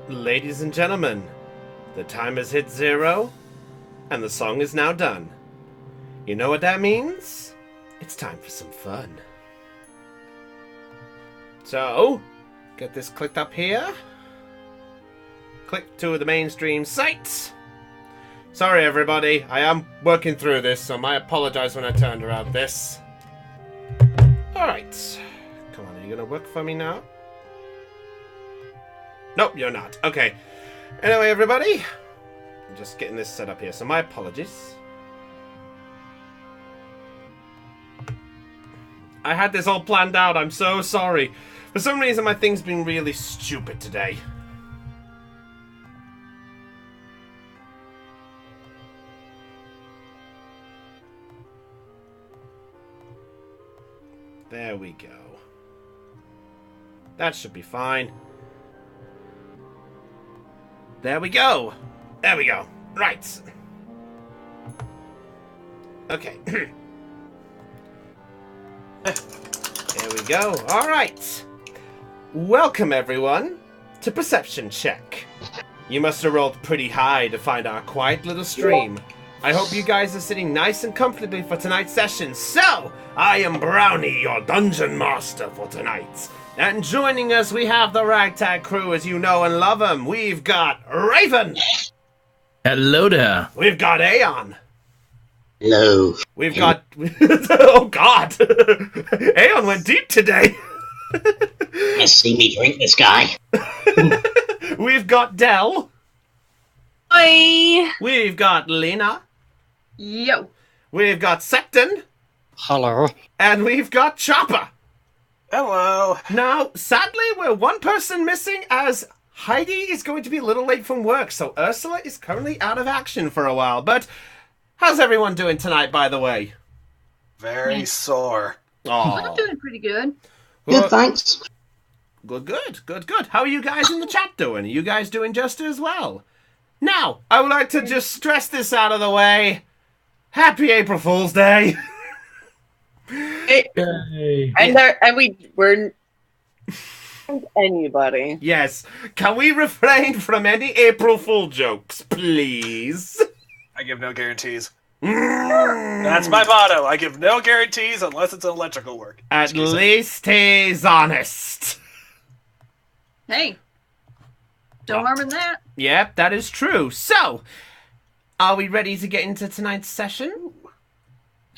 Ladies and gentlemen, the time has hit 0, and the song is now done. You know what that means? It's time for some fun. So, get this clicked up here. Click to the mainstream sites. Sorry everybody, I am working through this, so I apologize when I turned around this. Alright. Come on, are you gonna work for me now? Nope, you're not. Okay. Anyway, everybody, I'm just getting this set up here, so my apologies. I had this all planned out, I'm so sorry. For some reason, my thing's been really stupid today. There we go. That should be fine. There we go. There we go. Right. Okay. There we go. All right. Welcome, everyone, to Perception Check. You must have rolled pretty high to find our quiet little stream. I hope you guys are sitting nice and comfortably for tonight's session. So, I am Brownie, your dungeon master for tonight. And joining us, we have the Ragtag crew, as you know and love them. We've got Raven. Hello there. We've got Aeon. Hello. We've got... oh, God. Aeon went deep today. You see me drink this guy. We've got Del. Hi. We've got Lena. Yo. We've got Septon. Hello. And we've got Chopper. Hello. Now, sadly, we're one person missing as Heidi is going to be a little late from work, so Ursula is currently out of action for a while. But how's everyone doing tonight, by the way? Very sore. I'm doing pretty good. Good, thanks. Good. How are you guys in the chat doing? Are you guys doing just as well? Now, I would like to just stress this out of the way. Happy April Fool's Day. Yay. And we weren't anybody. Yes. Can we refrain from any April Fool jokes, please? I give no guarantees. That's my motto. I give no guarantees unless it's electrical work. At least he's honest. Hey. Don't harm in that. Yep, that is true. So, are we ready to get into tonight's session?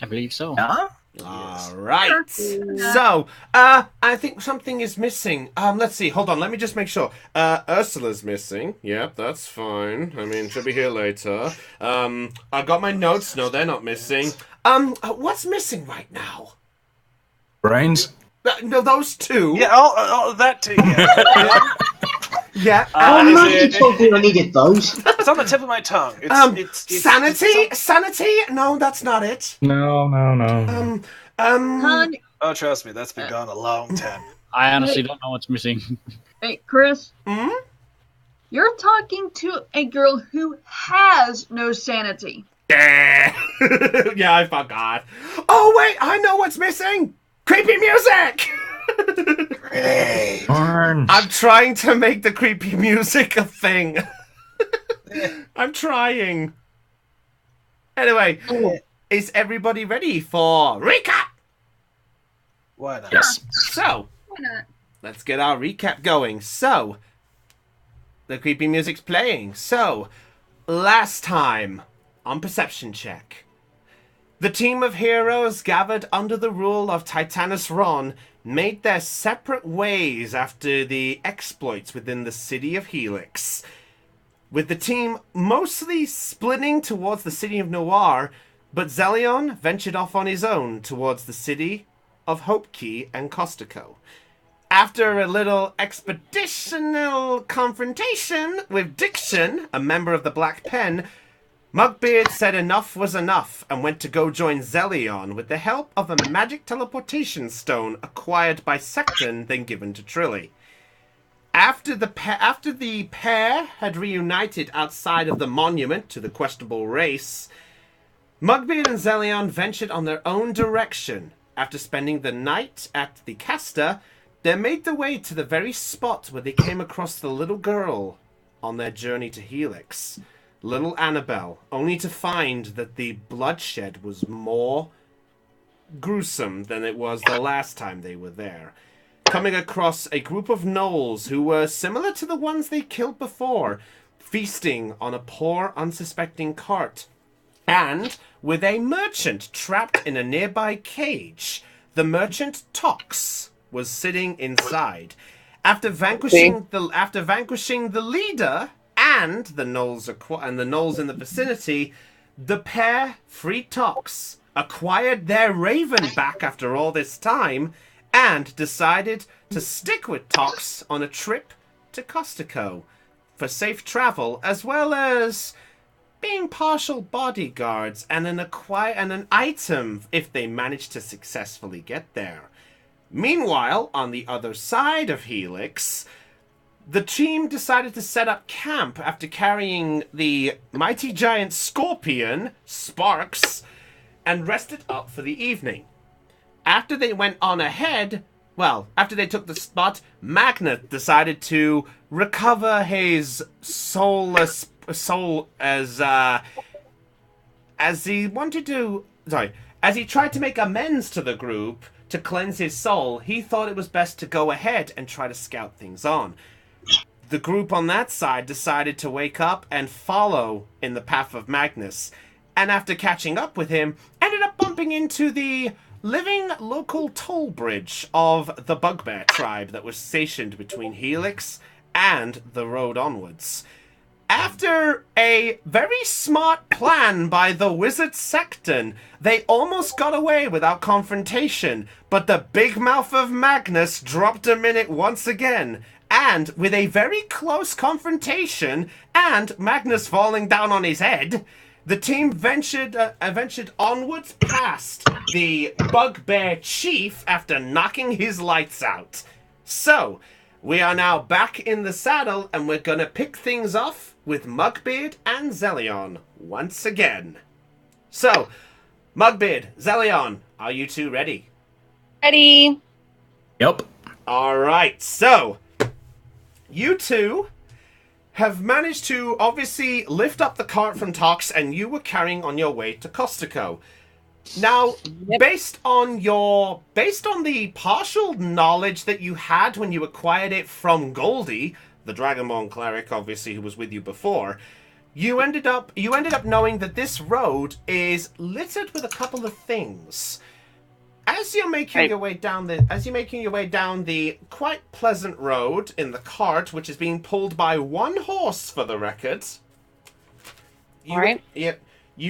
I believe so. Huh? All right. Sure. So, I think something is missing. Let's see. Hold on. Let me just make sure. Ursula's missing. Yep, that's fine. I mean, she'll be here later. I got my notes. No, they're not missing. What's missing right now? Brains? No, those two. Yeah, all that too. Yeah. Yeah. Oh, is man, it- you told me I needed those. It's on the tip of my tongue. It's Sanity? Sanity? No, that's not it. No. Hon, Oh, trust me, that's been gone a long time. I honestly don't know what's missing. hey, Chris. Hmm? You're talking to a girl who has no sanity. Yeah, I forgot. Oh, wait, I know what's missing. Creepy music! Great. Burns. I'm trying to make the creepy music a thing. I'm trying. Anyway, is everybody ready for recap? Why not? Yes. So, Why not? let's get our recap going. So, the creepy music's playing. So, last time on Perception Check, the team of heroes gathered under the rule of Titanus Ron made their separate ways after the exploits within the city of Helix, with the team mostly splitting towards the city of Noir, but Zelion ventured off on his own towards the city of Hope Key and Costico. After a little expeditional confrontation with Diction, a member of the Black Pen, Mugbeard said enough was enough and went to go join Zelion with the help of a magic teleportation stone acquired by Secton, then given to Trilly. After the pair had reunited outside of the monument to the questionable race, Mugbeard and Zelion ventured on their own direction. After spending the night at the Casta, they made their way to the very spot where they came across the little girl on their journey to Helix, little Annabelle, only to find that the bloodshed was more gruesome than it was the last time they were there. Coming across a group of gnolls who were similar to the ones they killed before, feasting on a poor, unsuspecting cart. And with a merchant trapped in a nearby cage, the merchant Tox was sitting inside. After vanquishing the leader and the gnolls in the vicinity, the pair, free Tox, acquired their raven back after all this time and decided to stick with Tox on a trip to Costico for safe travel, as well as being partial bodyguards and an item if they manage to successfully get there. Meanwhile, on the other side of Helix, the team decided to set up camp after carrying the mighty giant scorpion, Sparks, and rested up for the evening. After they went on ahead, after they took the spot, Magnus decided to recover his soul as he tried to make amends to the group to cleanse his soul. He thought it was best to go ahead and try to scout things on. The group on that side decided to wake up and follow in the path of Magnus, and after catching up with him, ended up bumping into the living local toll bridge of the Bugbear tribe that was stationed between Helix and the road onwards. After a very smart plan by the wizard Secton, they almost got away without confrontation, but the big mouth of Magnus dropped him in it once again, and with a very close confrontation and Magnus falling down on his head, the team ventured onwards past the Bugbear Chief after knocking his lights out. So, we are now back in the saddle, and we're gonna pick things off with Mugbeard and Zelion once again. So, Mugbeard, Zelion, are you two ready? Ready. Yep. Alright, so, you two have managed to obviously lift up the cart from Tox, and you were carrying on your way to Costico. Now, based on the partial knowledge that you had when you acquired it from Goldie, the Dragonborn cleric, obviously, who was with you before, you ended up knowing that this road is littered with a couple of things. As you're making your way down the quite pleasant road in the cart, which is being pulled by one horse for the record. You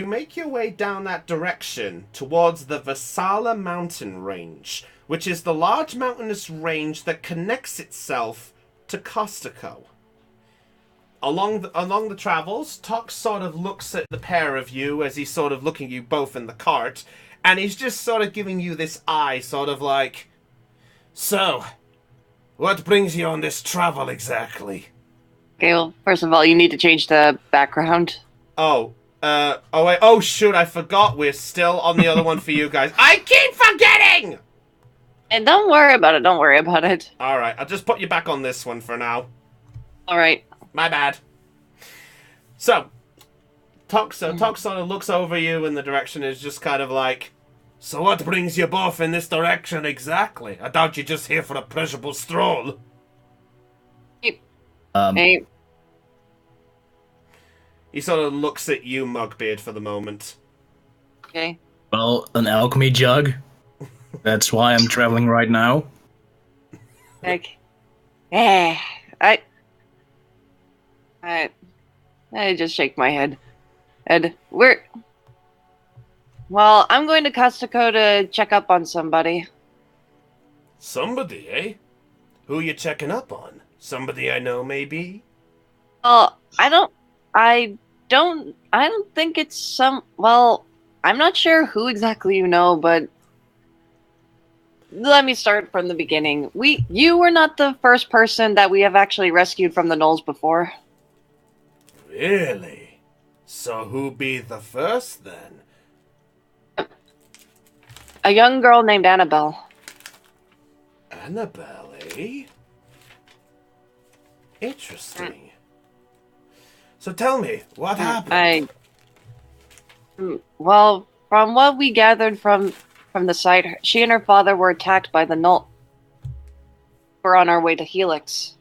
make your way down that direction towards the Vassala mountain range, which is the large mountainous range that connects itself to Costico. Along the travels, Tox sort of looks at the pair of you as he's sort of looking you both in the cart, and he's just sort of giving you this eye, sort of like, "So, what brings you on this travel exactly?" Okay, well, first of all, you need to change the background. Oh shoot, I forgot we're still on the other one for you guys. I keep forgetting! And don't worry about it, Alright, I'll just put you back on this one for now. Alright. My bad. So, Tox sort of looks over you in the direction, is just kind of like, "So what brings you both in this direction exactly? I doubt you're just here for a pleasurable stroll." Hey. He sort of looks at you, Mugbeard, for the moment. Okay. Well, an alchemy jug. That's why I'm traveling right now. Like, I just shake my head. And I'm going to Costico to check up on somebody. Somebody, eh? Who you checking up on? Somebody I know, maybe? Well, I don't think it's some. Well, I'm not sure who exactly you know, but let me start from the beginning. You were not the first person that we have actually rescued from the gnolls before. Really? So who be the first then? A young girl named Annabelle. Annabelle, eh? Interesting. So tell me, what happened? Well, from what we gathered from the site, she and her father were attacked by the Null. We're on our way to Helix.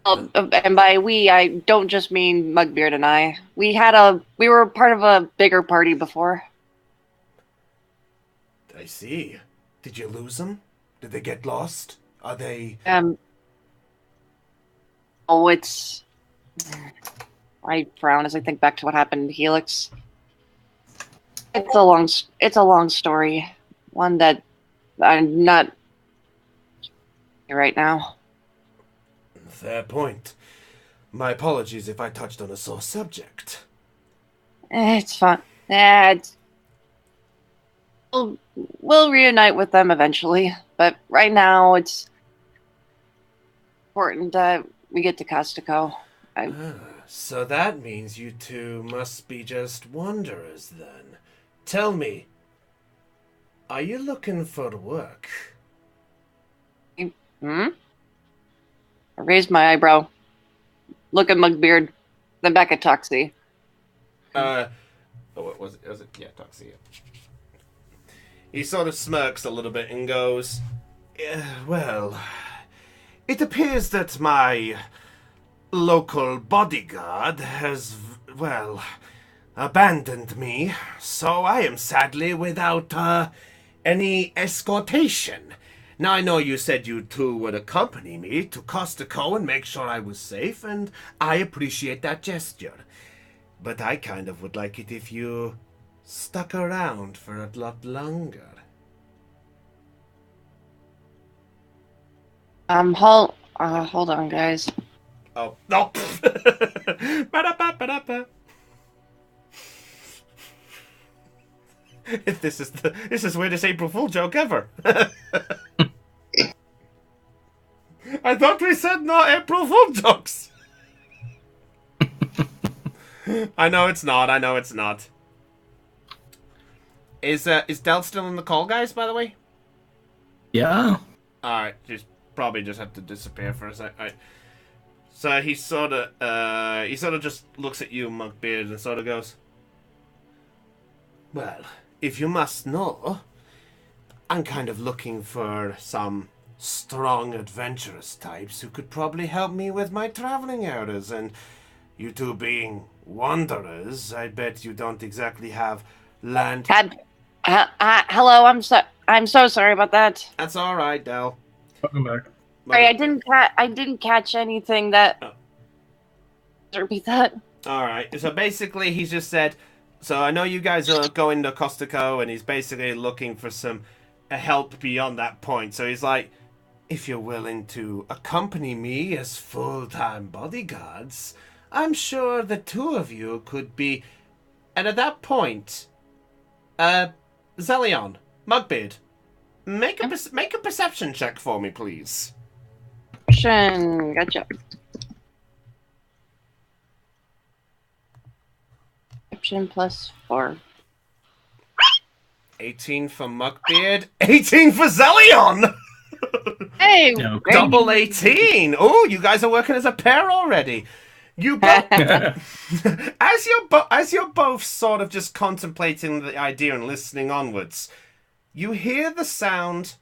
And by we, I don't just mean Mugbeard and I. We were part of a bigger party before. I see. Did you lose them? Did they get lost? Are they... Oh, it's... I frown as I think back to what happened in Helix. It's a long story. One that I'm not right now. Fair point. My apologies if I touched on a sore subject. It's fun. We'll reunite with them eventually, but right now it's important that we get to Costico. So that means you two must be just wanderers then. Tell me, are you looking for work? I raised my eyebrow. Look at Mugbeard, then back at Toxie. What was it? Yeah, Toxie. He sort of smirks a little bit and goes, well, it appears that my local bodyguard has, well, abandoned me, so I am sadly without any escortation. Now, I know you said you two would accompany me to Costico and make sure I was safe, and I appreciate that gesture. But I kind of would like it if you stuck around for a lot longer. Hold on, guys. Oh, no! Ba-da-ba-ba-da-ba. This is weirdest April Fool joke ever. I thought we said no April Fool jokes. I know it's not. Is Del still in the call, guys, by the way? Yeah. Alright, probably just have to disappear for a sec. Alright. So he sort of just looks at you, Monkbeard, and sort of goes, well, if you must know, I'm kind of looking for some strong, adventurous types who could probably help me with my traveling hours, and you two being wanderers, I bet you don't exactly have land... Hello, I'm so sorry about that. That's alright, Del. Welcome back. Sorry, I didn't catch anything that... Repeat that. Alright, so basically he's just said, so I know you guys are going to Costico, and he's basically looking for some help beyond that point. So he's like, if you're willing to accompany me as full-time bodyguards, I'm sure the two of you could be... And at that point, Zelion, Mugbeard, make a perception check for me, please. Gotcha. Perception +4. 18 for Muckbeard, 18 for Zelion! Hey! No, Double 18! Oh, you guys are working as a pair already. You both, as you're both sort of just contemplating the idea and listening onwards, you hear the sound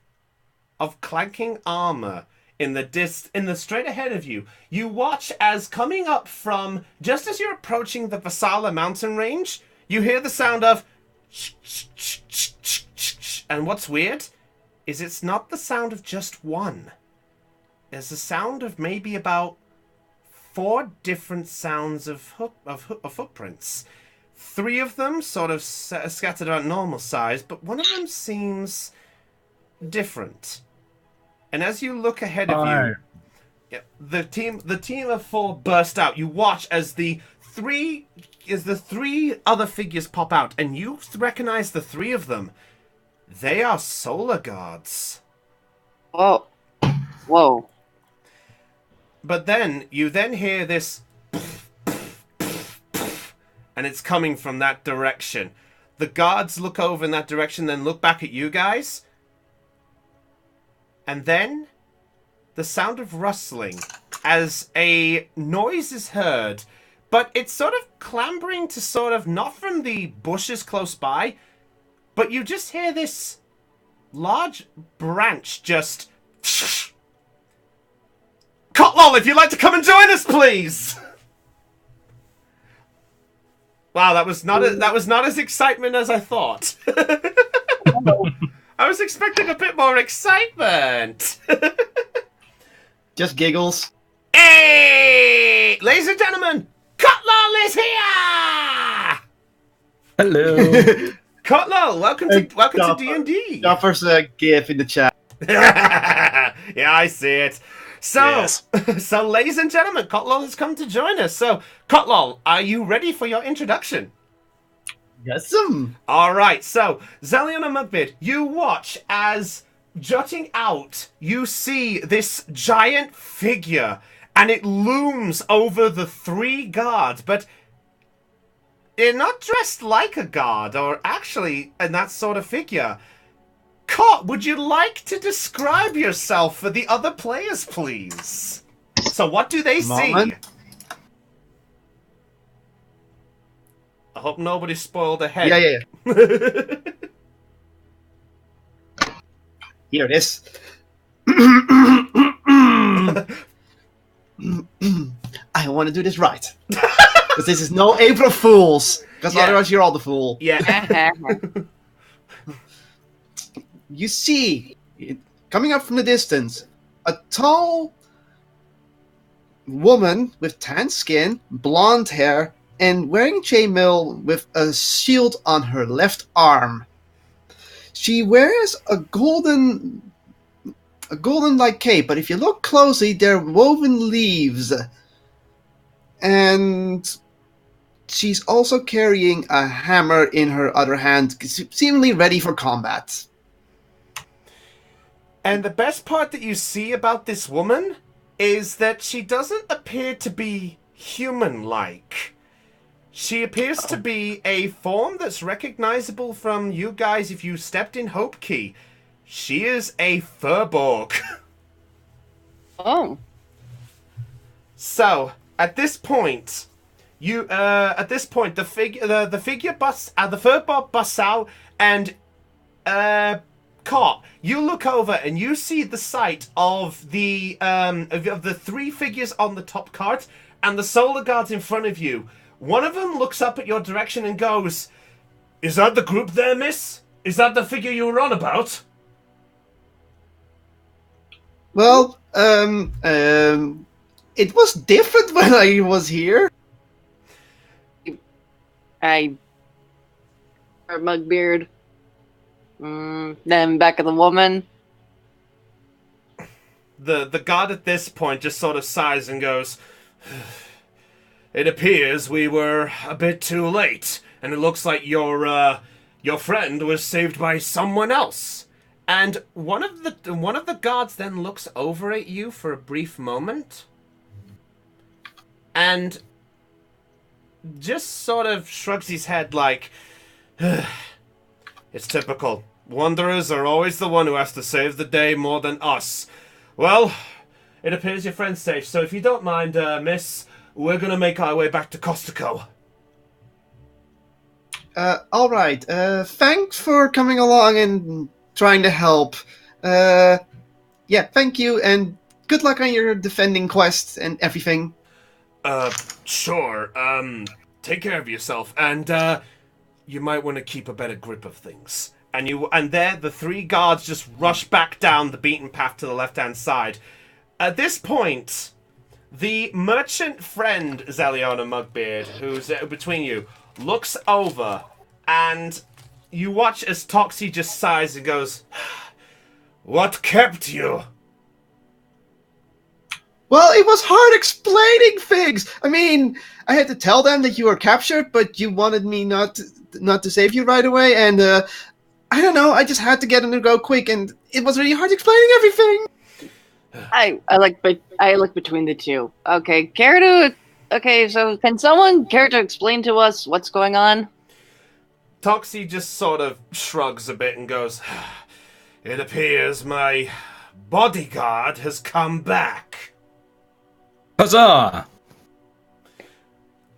of clanking armor in the straight ahead of you. You watch as coming up from, just as you're approaching the Vasala mountain range, you hear the sound of and what's weird is it's not the sound of just one. There's the sound of maybe about 4 different sounds of footprints. 3 of them sort of scattered around normal size, but one of them seems different. And as you look ahead of you, the team of 4 burst out. You watch as the 3 other figures pop out, and you recognize the 3 of them. They are solar guards. Oh. Whoa. But then, you then hear this, and it's coming from that direction. The guards look over in that direction, then look back at you guys. And then, the sound of rustling as a noise is heard, but it's sort of clambering to sort of, not from the bushes close by, but you just hear this large branch just... Cotlol, if you'd like to come and join us, please! Wow, that was not as excitement as I thought. I was expecting a bit more excitement. Just giggles. Hey! Ladies and gentlemen, Cotlol is here! Hello. Cotlol, welcome to D&D. Offers a GIF in the chat. Yeah, I see it. So, Yes. so ladies and gentlemen, Cotlol has come to join us. So, Cotlol, are you ready for your introduction? Yes. All right. So, Zelion and Mugbeard, you watch as jutting out, you see this giant figure, and it looms over the three guards, but they're not dressed like a guard, or actually in that sort of figure. Cot, would you like to describe yourself for the other players, please? So what do they see? Moment. I hope nobody spoiled ahead. Yeah. Here it is. I want to do this right. Because this is no April Fools. Because Yeah. otherwise you're all the fool. Yeah. You see, coming up from the distance, a tall woman with tan skin, blonde hair, and wearing chainmail with a shield on her left arm. She wears a golden like cape, but if you look closely, they're woven leaves. And she's also carrying a hammer in her other hand, seemingly ready for combat. And the best part that you see about this woman is that she doesn't appear to be human-like. She appears to be a form that's recognizable from you guys if you stepped in Hope Key. She is a Furborg. Oh. So, at this point, the figure busts, the Furborg busts out, and Cot, you look over and you see the sight of the three figures on the top cart and the solar guards in front of you. One of them looks up at your direction and goes, "Is that the group there, miss? Is that the figure you were on about?" Well, it was different when I was here. Mugbeard. Then back of the woman. The guard at this point just sort of sighs and goes, "It appears we were a bit too late, and it looks like your friend was saved by someone else." And one of the guards then looks over at you for a brief moment, and just sort of shrugs his head like, "It's typical. Wanderers are always the one who has to save the day more than us. Well, it appears your friend's safe, so if you don't mind, miss, we're gonna make our way back to Costico." Alright, thanks for coming along and trying to help. Yeah, thank you, and good luck on your defending quest and everything. Sure. Take care of yourself, and, you might want to keep a better grip of things. And there, the three guards just rush back down the beaten path to the left-hand side. At this point, the merchant friend, Zeliona Mugbeard, who's between you, looks over, and you watch as Toxie just sighs and goes, "What kept you?" Well, it was hard explaining things. I mean, I had to tell them that you were captured, but you wanted me not to save you right away, and I don't know. I just had to get them to go quick, and it was really hard explaining everything. I look between the two. Okay, so can someone care to explain to us what's going on? Toxie just sort of shrugs a bit and goes, "It appears my bodyguard has come back." Huzzah!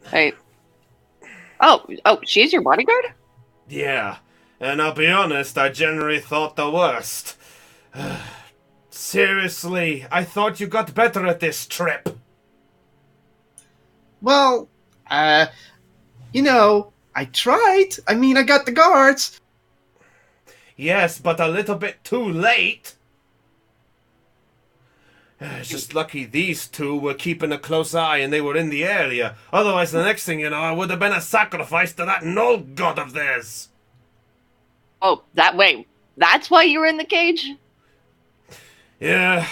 Hey. Oh, she's your bodyguard? Yeah, and I'll be honest, I generally thought the worst. Seriously, I thought you got better at this trip. Well, I tried. I mean, I got the guards. Yes, but a little bit too late. It's just lucky these two were keeping a close eye and they were in the area. Otherwise, the next thing you know, I would have been a sacrifice to that null god of theirs. Oh, that way. That's why you were in the cage? Yeah,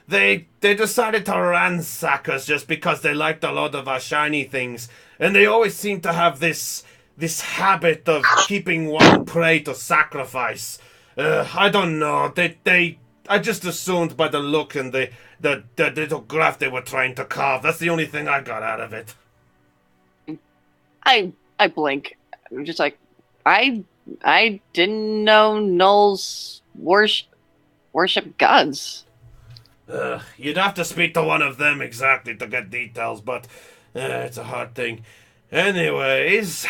they decided to ransack us just because they liked a lot of our shiny things. And they always seem to have this habit of keeping one prey to sacrifice. I don't know. I just assumed by the look and the little graph they were trying to carve. That's the only thing I got out of it. I blink. I'm just like, I didn't know Gnolls worship gods. You'd have to speak to one of them exactly to get details, but it's a hard thing. Anyways,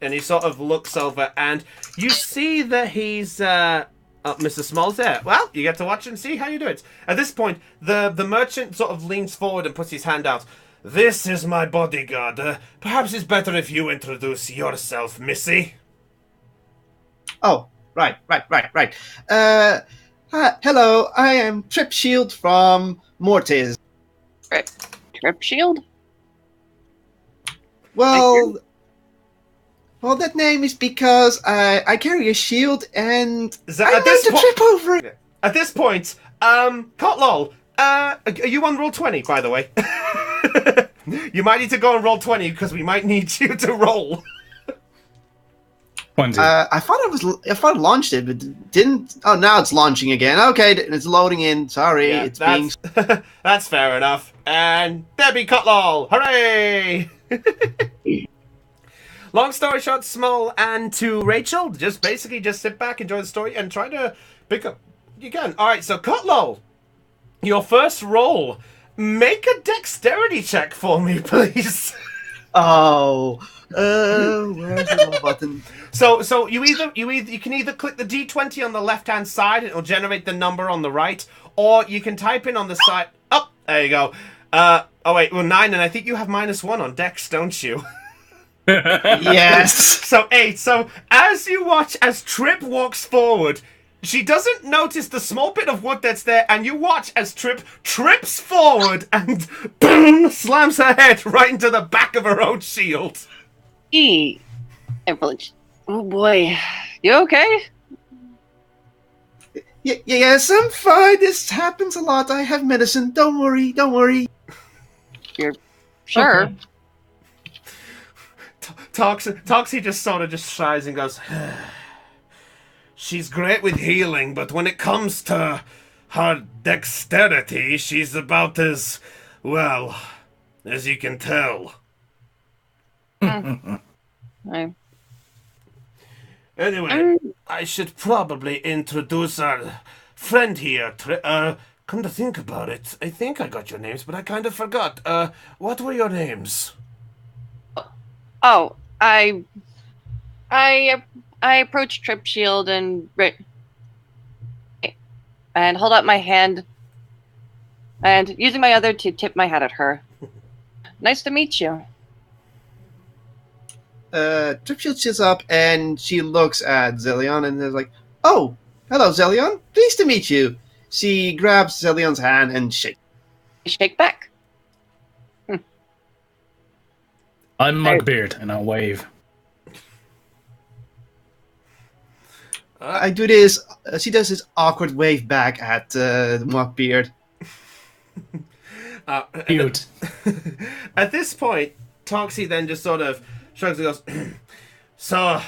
and he sort of looks over and you see that he's Mr. Small's there. Well, you get to watch and see how you do it. At this point, the merchant sort of leans forward and puts his hand out. This is my bodyguard. Perhaps it's better if you introduce yourself, Missy. Oh, right. Hello, I am Trip Shield from Mortis. Trip shield? Well, that name is because I carry a shield and I At learned this to trip over it. At this point, Cotlol, are you on roll 20, by the way? You might need to go on roll 20 because we might need you to roll. 20. I thought it launched it, but it didn't. Oh, now it's launching again. Okay, it's loading in. Sorry, Yeah, it's being. that's fair enough. And Debbie Cotlol, hooray! Long story short, Small and to Rachel, just sit back, enjoy the story, and try to pick up. You can. All right, so Cotlol, your first roll. Make a dexterity check for me, please. Oh, where's the roll button? So you can either click the D20 on the left hand side, it'll generate the number on the right, or you can type in on the side. Oh, there you go. Oh wait, well 9, and I think you have -1 on Dex, don't you? Yes. So 8. So as you watch as Trip walks forward, she doesn't notice the small bit of wood that's there, and you watch as Trip trips forward and boom, slams her head right into the back of her own shield. Oh boy. You okay? Yes, I'm fine. This happens a lot. I have medicine. Don't worry. You're sure? Okay. Toxie just sort of just sighs and goes, she's great with healing, but when it comes to her dexterity, she's about as, well, as you can tell. Anyway, I should probably introduce our friend here. Come to think about it, I think I got your names, but I kind of forgot. What were your names? Oh, I approached Trip Shield and hold up my hand, and using my other to tip my hat at her. Nice to meet you. Trip Shield sits up and she looks at Zillion and is like, "Oh, hello, Zillion. Pleased to meet you." She grabs Zillion's hand and shakes. Shake back. I'm Mugbeard, and I'll wave. I do this. She does this awkward wave back at Mockbeard. Cute. At this point, Toxie then just sort of shrugs and goes, so,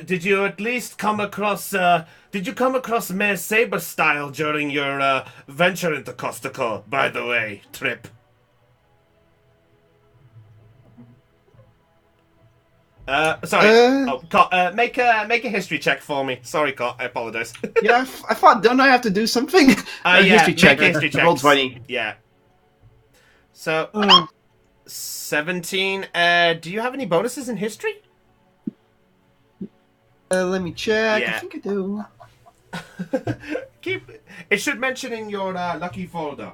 did you at least come across, Mayor Saberstyle during your venture into Costico, by the way, Trip? Sorry. Make a history check for me. Sorry, Cot. I apologize. Yeah, I thought, don't I have to do something? Yeah, History check. Make a history check. Roll 20. Yeah. So, 17. Do you have any bonuses in history? Let me check. Yeah. I think I do. It should mention in your lucky folder.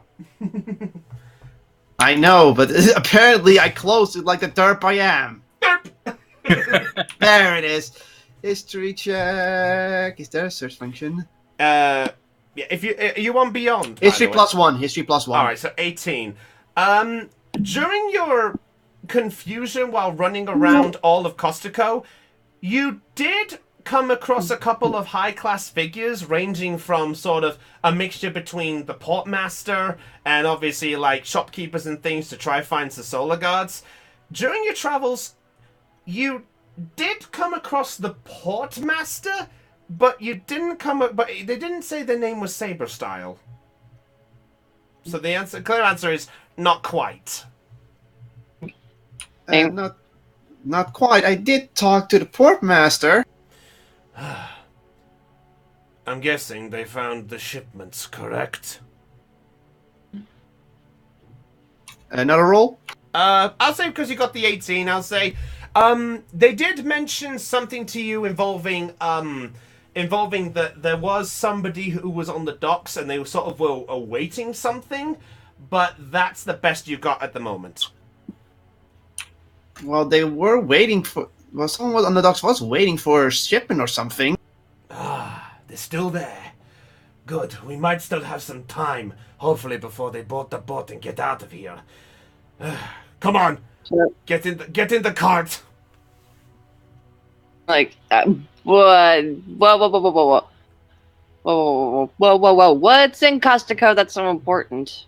I know, but apparently I closed it like the derp I am. There it is. History check. Is there a search function? Yeah, if you want beyond. History plus 1. History plus 1. All right, so 18. During your confusion while running around all of Costico, you did come across a couple of high-class figures ranging from sort of a mixture between the portmaster and obviously like shopkeepers and things to try find the solar guards. During your travels, you did come across the portmaster, but they didn't say their name was Saber Style. So the clear answer is not quite. Not quite. I did talk to the portmaster. I'm guessing they found the shipments, correct? Another roll? I'll say because you got the 18, I'll say, they did mention something to you involving that there was somebody who was on the docks and they were sort of awaiting something, but that's the best you got at the moment. Well, they were waiting for... Well, someone on the docks was waiting for a shipment or something. They're still there. Good. We might still have some time, hopefully before they board the boat and get out of here. Come on. Sure. Get in the cart. Like, whoa. What's in Costico that's so important?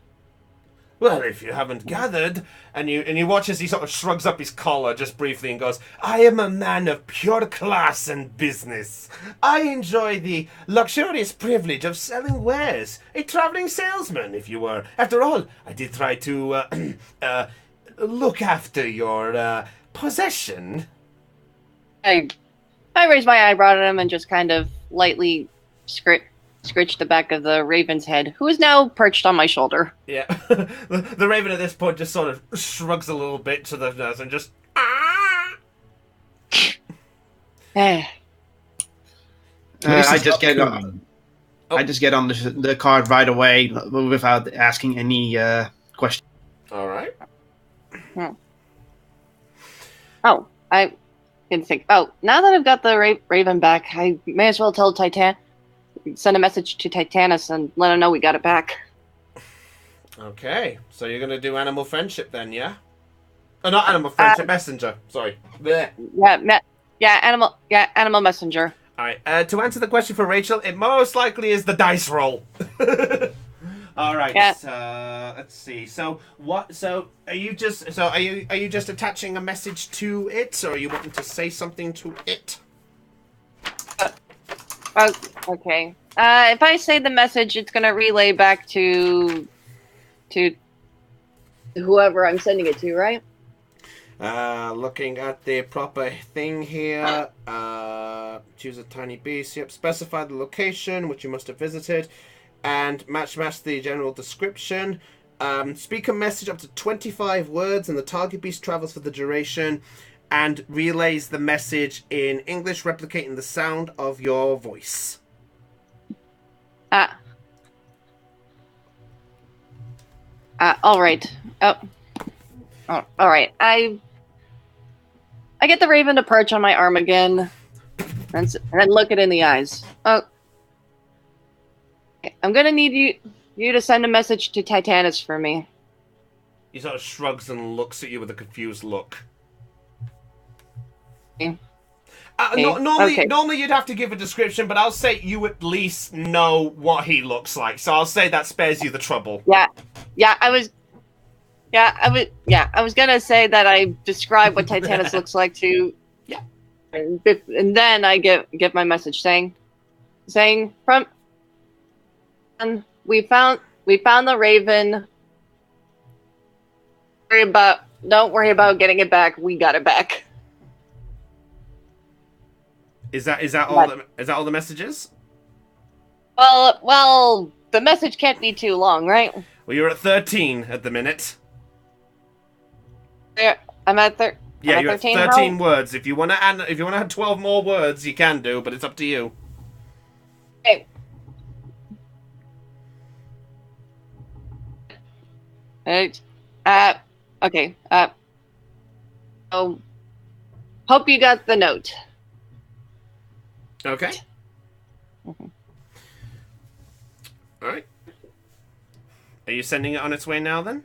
Well, if you haven't gathered, and you watch as he sort of shrugs up his collar just briefly and goes, I am a man of pure class and business. I enjoy the luxurious privilege of selling wares. A traveling salesman, if you were. After all, I did try to, look after your, possession. I raised my eyebrow at him and just kind of lightly scritched the back of the raven's head, who is now perched on my shoulder. Yeah. the raven at this point just sort of shrugs a little bit to the nose and just... I just get on the card right away without asking any questions. All right. Oh, I didn't think. Oh, now that I've got the raven back, I may as well tell send a message to Titanus and let her know we got it back. Okay, so you're gonna do animal friendship then, yeah? Oh, not animal friendship, messenger. Sorry. Blech. Animal messenger. All right. To answer the question for Rachel, it most likely is the dice roll. All right. Yeah. Let's see. So what? So are you just attaching a message to it, or are you wanting to say something to it? Okay. If I say the message, it's gonna relay back to whoever I'm sending it to, right? Looking at the proper thing here. Choose a tiny beast. Yep. Specify the location which you must have visited, and match the general description. Speak a message up to 25 words, and the target beast travels for the duration, and relays the message in English, replicating the sound of your voice. All right. All right. I get the raven to perch on my arm again, and then look it in the eyes. Oh, I'm gonna need you to send a message to Titanus for me. He sort of shrugs and looks at you with a confused look. Normally you'd have to give a description, but I'll say you at least know what he looks like. So I'll say that spares you the trouble. I was gonna say that I describe what Titanus looks like to. Yeah. And then I give my message saying from. And we found the raven. Don't worry about getting it back. We got it back. Is that all the messages? Well, the message can't be too long, right? Well, you're at 13 at the minute. There, I'm at Yeah, I'm you at have 13. 13 words. If you want to add 12 more words, you can do, but it's up to you. Okay. Okay. So, hope you got the note. Okay. Mhm. All right. Are you sending it on its way now, then?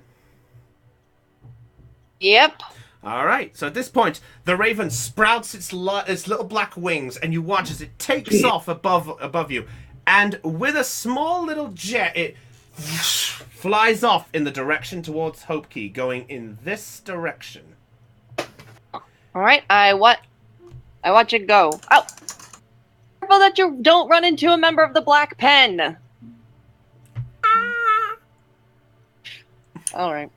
Yep. All right. So at this point, the raven sprouts its little black wings, and you watch as it takes off above you, and with a small little jet, it flies off in the direction towards Hope Key, going in this direction. All right. I watch it go. Oh, careful that you don't run into a member of the Black Pen. All right.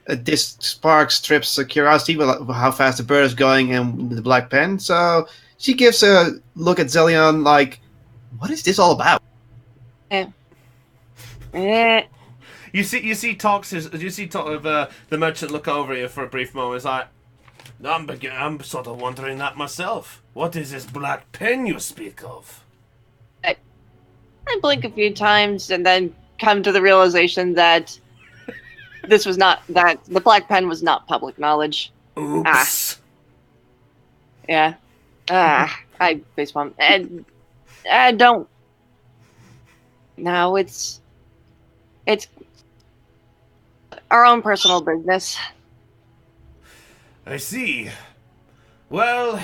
This sparks Trip's curiosity with how fast the bird is going and the black pen. So she gives a look at Zelion like, "What is this all about?" Eh. You see the merchant look over you for a brief moment. It's like, I'm sort of wondering that myself. What is this black pen you speak of? I blink a few times and then come to the realization that the Black Pen was not public knowledge. Oops. Yeah. I facepalm. And I don't. No, it's our own personal business. I see. Well,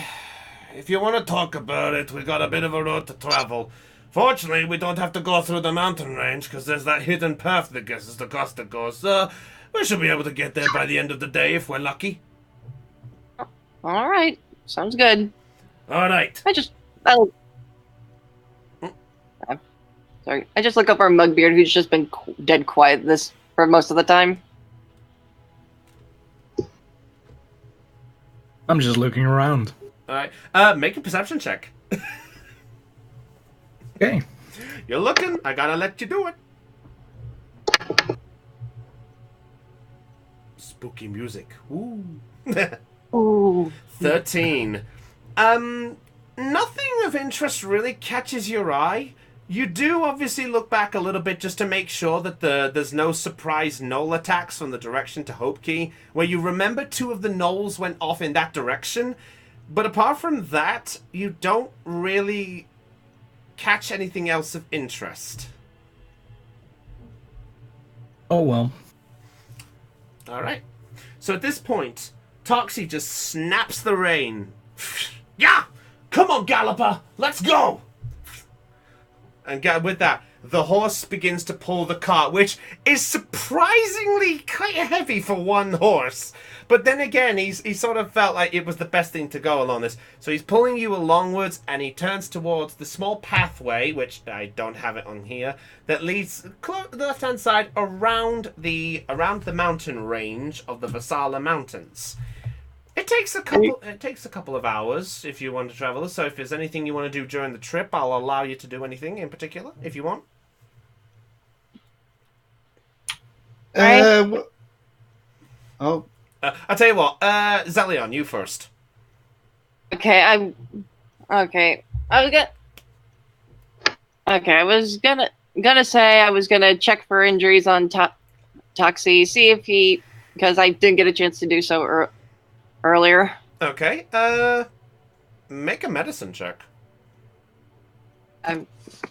if you want to talk about it, we got a bit of a road to travel. Fortunately, we don't have to go through the mountain range, because there's that hidden path that gets us to Costa Goes. We should be able to get there by the end of the day if we're lucky. All right, sounds good. All right. Sorry, I just look up our Mugbeard, who's just been dead quiet for most of the time. I'm just looking around. All right. Make a perception check. Okay. You're looking. I gotta let you do it. Spooky music. Ooh. Ooh. 13. Nothing of interest really catches your eye. You do obviously look back a little bit just to make sure that there's no surprise knoll attacks from the direction to Hope Key, where you remember 2 of the knolls went off in that direction. But apart from that, you don't really catch anything else of interest. Oh well. Alright. So at this point, Toxie just snaps the rein. Yeah! Come on, Galloper! Let's go! And with that, the horse begins to pull the cart, which is surprisingly quite heavy for one horse. But then again, he sort of felt like it was the best thing to go along this. So he's pulling you alongwards, and he turns towards the small pathway, which I don't have it on here, that leads the left-hand side around the mountain range of the Vassala Mountains. It takes a couple of hours if you want to travel. So if there's anything you want to do during the trip, I'll allow you to do anything in particular if you want. Oh, I'll tell you what. Zelion, you first. Okay, I was gonna say I was gonna check for injuries on Toxie, see if because I didn't get a chance to do so earlier. Okay. Make a medicine check.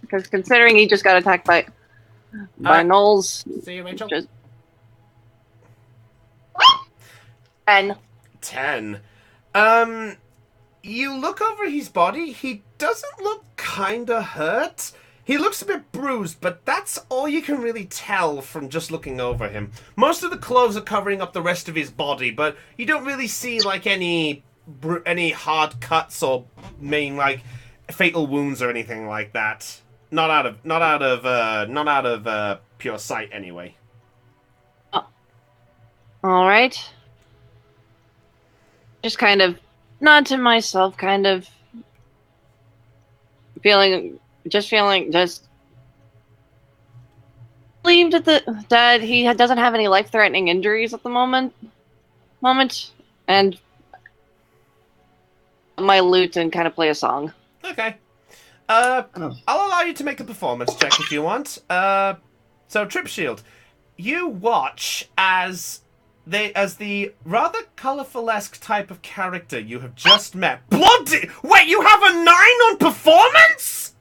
Because considering he just got attacked by gnolls. See you, Rachel. 10. You look over his body. He doesn't look kinda hurt. He looks a bit bruised, but that's all you can really tell from just looking over him. Most of the clothes are covering up the rest of his body, but you don't really see like any hard cuts or like fatal wounds or anything like that. Not out of pure sight, anyway. All right. Just kind of nod to myself, kind of feeling relieved that he doesn't have any life-threatening injuries at the moment. moment and my lute and kind of play a song. Okay. I'll allow you to make a performance check if you want. So Trip Shield, you watch as the rather colourful-esque type of character you have just met. Bloody! Wait, you have a 9 on performance?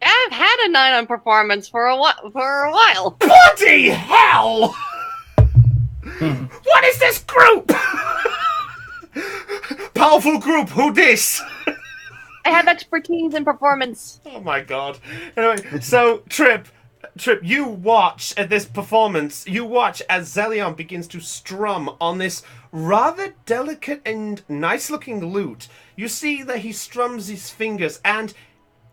I've had a 9 on performance for a while. Bloody hell! What is this group? Powerful group, who this? I have expertise in performance. Oh my god. Anyway, so Trip, you watch at this performance, you watch as Zelion begins to strum on this rather delicate and nice-looking lute. You see that he strums his fingers, and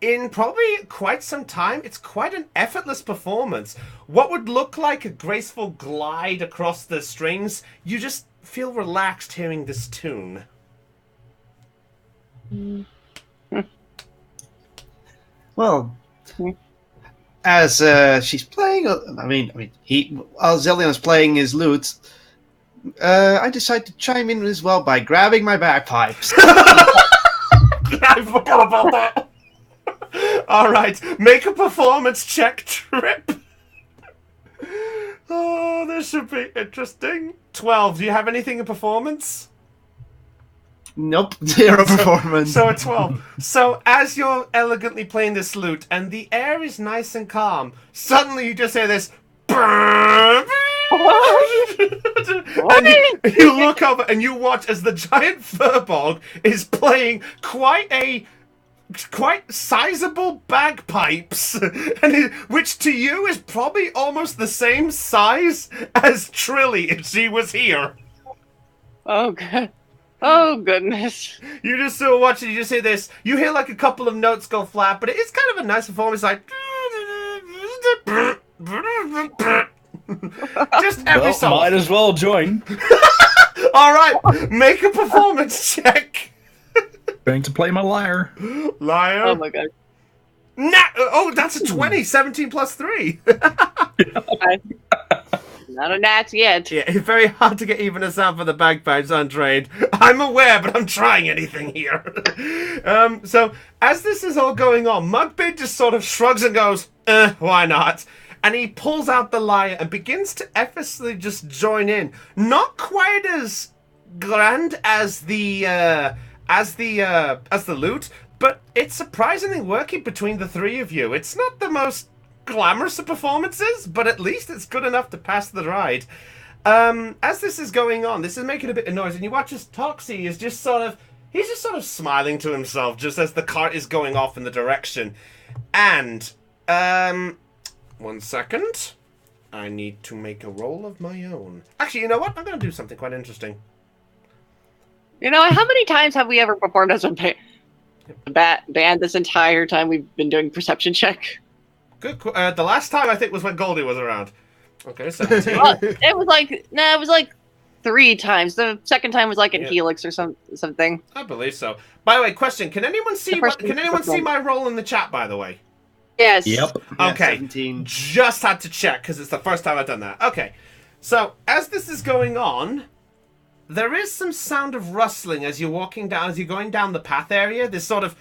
in probably quite some time, it's quite an effortless performance. What would look like a graceful glide across the strings, you just feel relaxed hearing this tune. Well, as she's playing, while Zellion's playing his lute, I decide to chime in as well by grabbing my bagpipes. I forgot about that. Alright, make a performance check, Trip. Oh, this should be interesting. 12, do you have anything in performance? Nope, 0 performance. So a 12. So as you're elegantly playing this lute and the air is nice and calm, suddenly you just hear this and you look over and you watch as the giant furbog is playing quite sizable bagpipes, which to you is probably almost the same size as Trilly if she was here. Oh, God. Oh, goodness. You just sort of watch it, you just hear this. You hear like a couple of notes go flat, but it's kind of a nice performance, like just every song. Might as well join. Alright, make a performance check. Going to play my lyre. Liar. Oh, my God. Oh, that's a 20. 17 plus 3. Not a nat yet. Yeah, it's very hard to get even a sound for the bagpipes untrained. I'm aware, but I'm trying anything here. So, as this is all going on, Mugbid just sort of shrugs and goes, why not? And he pulls out the lyre and begins to effortlessly just join in. Not quite as grand as the lute, but it's surprisingly working between the three of you. It's not the most glamorous of performances, but at least it's good enough to pass the ride. As this is going on, this is making a bit of noise, and you watch as Toxie is just sort of smiling to himself just as the cart is going off in the direction. And, 1 second. I need to make a roll of my own. Actually, you know what? I'm going to do something quite interesting. You know, how many times have we ever performed as a band this entire time we've been doing perception check? Good. The last time I think was when Goldie was around. Okay, 17. Well, it was like 3 times. The second time was like in Helix or something. I believe so. By the way, question: Can anyone see? My roll in the chat? By the way. Yes. Yep. Okay. 17. Just had to check because it's the first time I've done that. Okay. So as this is going on, there is some sound of rustling as you're walking down, as you're going down the path area. This sort of.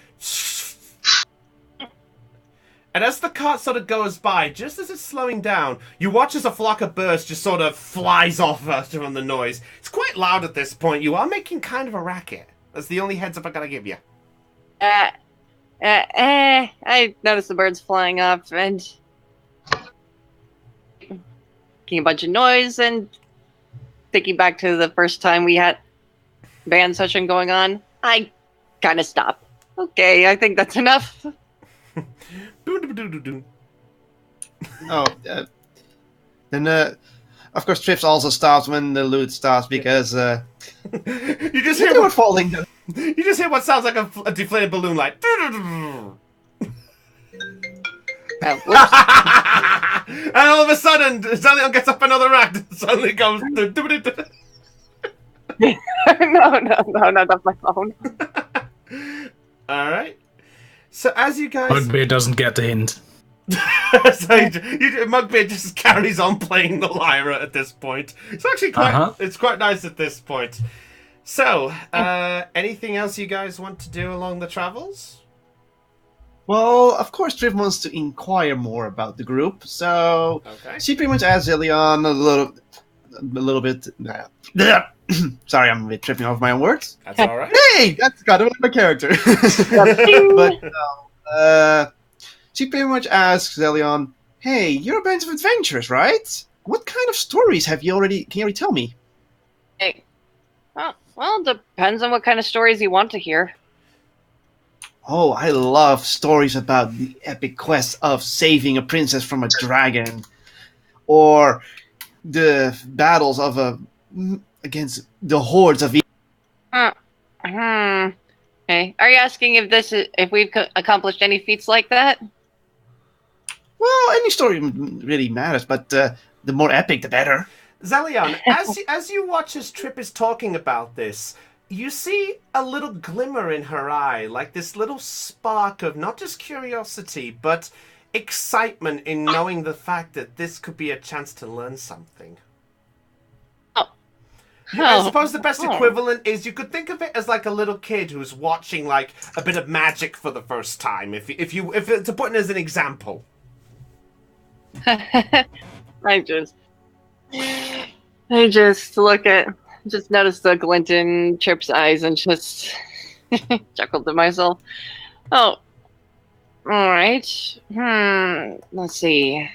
And as the cart sort of goes by, just as it's slowing down, you watch as a flock of birds just sort of flies off from the noise. It's quite loud at this point. You are making kind of a racket. That's the only heads up I gotta give you. I noticed the birds flying off and making a bunch of noise and thinking back to the first time we had band session going on. I kind of stopped. Okay, I think that's enough. Then of course Trips also stops when the lute stops because you just hear what falling down. You just hear what sounds like a deflated balloon, like. And all of a sudden, Zelion gets up another act and suddenly goes. No, that's my phone. All right. So as you guys, Bugbear doesn't get the hint. So Mugbeard just carries on playing the lyra at this point. It's actually quite nice at this point. So, anything else you guys want to do along the travels? Well, of course, Triv wants to inquire more about the group, so she pretty much asks Elion a little bit. Sorry, I'm a bit tripping over my own words. That's all right. Hey, that's kind of like my character. But she pretty much asks Elion, "Hey, you're a bunch of adventurers, right? What kind of stories can you already tell me?" Hey. Well, depends on what kind of stories you want to hear. Oh, I love stories about the epic quest of saving a princess from a dragon, or the battles of against the hordes of. Okay. Are you asking if we've accomplished any feats like that? Well, any story really matters, but the more epic, the better. Zelion, as you watch as Trip is talking about this, you see a little glimmer in her eye, like this little spark of not just curiosity, but excitement in knowing the fact that this could be a chance to learn something. I suppose the best equivalent is you could think of it as like a little kid who's watching like a bit of magic for the first time. If to put it as an example. I just noticed the glint in Chip's eyes and just chuckled to myself. Oh, all right. Let's see.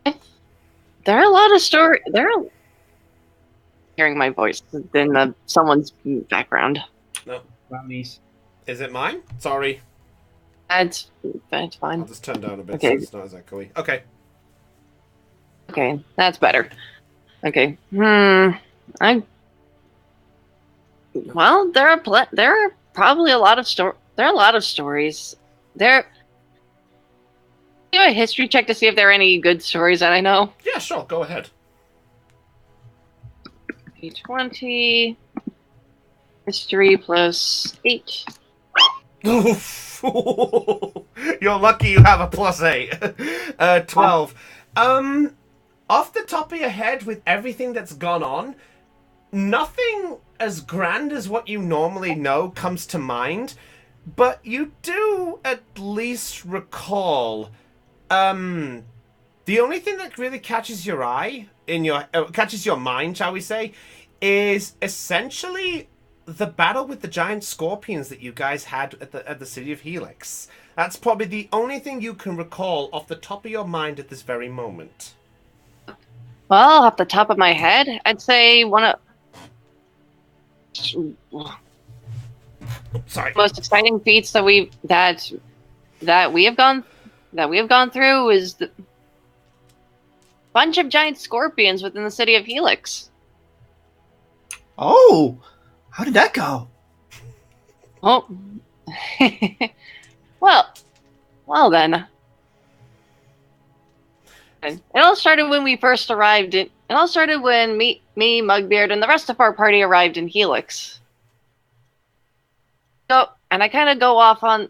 There are a lot of stories. Hearing my voice in someone's background. No. Brownies. Is it mine? Sorry. That's fine. I'll just turn down a bit Okay. so it's not as echoey. Okay. Okay, that's better. Okay. Well, there are probably a lot of stories. Do a history check to see if there are any good stories that I know. Yeah, sure. Go ahead. D20. History plus 8. You're lucky you have a plus 8. 12. Off the top of your head, with everything that's gone on, nothing as grand as what you normally know comes to mind, but you do at least recall, the only thing that really catches your eye, catches your mind, shall we say, is essentially the battle with the giant scorpions that you guys had at the city of Helix. That's probably the only thing you can recall off the top of your mind at this very moment. Well, off the top of my head, I'd say one of Sorry. the most exciting feats that we have gone through is the bunch of giant scorpions within the city of Helix. Oh, how did that go? Oh, well then. It all started when we first arrived. It all started when me, Mugbeard, and the rest of our party arrived in Helix. So, and I kind of go off on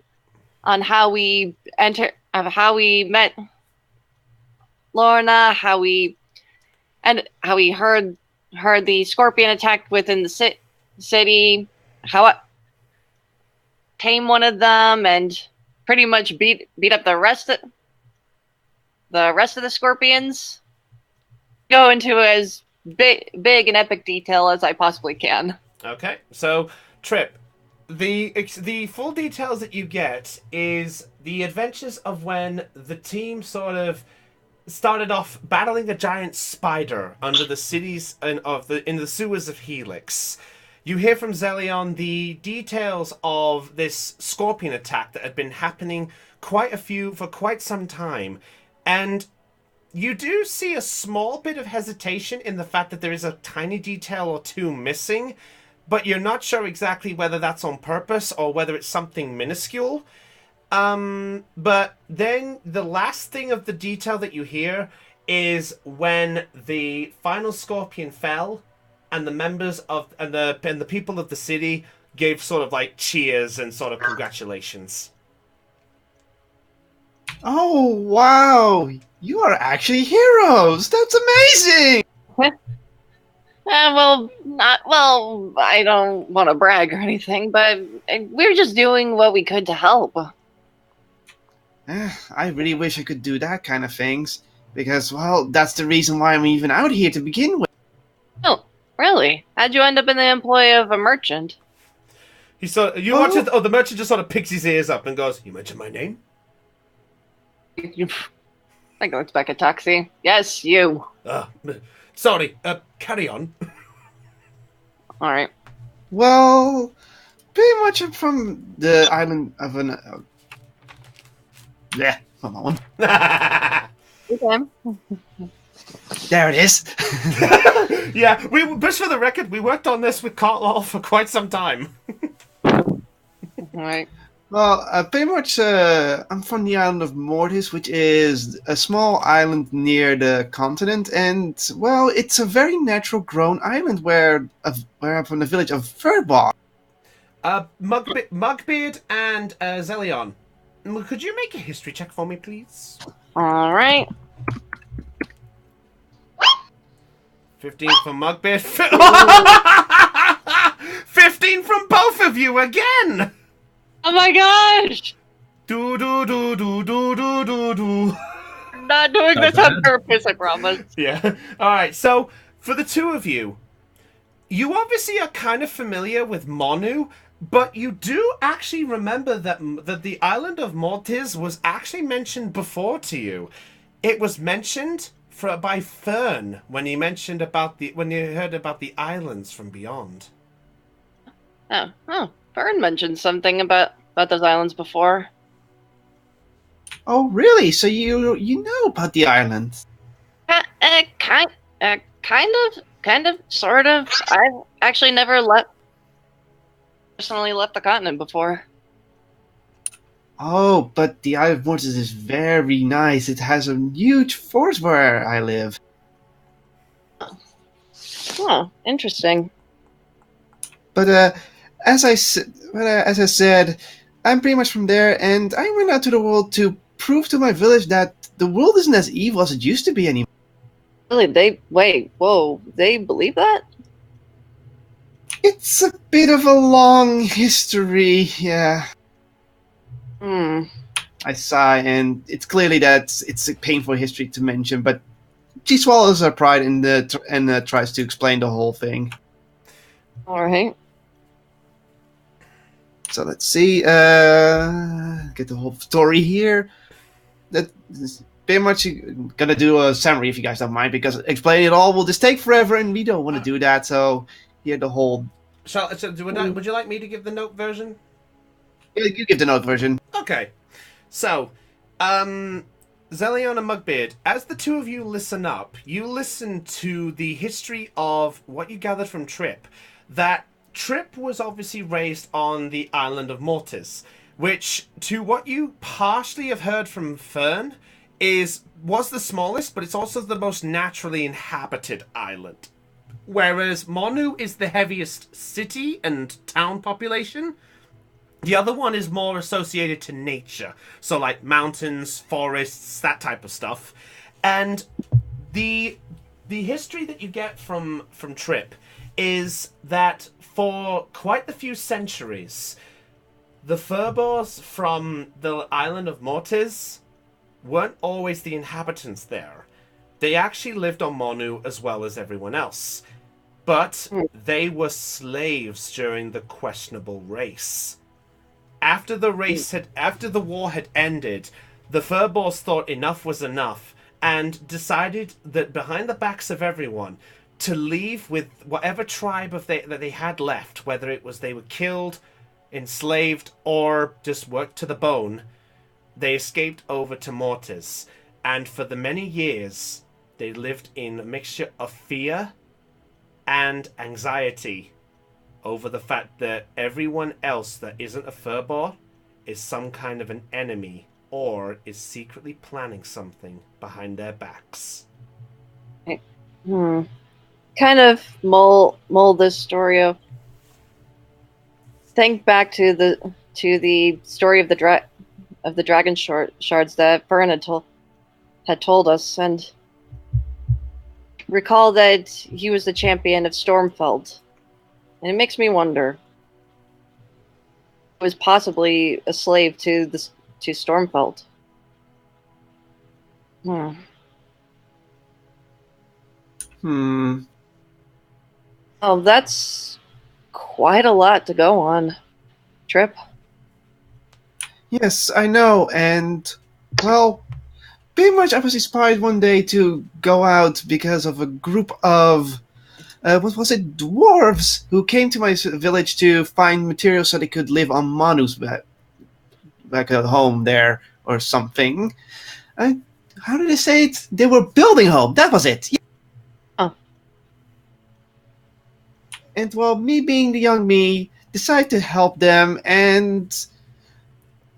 how we met Lorna, how we heard the scorpion attack within the city, how I tame one of them, and pretty much beat up the rest of the scorpions. Go into as big and epic detail as I possibly can. Okay, so Trip, the full details that you get is the adventures of when the team sort of started off battling a giant spider under the cities in the sewers of Helix. You hear from Zelion the details of this scorpion attack that had been happening for quite some time. And you do see a small bit of hesitation in the fact that there is a tiny detail or two missing, but you're not sure exactly whether that's on purpose or whether it's something minuscule. But then the last thing of the detail that you hear is when the final scorpion fell and the members of and the people of the city gave sort of like cheers and sort of congratulations. Oh, wow! You are actually heroes! That's amazing! Well, not well. I don't want to brag or anything, but we're just doing what we could to help. I really wish I could do that kind of things. Because, well, that's the reason why I'm even out here to begin with. Oh, really? How'd you end up in the employ of a merchant? The merchant just sort of picks his ears up and goes, "You mentioned my name?" I go expect a taxi. Yes, you. Sorry, carry on. All right. Well, pretty much I'm from the island of an... yeah, come on. Okay. There it is. Yeah, just for the record, we worked on this with Cartlaw for quite some time. All right. Well, pretty much, I'm from the island of Mortis, which is a small island near the continent, and, well, it's a very natural-grown island where I'm from the village of Furball. Mugbeard and Zelion, could you make a history check for me, please? All right. 15 for Mugbeard. 15 from both of you again! Oh my gosh! Do do do do do do do do. I'm not doing this on purpose, I promise. Yeah. Alright, so for the two of you, you obviously are kind of familiar with Monu, but you do actually remember that the island of Mortis was actually mentioned before to you. It was mentioned by Fern when you heard about the islands from beyond. Oh, Fern mentioned something about those islands before. Oh, really? So you know about the island? Kind of, sort of. I've actually never personally left the continent before. Oh, but the Isle of Mortis is very nice. It has a huge forest where I live. Oh, interesting. But as I said, I'm pretty much from there, and I went out to the world to prove to my village that the world isn't as evil as it used to be anymore. Really? They believe that? It's a bit of a long history, yeah. I sigh, and it's clearly that it's a painful history to mention, but she swallows her pride and tries to explain the whole thing. All right. So let's see, get the whole story here. That is pretty much gonna do a summary if you guys don't mind, because explaining it all will just take forever, and we don't want to do that. So here the whole. Would you like me to give the note version? You give the note version. Okay. So, Zelion and Mugbeard, as the two of you listen up, you listen to the history of what you gathered from Trip. That Trip was obviously raised on the island of Mortis, which, to what you partially have heard from Fern, was the smallest, but it's also the most naturally inhabited island. Whereas Monu is the heaviest city and town population, the other one is more associated to nature. So like mountains, forests, that type of stuff. And the history that you get from Trip is that for quite a few centuries, the Furbors from the island of Mortis weren't always the inhabitants there. They actually lived on Monu as well as everyone else. But they were slaves during the questionable race. After the war had ended, the Furbors thought enough was enough and decided that behind the backs of everyone to leave with whatever tribe that they had left, whether it was they were killed, enslaved, or just worked to the bone. They escaped over to Mortis, and for the many years they lived in a mixture of fear and anxiety over the fact that everyone else that isn't a Furbor is some kind of an enemy or is secretly planning something behind their backs. Kind of mold this story of. Think back to the story of the of the dragon shards that Fern had told us, and recall that he was the champion of Stormfeld. And it makes me wonder, he was possibly a slave to Stormfeld. Oh, that's quite a lot to go on, Trip. Yes, I know, and, well, pretty much I was inspired one day to go out because of a group of, what was it, dwarves, who came to my village to find materials so they could live on Manu's back at home there, or something. How did they say it? They were building home, that was it. Yeah. Oh. And, well, me being the young me, decided to help them, and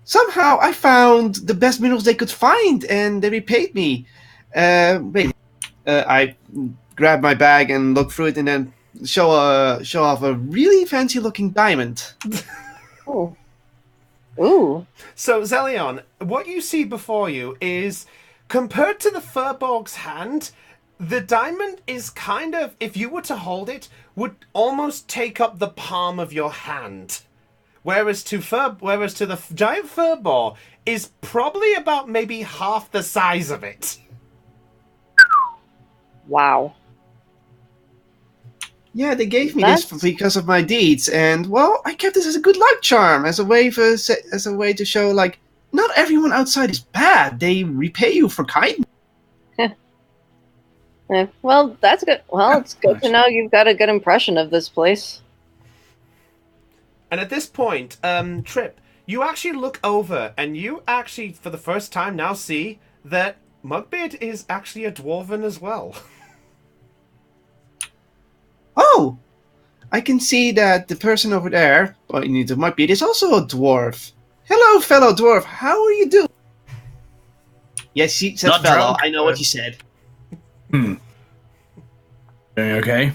somehow I found the best minerals they could find, and they repaid me. I grabbed my bag and looked through it, and then show off a really fancy-looking diamond. Oh. Ooh. So, Zelion, what you see before you is, compared to the Furbolg's hand, the diamond is kind of, if you were to hold it, would almost take up the palm of your hand. Whereas to the giant furball is probably about maybe half the size of it. Wow. Yeah, they gave me this because of my deeds, and, well, I kept this as a good luck charm, as a way to show, like, not everyone outside is bad. They repay you for kindness. Well, that's good. Well, it's good to know you've got a good impression of this place. And at this point, Trip, you actually look over, and you actually, for the first time now, see that Mugbeard is actually a dwarven as well. Oh! I can see that the person over there, pointing to Mugbeard, is also a dwarf. Hello, fellow dwarf. How are you doing? Yes, she said Not fellow. drunk, I know what you said. Okay.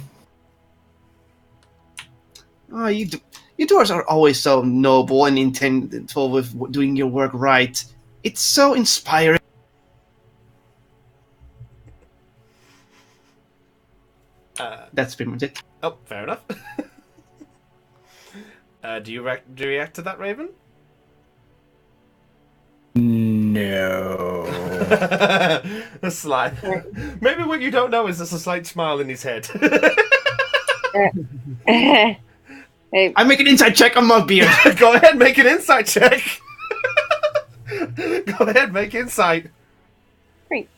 Oh, you dwarves are always so noble and intentful with doing your work right. It's so inspiring. That's pretty much it. Oh, fair enough. Do you react to that, Raven? No. A slight. Maybe what you don't know is there's a slight smile in his head. Hey. I make an inside check on Mugbeard. Go ahead, make an insight check. Go ahead, make insight. Great.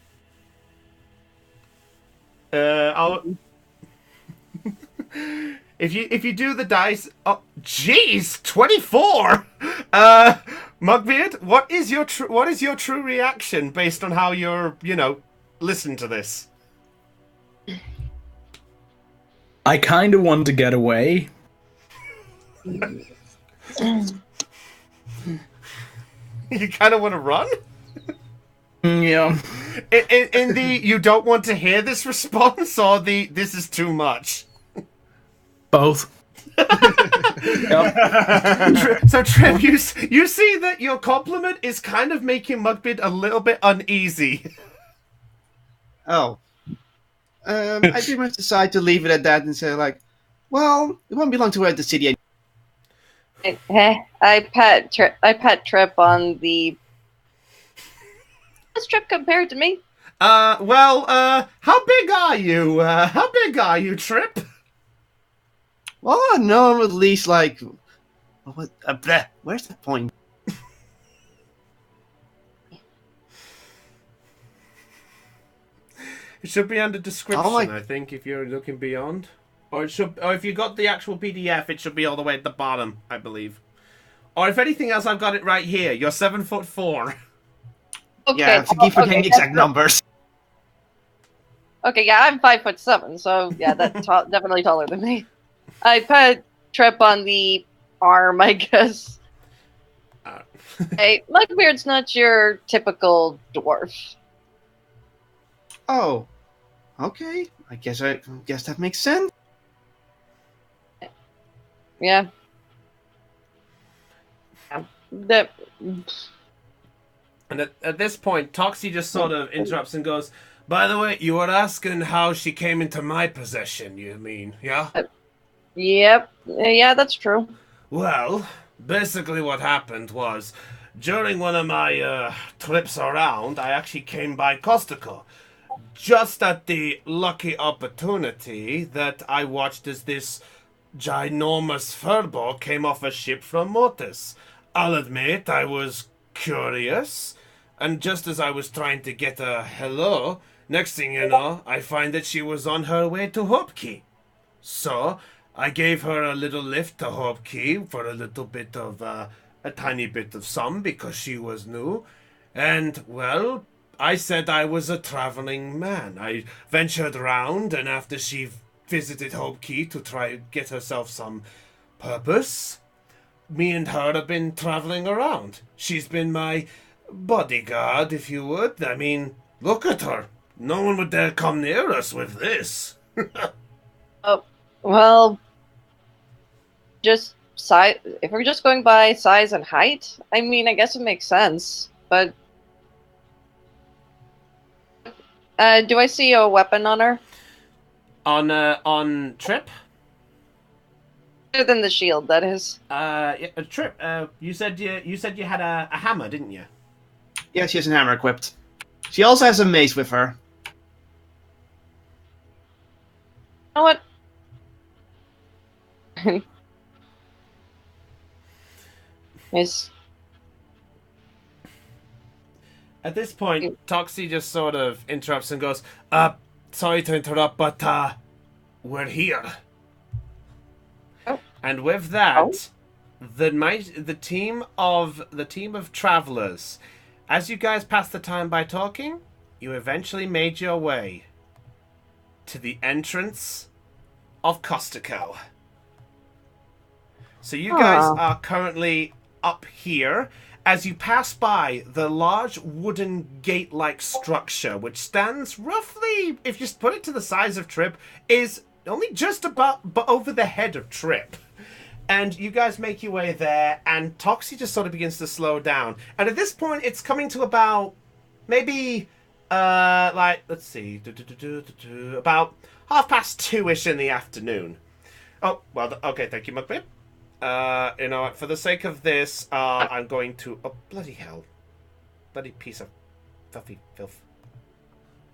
I'll. If you do the dice, oh jeez, 24. Mugbeard, what is your true reaction based on how you're listen to this? I kind of want to get away. You kind of want to run? Yeah. In the you don't want to hear this response, or the this is too much? Both. So Trip, you see that your compliment is kind of making Mugbeard a little bit uneasy. Oh. I pretty much decide to leave it at that and say, like, well, it won't be long to we're at the city. I pet Trip on the. What's Trip compared to me? How big are you? How big are you, Trip? Well, no, at least, like, where's the point? It should be under description, Oh my- I think, if you're looking beyond. Or if you got the actual PDF, it should be all the way at the bottom, I believe. Or if anything else, I've got it right here. You're 7'4". Okay. Yeah, keep forgetting the exact numbers. Okay, yeah, I'm 5'7", so yeah, that's definitely taller than me. I pet Trip on the arm, I guess. Hey, Mugbeard's not your typical dwarf. Oh, okay. I guess that makes sense. Yeah. And at this point, Toxie just sort of interrupts and goes, "By the way, you were asking how she came into my possession, you mean, yeah?" Yep. Yeah, that's true. Well, basically what happened was, during one of my trips around, I actually came by Costico. Just at the lucky opportunity that I watched as this ginormous furball came off a ship from Mortis. I'll admit I was curious, and just as I was trying to get a hello, next thing you know, I find that she was on her way to Hope Key. So, I gave her a little lift to Hope Key for a little bit of, a tiny bit of some because she was new. And, well, I said I was a traveling man. I ventured around, and after she visited Hope Key to try get herself some purpose, me and her have been traveling around. She's been my bodyguard, if you would. I mean, look at her. No one would dare come near us with this. Oh, well, just size. If we're just going by size and height, I mean, I guess it makes sense. But do I see a weapon on her On Trip? other than the shield? That is. Yeah, Trip. You said you had a hammer, didn't you? Yeah, she has a hammer equipped. She also has a mace with her. You know what? Is At this point, Toxie just sort of interrupts and goes, sorry to interrupt, but, we're here." Oh. And with that, the team of travelers, as you guys passed the time by talking, you eventually made your way to the entrance of Costico. So you guys are currently up here as you pass by the large wooden gate-like structure, which stands roughly, if you put it to the size of Trip, is only just about over the head of Trip. And you guys make your way there, and Toxie just sort of begins to slow down. And at this point, it's coming to about maybe, let's see, about 2:30ish in the afternoon. Oh, well, okay, thank you, Mugbeard. You know what, for the sake of this, I'm going to... Oh, bloody hell. Bloody piece of fluffy filth.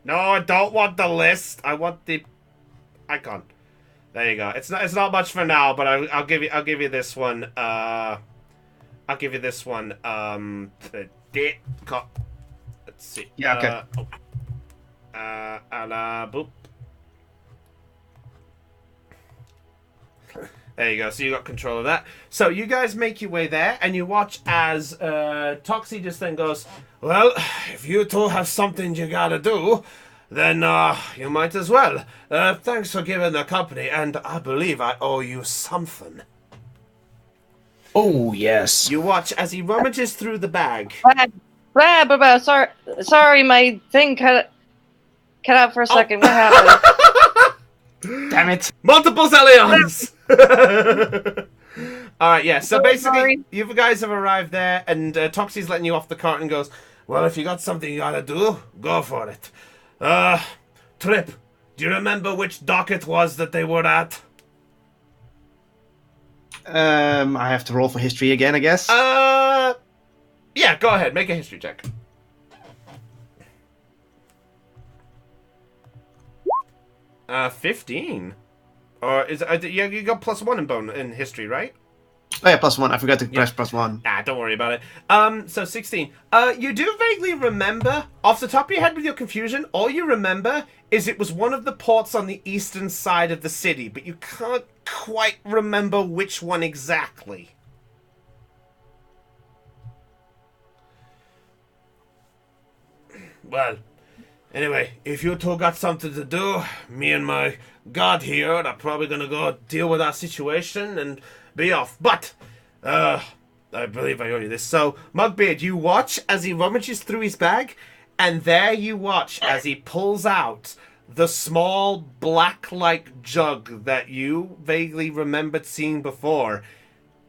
No, I don't want the list. I want the icon. There you go. It's not much for now, but I'll give you this one. I'll give you this one. Let's see. Yeah, okay. Boop. There you go. So you got control of that. So you guys make your way there, and you watch as Toxie just then goes, "Well, if you two have something you gotta do, then you might as well. Thanks for giving the company, and I believe I owe you something." Oh, yes. You watch as he rummages through the bag. Sorry, my thing cut out for a second. What happened? Damn it. Multiple Zillions! Alright, yeah, so basically, sorry. you guys have arrived there, and Toxie's letting you off the cart and goes, "Well, if you got something you gotta do, go for it. Trip, do you remember which dock it was that they were at?" I have to roll for history again, I guess. Yeah, go ahead, make a history check. Uh, 15. Or is it, you got +1 in history, right? Oh yeah, +1. I forgot to press +1. Don't worry about it. So 16. You do vaguely remember, off the top of your head with your confusion, all you remember is it was one of the ports on the eastern side of the city, but you can't quite remember which one exactly. Well, anyway, if you two got something to do, me and my god here are probably gonna go deal with our situation and be off. But, I believe I owe you this. So, Mugbeard, you watch as he rummages through his bag, and there you watch as he pulls out the small black-like jug that you vaguely remembered seeing before.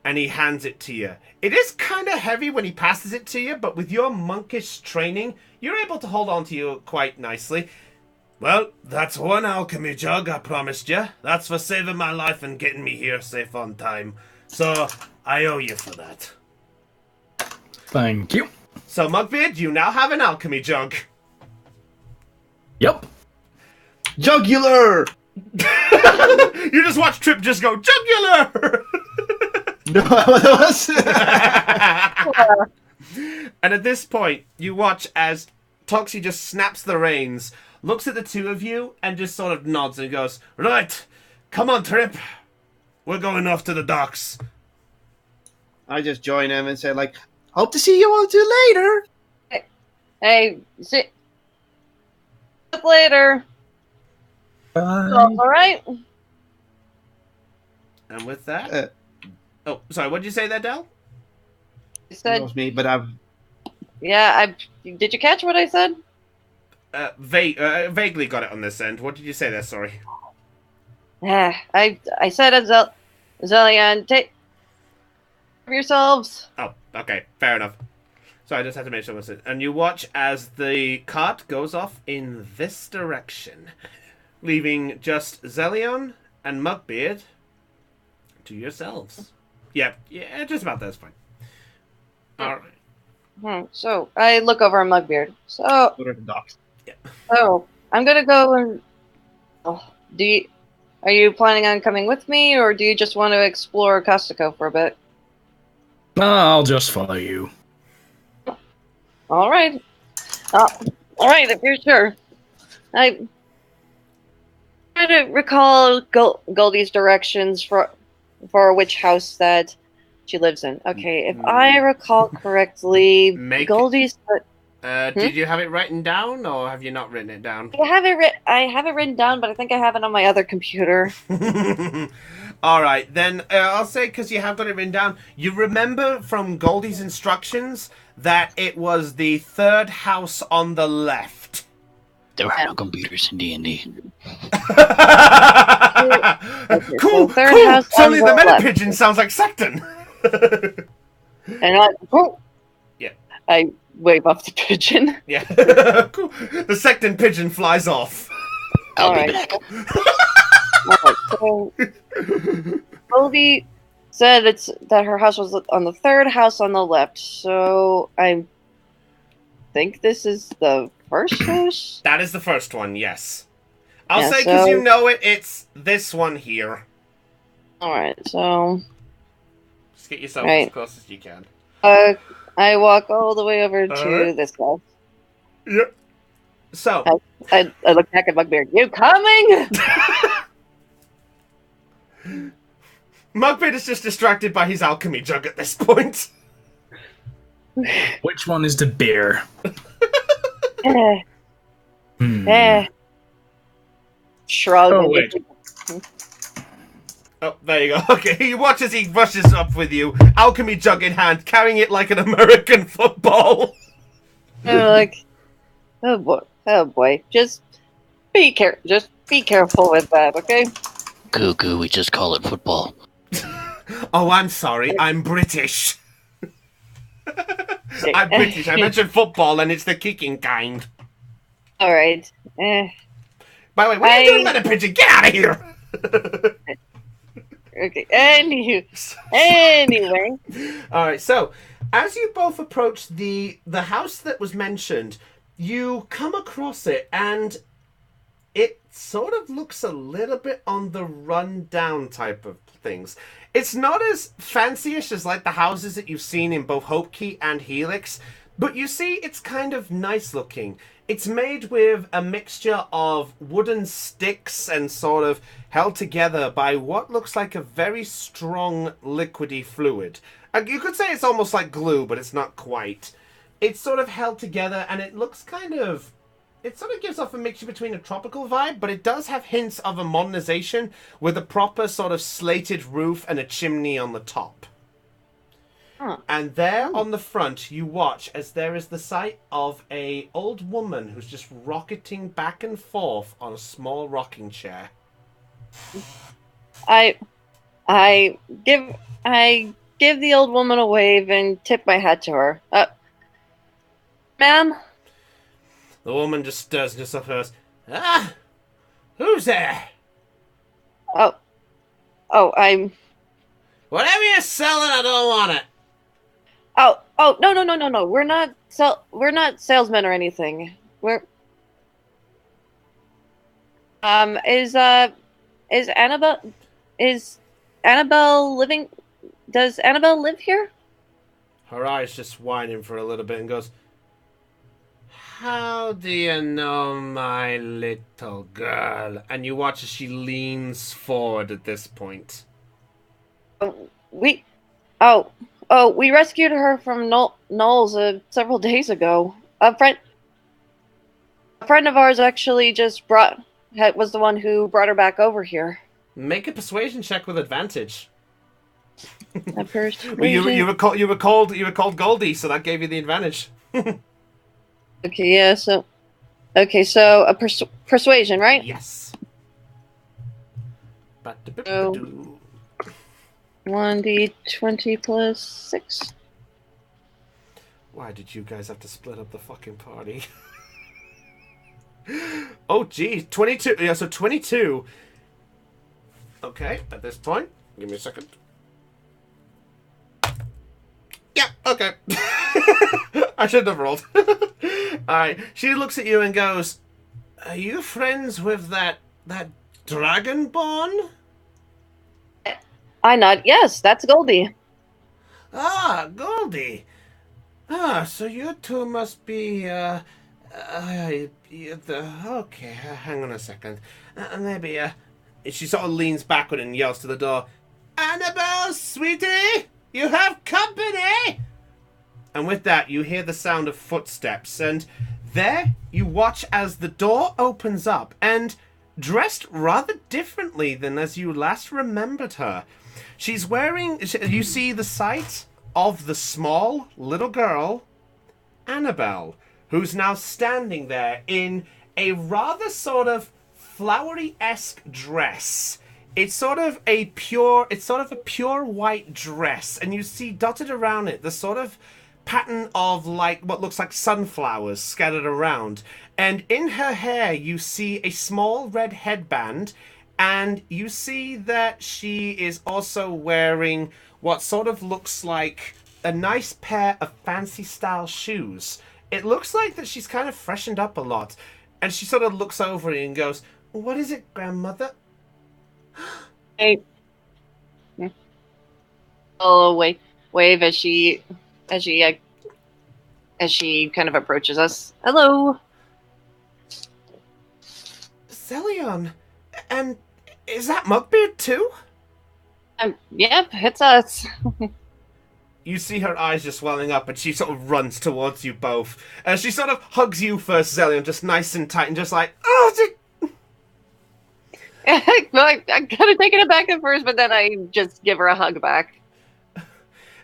and he hands it to you. It is kind of heavy when he passes it to you, but with your monkish training, you're able to hold on to you quite nicely. Well, that's one alchemy jug I promised you. That's for saving my life and getting me here safe on time. So, I owe you for that. Thank you. So, Mugbeard, you now have an alchemy jug. Yep. Jugular! You just watch Trip just go, jugular! No, that was. And at this point, you watch as Toxie just snaps the reins, looks at the two of you, and just sort of nods and goes, right, come on, Trip. We're going off to the docks. I just join him and say, like, hope to see you all two later. Hey, see you later. Bye. All right. And with that... oh, sorry, what did you say there, Del? I That said, was me, but I've. yeah. Did you catch what I said? Vaguely got it on this end. What did you say there, sorry? Yeah, I said, Azelian, take care of yourselves. Oh, okay, fair enough. So I just had to make sure it. And you watch as the cart goes off in this direction, leaving just Zelion and Mugbeard to yourselves. Yeah, just about this point. All right. So I look over at Mugbeard. So, Go to the docks. I'm gonna go and. Oh, are you planning on coming with me, or do you just want to explore Costico for a bit? I'll just follow you. All right. All right, if you're sure. I try to recall Goldie's directions for which house that she lives in. Okay, if I recall correctly, Goldie's. Did you have it written down, or have you not written it down? I have it written down, but I think I have it on my other computer. All right, then I'll say, because you have got it written down, you remember from Goldie's instructions that it was the third house on the left. There are no computers in D&D. Cool. Suddenly the meta pigeon sounds like Secton. And yeah. I wave off the pigeon. Yeah. Cool. The Secton pigeon flies off. I'll All be right. back. Alright, so Goldie said that her house was on the third house on the left, so I think this is the first house? That is the first one, yes. I'll Yeah, say, because so- you know it, it's this one here. Alright, so Just get yourself Right. as close as you can. I walk all the way over to Alright. this house. Yep. So, I look back at Mugbeard. You coming? Mugbeard is just distracted by his alchemy jug at this point. Which one is the beer? Eh, Hmm. Shrug. Oh, and wait. Oh, there you go. Okay, he watches, he rushes up with you, alchemy jug in hand, carrying it like an American football. I'm like, oh boy, just be careful with that, okay? Cuckoo, we just call it football. Oh, I'm sorry, I'm British. I'm British, I mentioned football and it's the kicking kind. All right. By the way, what are you doing, Meta Pigeon? Get out of here! Okay. Anyway. Alright, so, as you both approach the house that was mentioned, you come across it, and it sort of looks a little bit on the run-down type of things. It's not as fancy-ish as like the houses that you've seen in both Hope Key and Helix, but you see it's kind of nice-looking. It's made with a mixture of wooden sticks and sort of held together by what looks like a very strong liquidy fluid. You could say it's almost like glue, but it's not quite. It's sort of held together, and it looks kind of... It sort of gives off a mixture between a tropical vibe, but it does have hints of a modernization with a proper sort of slated roof and a chimney on the top. Huh. And there on the front, you watch as there is the sight of a old woman who's just rocketing back and forth on a small rocking chair. I give give the old woman a wave and tip my hat to her. Ma'am? The woman just stirs herself first. Ah! Who's there? I'm... Whatever you're selling, I don't want it. No. We're not salesmen or anything. We're... Is Annabelle living... Does Annabelle live here? Her eyes just whining for a little bit and goes, how do you know my little girl? And you watch as she leans forward at this point. We rescued her from Knowles several days ago. A friend of ours actually was the one who brought her back over here. Make a persuasion check with advantage. Well, you were called Goldie, so that gave you the advantage. Okay, yeah. So a persuasion, right? Yes. So- 1d20 plus 6. Why did you guys have to split up the fucking party? Oh, geez. 22. Yeah, so 22. Okay, at this point. Give me a second. Yeah, okay. I should have rolled. Alright, she looks at you and goes, are you friends with that Dragonborn? I nod. Yes, that's Goldie. Ah, Goldie. Ah, so you two must be, okay, hang on a second. Maybe, she sort of leans backward and yells to the door, Annabelle, sweetie, you have company! And with that, you hear the sound of footsteps, and there you watch as the door opens up, and dressed rather differently than as you last remembered her. She's wearing, you see the sight of the small little girl, Annabelle, who's now standing there in a rather sort of flowery-esque dress. It's sort of a pure white dress, and you see dotted around it the sort of pattern of like what looks like sunflowers scattered around. And in her hair, you see a small red headband, and you see that she is also wearing what sort of looks like a nice pair of fancy style shoes. It looks like that she's kind of freshened up a lot. And she sort of looks over you and goes, what is it, grandmother? Hey. Oh, wave as she kind of approaches us. Hello. Celion. And is that Mugbeard too? Yep, it's us. You see her eyes just welling up, and she sort of runs towards you both. And she sort of hugs you first, Zelion, just nice and tight, and just like, oh, Well, I kind of taken it back at first, but then I just give her a hug back.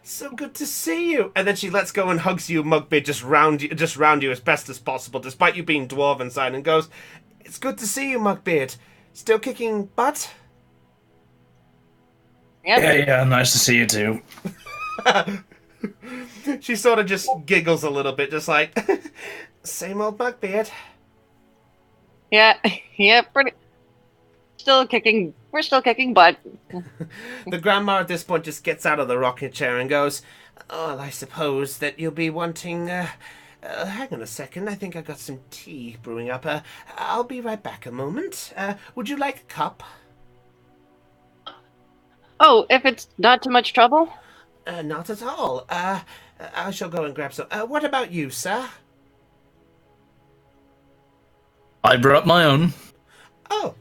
so good to see you. And then she lets go and hugs you, Mugbeard, just round you as best as possible, despite you being dwarven side, and goes, it's good to see you, Mugbeard. Still kicking butt? Yep. Yeah, nice to see you too. She sort of just giggles a little bit, just like, same old Mugbeard. Yeah, pretty. We're still kicking butt. The grandma at this point just gets out of the rocking chair and goes, oh, I suppose that you'll be wanting, hang on a second, I think I got some tea brewing up. I'll be right back a moment. Would you like a cup? Oh, if it's not too much trouble. Not at all. I shall go and grab some. What about you, sir? I brought my own. Oh,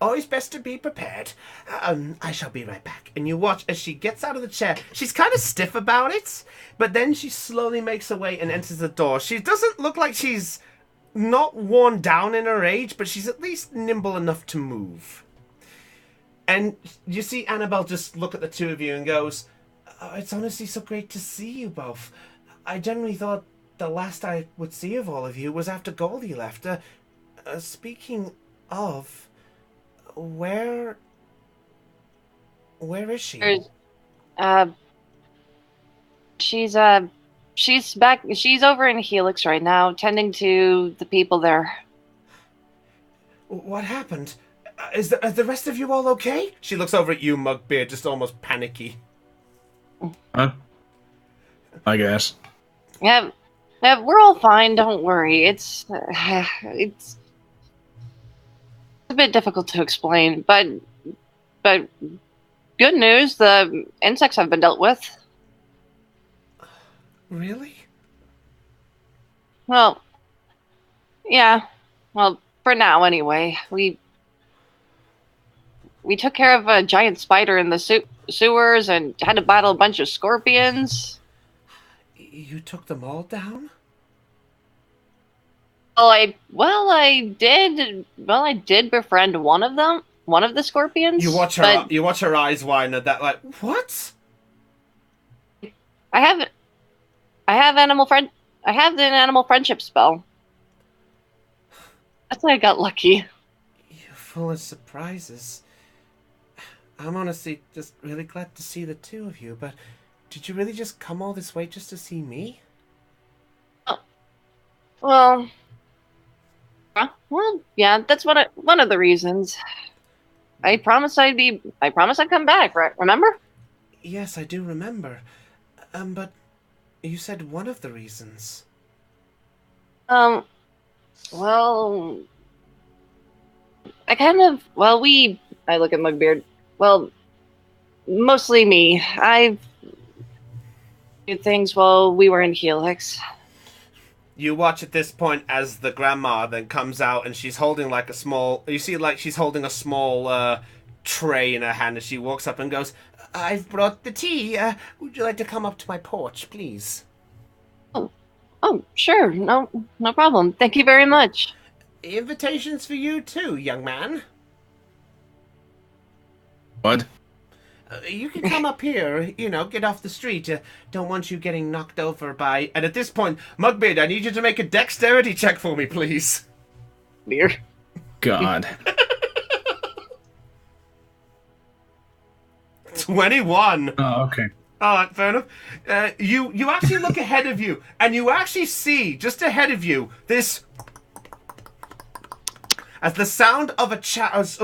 always best to be prepared. I shall be right back. And you watch as she gets out of the chair. She's kind of stiff about it, but then she slowly makes her way and enters the door. She doesn't look like she's not worn down in her age, but she's at least nimble enough to move. And you see Annabelle just look at the two of you and goes, oh, it's honestly so great to see you both. I generally thought the last I would see of all of you was after Goldie left. Speaking of, where is she? There's, She's back. She's over in Helix right now, tending to the people there. What happened? Are the rest of you all okay? She looks over at you, Mugbeard, just almost panicky. Huh? I guess. Yeah, we're all fine. Don't worry. It's a bit difficult to explain, but good news. The insects have been dealt with. Really? Well, yeah. Well, for now, anyway. We took care of a giant spider in the sewers and had to battle a bunch of scorpions. You took them all down? I did befriend one of them, one of the scorpions. You watch her eyes widen at that, like, what? I have an animal friendship spell. That's why I got lucky. You're full of surprises. I'm honestly just really glad to see the two of you, but did you really just come all this way just to see me? Well, yeah, that's one of the reasons. I promised I'd come back, right? Remember? Yes, I do remember. But you said one of the reasons. Well, I look at Mugbeard. Well, mostly me. I did things while we were in Helix. You watch at this point as the grandma then comes out and she's holding like a small... You see like she's holding a small tray in her hand as she walks up and goes, I've brought the tea. Would you like to come up to my porch, please? Oh, sure. No problem. Thank you very much. Invitations for you too, young man. What? You can come up here, get off the street. Don't want you getting knocked over by... And at this point, Mugbeard, I need you to make a dexterity check for me, please. Dear. God. 21. Oh, okay. Alright, fair enough. You actually look ahead of you, and you actually see, just ahead of you, this... As the sound of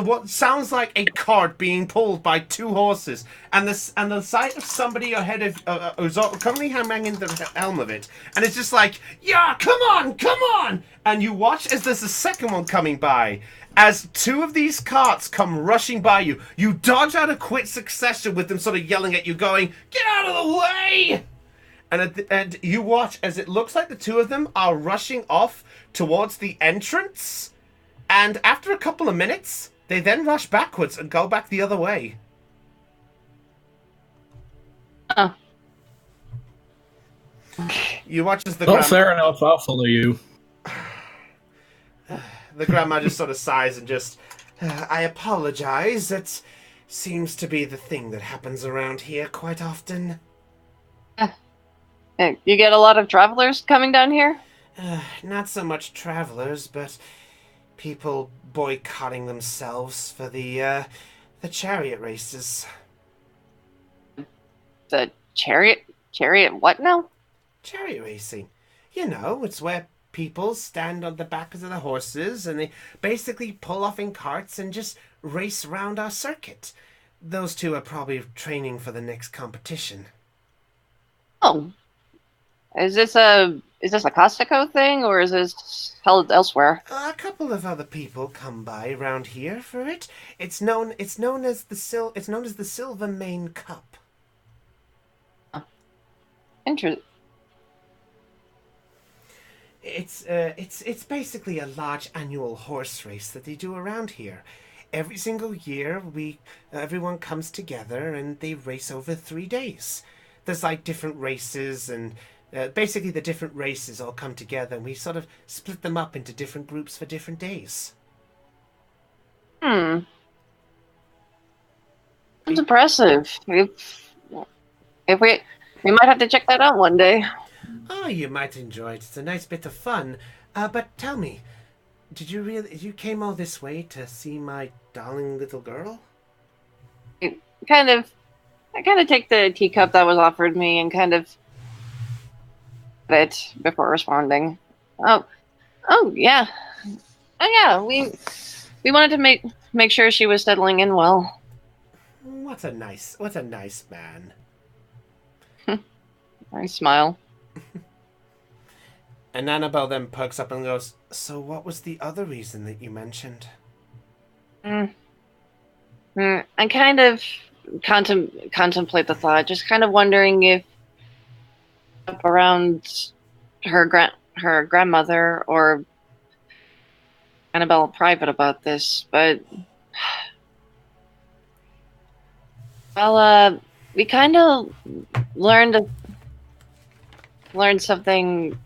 what sounds like a cart being pulled by two horses, and the sight of somebody ahead of who's currently hanging the helm of it, and it's just like, yeah, come on, and you watch as there's a second one coming by. As two of these carts come rushing by you, you dodge out a quick succession with them sort of yelling at you, going, "Get out of the way!" And you watch as it looks like the two of them are rushing off towards the entrance. And after a couple of minutes, they then rush backwards and go back the other way. Oh. You watch as the Well, fair enough. I'll follow you. The grandma just sort of sighs and just, I apologize. That seems to be the thing that happens around here quite often. You get a lot of travelers coming down here? Not so much travelers, but people boycotting themselves for the chariot races. The chariot what now? Chariot racing. It's where people stand on the backs of the horses and they basically pull off in carts and just race around our circuit. Those two are probably training for the next competition. Oh. Is this a Costco thing, or is this held elsewhere? A couple of other people come by around here for it. It's known as the Silver Mane Cup. Interesting. It's basically a large annual horse race that they do around here. Every single year, everyone comes together and they race over 3 days. There's like different races and. Basically, the different races all come together, and we sort of split them up into different groups for different days. It's impressive. If we might have to check that out one day. Oh, you might enjoy it. It's a nice bit of fun. But tell me, you came all this way to see my darling little girl? I kind of take the teacup that was offered me and kind of it before responding. Oh, yeah. Oh yeah, we wanted to make sure she was settling in well. What a nice man. I smile. And Annabelle then perks up and goes, "So what was the other reason that you mentioned?" I kind of contemplate the thought, just kind of wondering if up around her grandmother or Annabelle private about this, but well, we kind of learned something.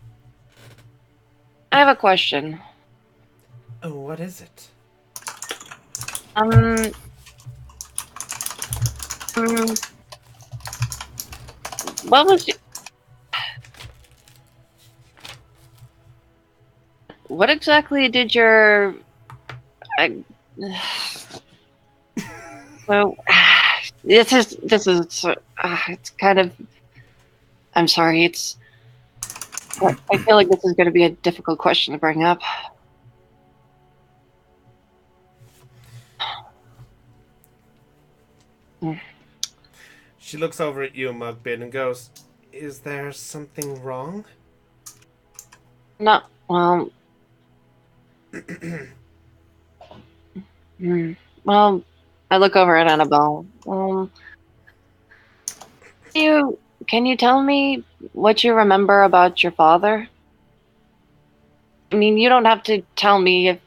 I have a question. Oh, what is it? Um, um, what was what exactly did your I, well, this is it's kind of. I'm sorry. I feel like this is going to be a difficult question to bring up. She looks over at you, Mugbin, and goes, "Is there something wrong?" No, well, well, I look over at Annabelle. You can you tell me what you remember about your father? I mean, you don't have to tell me if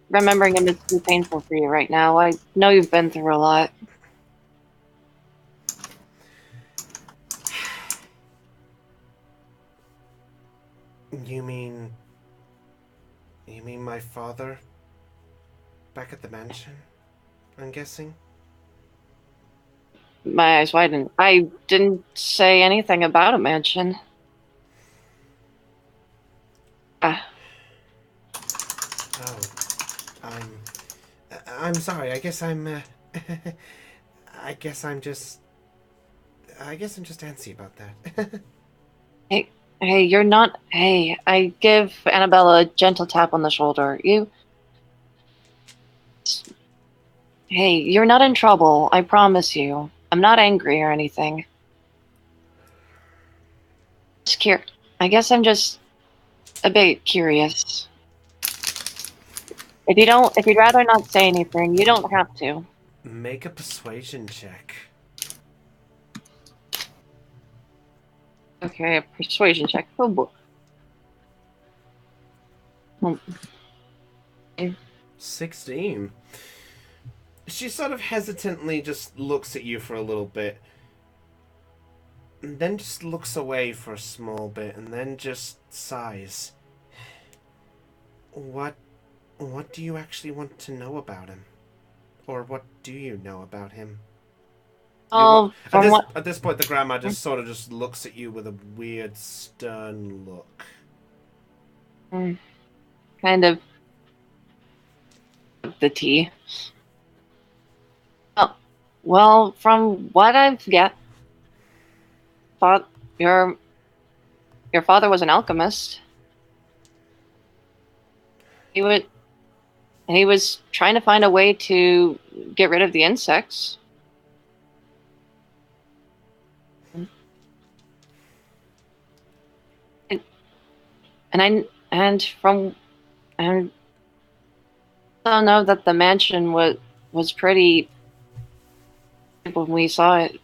remembering him is too painful for you right now. I know you've been through a lot. You mean my father? Back at the mansion, I'm guessing? My eyes widened. I didn't say anything about a mansion. Ah, Oh, I'm... I'm sorry, I guess I'm, I guess I'm just... I guess I'm just antsy about that. hey, you're not. Hey, I give Annabelle a gentle tap on the shoulder. Hey, you're not in trouble. I promise you. I'm not angry or anything. I guess I'm just a bit curious. If you'd rather not say anything, you don't have to. Make a persuasion check. Okay, a persuasion check. Oh boy. Hmm. 16. She sort of hesitantly just looks at you for a little bit, and then just looks away for a small bit, and then just sighs. What do you actually want to know about him? Or what do you know about him? Oh, from what? At this point, the grandma just sort of just looks at you with a weird, stern look. Kind of the tea. Oh, well, from what I've thought your father was an alchemist. He would, and he was trying to find a way to get rid of the insects. And I don't know that the mansion was pretty when we saw it.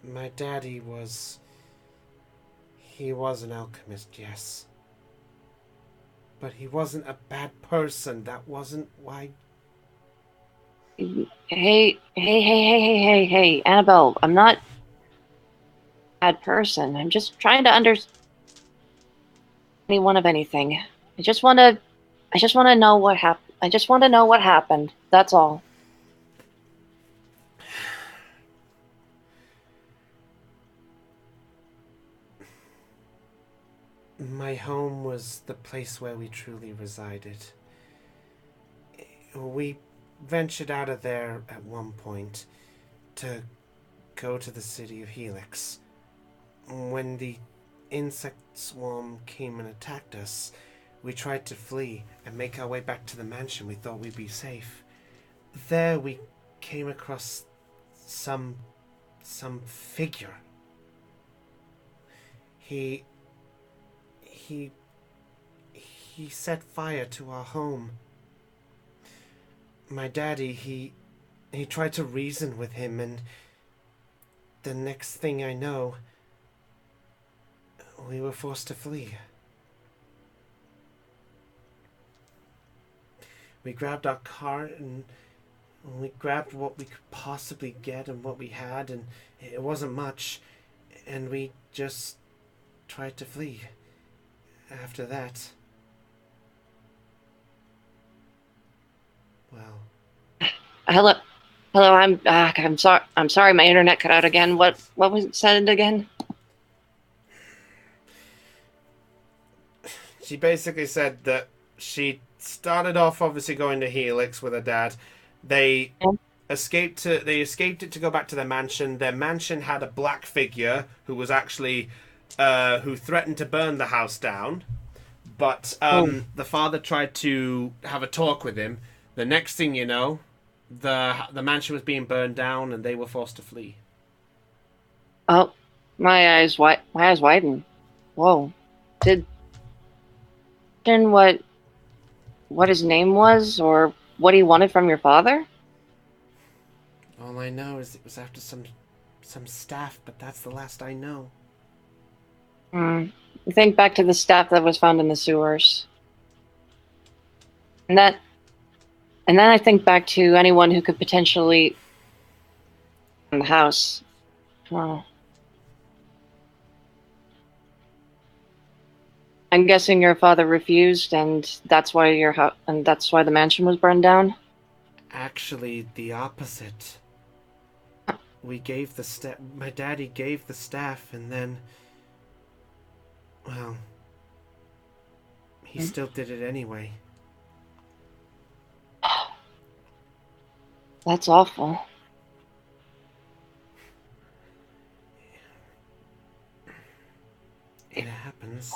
My daddy was... He was an alchemist, yes. But he wasn't a bad person. That wasn't why... Hey, Annabelle, I'm not a bad person. I'm just trying to understand anyone of anything. I just want to know what happened. I just want to know what happened. That's all. My home was the place where we truly resided. We ventured out of there at one point to go to the city of Helix. When the insect swarm came and attacked us, we tried to flee and make our way back to the mansion. We thought we'd be safe. There we came across some figure. He set fire to our home. My daddy, he tried to reason with him, and the next thing I know, we were forced to flee. We grabbed our car and we grabbed what we could possibly get and what we had, and it wasn't much, and we just tried to flee. After that, well, Hello, hello. I'm sorry. I'm sorry. My internet cut out again. What was it said again? she basically said that she started off obviously going to Helix with her dad. They escaped it to go back to their mansion. Their mansion had a black figure who was actually who threatened to burn the house down. But the father tried to have a talk with him. The next thing you know, the mansion was being burned down and they were forced to flee. Oh, my eyes widen. Whoa. Then what his name was or what he wanted from your father? All I know is it was after some staff, but that's the last I know. Think back to the staff that was found in the sewers. And then I think back to anyone who could potentially in the house. Well, I'm guessing your father refused, and that's why the mansion was burned down. Actually, the opposite. We gave the staff. My daddy gave the staff, and then, well, he still did it anyway. That's awful. It happens.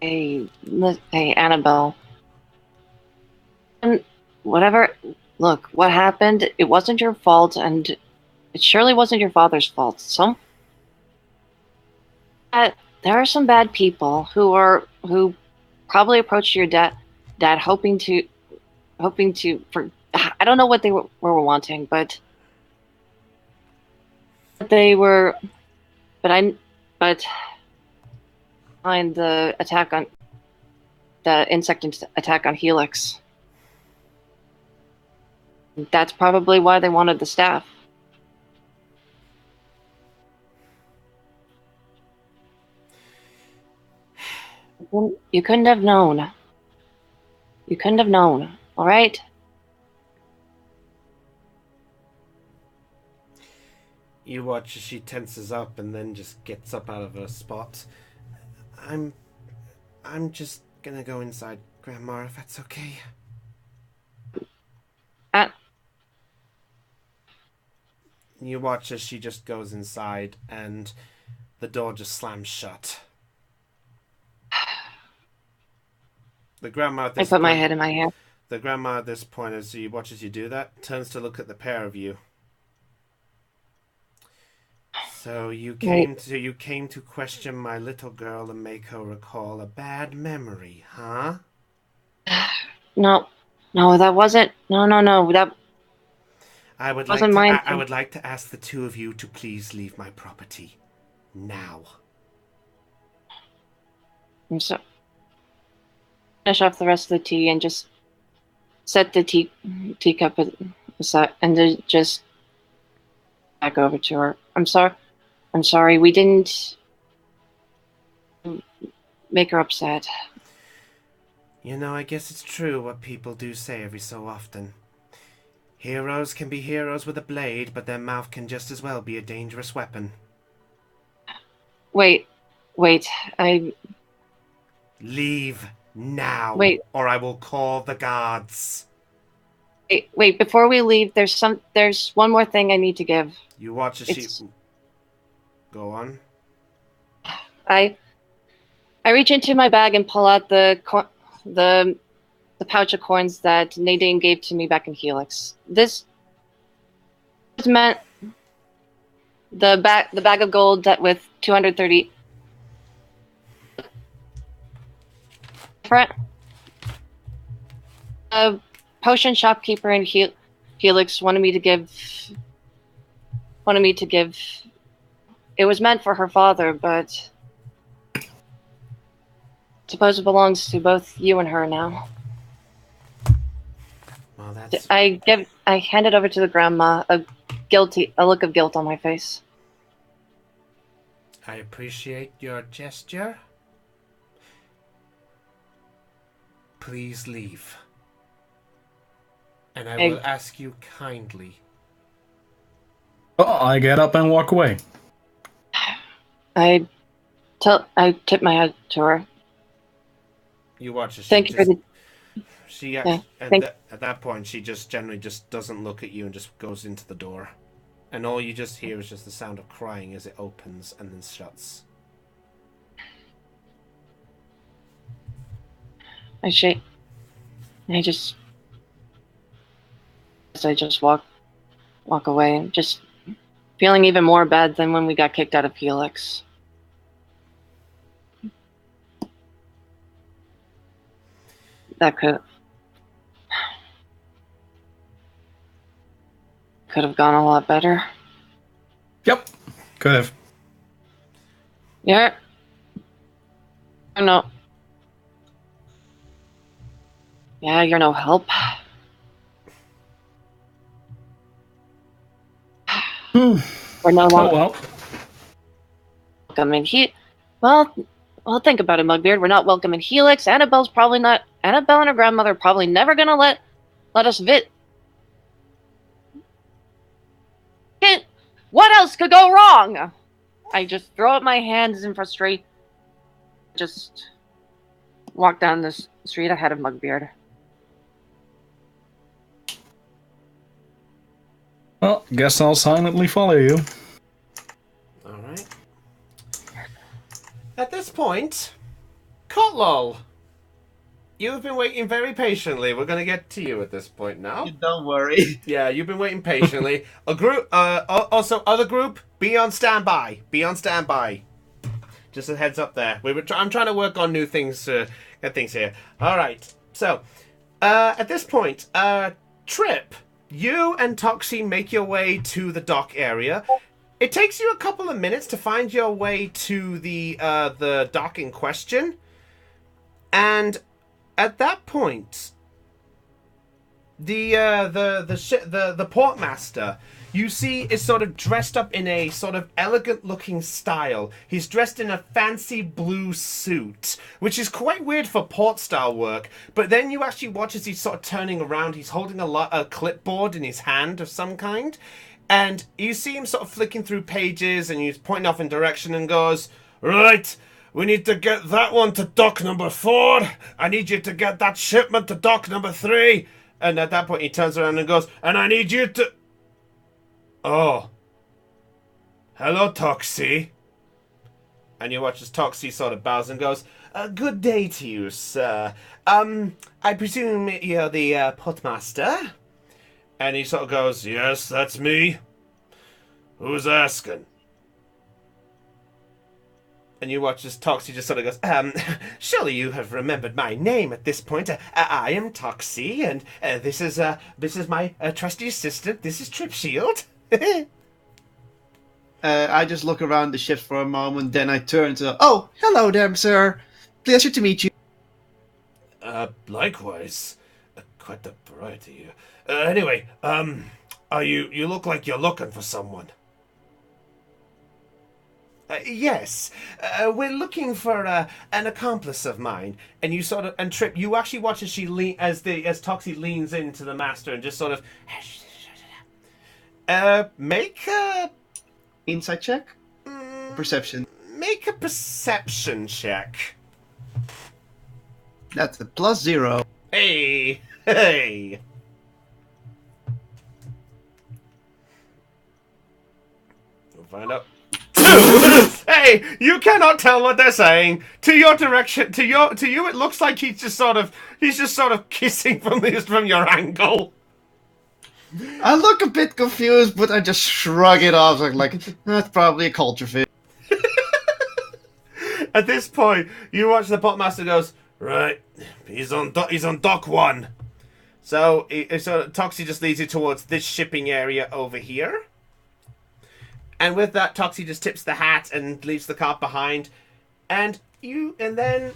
Hey, Annabelle. And whatever. Look, what happened? It wasn't your fault, and it surely wasn't your father's fault. There are some bad people who probably approached your dad, hoping to I don't know what they were wanting, but they were, but behind the insect attack on Helix. That's probably why they wanted the staff. You couldn't have known. You couldn't have known, all right? You watch as she tenses up and then just gets up out of her spot. I'm just gonna go inside, Grandma, if that's okay. You watch as she just goes inside and the door just slams shut. The grandma at this I put my point- head in my hand. The grandma at this point, as you watch as you do that, turns to look at the pair of you. So you came to question my little girl and make her recall a bad memory, huh? No, that wasn't. No, that I would wasn't mine. I would like to ask the two of you to please leave my property now. I'm so. Finish off the rest of the tea and just set the teacup aside and then just back over to her. I'm sorry. We didn't make her upset. You know, I guess it's true what people do say every so often. Heroes can be heroes with a blade, but their mouth can just as well be a dangerous weapon. Wait, Leave now, Wait. or I will call the guards. Wait, before we leave, there's one more thing I need to give. You watch as she... It's- Go on. I reach into my bag and pull out the pouch of coins that Nadine gave to me back in Helix. This meant the bag of gold that with 230 front. A potion shopkeeper in Helix wanted me to give. It was meant for her father, but suppose it belongs to both you and her now. Well, that's... I hand it over to the grandma, a look of guilt on my face. I appreciate your gesture. Please leave. And I will ask you kindly. Oh, I get up and walk away. I tip my head to her. You watch as Thank you for the. She Yeah, at that point she just generally just doesn't look at you and just goes into the door, and all you just hear is just the sound of crying as it opens and then shuts. I just walk away, just feeling even more bad than when we got kicked out of Helix. That could have gone a lot better. Yep, could have. Yeah. No. Yeah, you're no help. We're no longer. Oh well. Welcome in Well, think about it, Mugbeard. We're not welcome in Helix. Annabelle and her grandmother are probably never gonna let us What else could go wrong? I just throw up my hands in frustration. Just walk down this street ahead of Mugbeard. Well, guess I'll silently follow you. Alright. At this point, Kotlol, you've been waiting very patiently. We're gonna get to you at this point now. Don't worry. Yeah, you've been waiting patiently. Also, other group, be on standby. Be on standby. Just a heads up there. I'm trying to work on new things to get things here. Alright, so, at this point, Trip, you and Toxie make your way to the dock area. It takes you a couple of minutes to find your way to the dock in question. And at that point, the portmaster you see is sort of dressed up in a sort of elegant looking style. He's dressed in a fancy blue suit, which is quite weird for port style work. But then you actually watch as he's sort of turning around. He's holding a clipboard in his hand of some kind. And you see him sort of flicking through pages, and he's pointing off in direction and goes, "Right, we need to get that one to dock number 4. I need you to get that shipment to dock number 3. And at that point he turns around and goes, "And I need you to..." "Oh. Hello, Toxie." And you watch as Toxie sort of bows and goes, "Good day to you, sir. I presume you're the portmaster?" And he sort of goes, "Yes, that's me. Who's asking?" And you watch as Toxie just sort of goes, "Surely you have remembered my name at this point. I am Toxie, and this is my trusty assistant. This is Trip Shield." I just look around the ship for a moment, then I turn to, "Oh, hello there, sir. Pleasure to meet you." Likewise. Quite the variety. Anyway, you look like you're looking for someone. Yes, we're looking for an accomplice of mine, and you sort of Trip. You actually watch as as Toxie leans into the master and just sort of make a Insight check? Perception. Make a perception check. That's a +0. Hey. find out. Hey, you cannot tell what they're saying. To your direction, to you, it looks like he's just sort of kissing from your angle. I look a bit confused, but I just shrug it off. Like that's probably a culture fit. At this point, you watch the potmaster goes, right, he's on dock 1. So Toxie just leads you towards this shipping area over here. And with that, Toxie just tips the hat and leaves the cart behind. And then,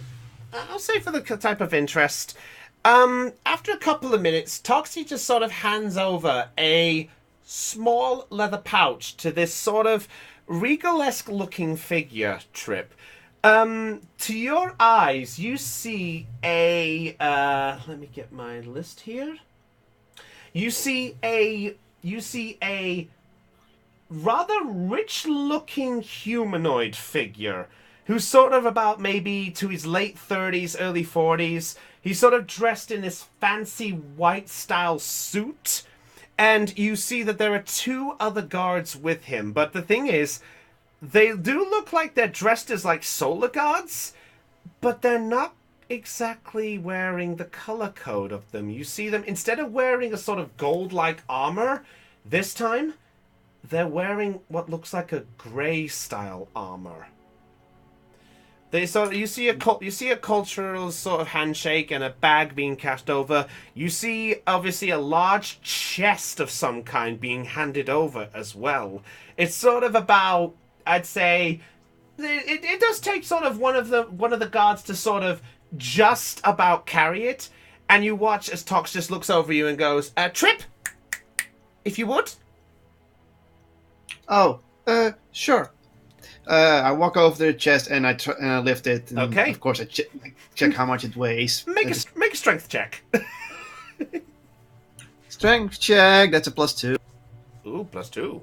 I'll say for the type of interest, after a couple of minutes, Toxie just sort of hands over a small leather pouch to this sort of regal-esque looking figure, Trip. To your eyes, you see let me get my list here. You see a rather rich-looking humanoid figure who's sort of about maybe to his late 30s, early 40s. He's sort of dressed in this fancy white-style suit, and you see that there are 2 other guards with him. But the thing is, they do look like they're dressed as like solar guards, but they're not exactly wearing the color code of them. You see them, instead of wearing a sort of gold-like armor, this time they're wearing what looks like a gray style armor. You see a cultural sort of handshake and a bag being cast over. You see obviously a large chest of some kind being handed over as well. It's sort of about, I'd say, it does take sort of one of the guards to sort of just about carry it, and you watch as Tox just looks over you and goes, Trip, if you would. Oh, sure. I walk over to the chest and I lift it. And okay. Of course, I check how much it weighs. Make a strength check. Strength check. That's a +2. Ooh, +2.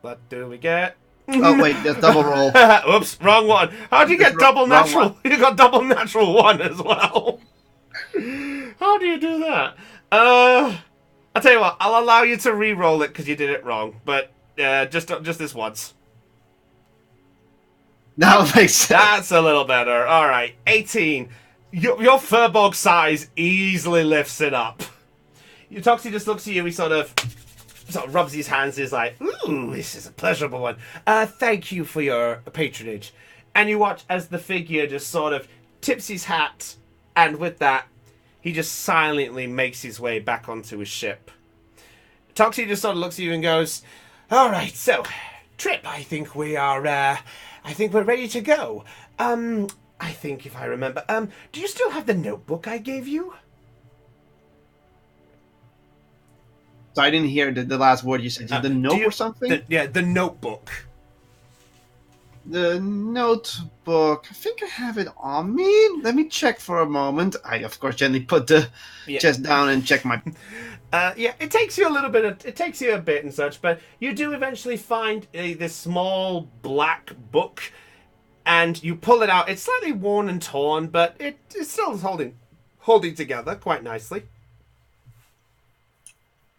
What do we get? Oh wait, that's double roll. Oops, wrong one. How'd you get double natural? You got double natural 1 as well. How do you do that? I'll tell you what. I'll allow you to re-roll it because you did it wrong, but just this once. Now it makes sense. That's a little better. All right, 18. Your Furbolg size easily lifts it up. Toxie just looks at you. He sort of rubs his hands. He's like, "Ooh, this is a pleasurable one. Thank you for your patronage." And you watch as the figure just sort of tips his hat, and with that, he just silently makes his way back onto his ship. Toxie just sort of looks at you and goes, "All right, so Trip, I think we're ready to go. I think if I remember, do you still have the notebook I gave you?" So I didn't hear the last word you said. The note or something? The notebook. The notebook. I think I have it on me. Let me check for a moment. I, of course, gently put the chest down and check my... it takes you a little bit. It takes you a bit and such, but you do eventually find this small black book, and you pull it out. It's slightly worn and torn, but it's still holding together quite nicely.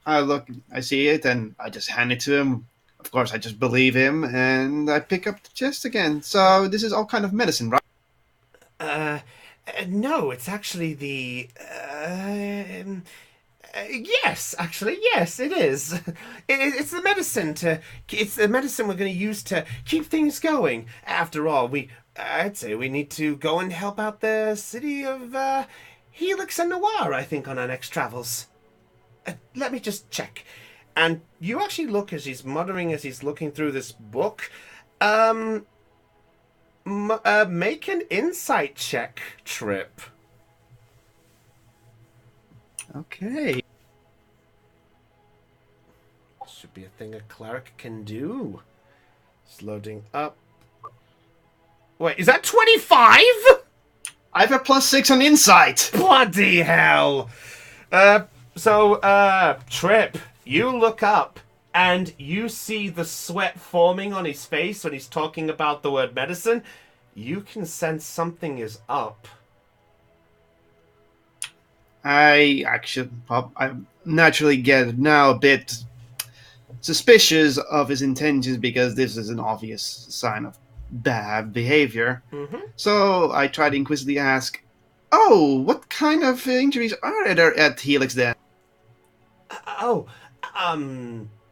I look, I see it, and I just hand it to him. Of course, I just believe him, and I pick up the chest again. So this is all kind of medicine, right? No, it's actually the... yes, actually, yes, it is. It's the medicine it's the medicine we're going to use to keep things going. After all, I'd say we need to go and help out the city of Helix and Noir, I think, on our next travels. Let me just check. And you actually look as he's muttering, as he's looking through this book. Make an insight check, Trip. Okay. Should be a thing a cleric can do. It's loading up. Wait, is that 25? I have a +6 on insight. Bloody hell. So, Trip, you look up and you see the sweat forming on his face when he's talking about the word medicine. You can sense something is up. I naturally get now a bit suspicious of his intentions because this is an obvious sign of bad behavior. Mm-hmm. So I try to inquisitively ask, "Oh, what kind of injuries are there at Helix then?" Oh,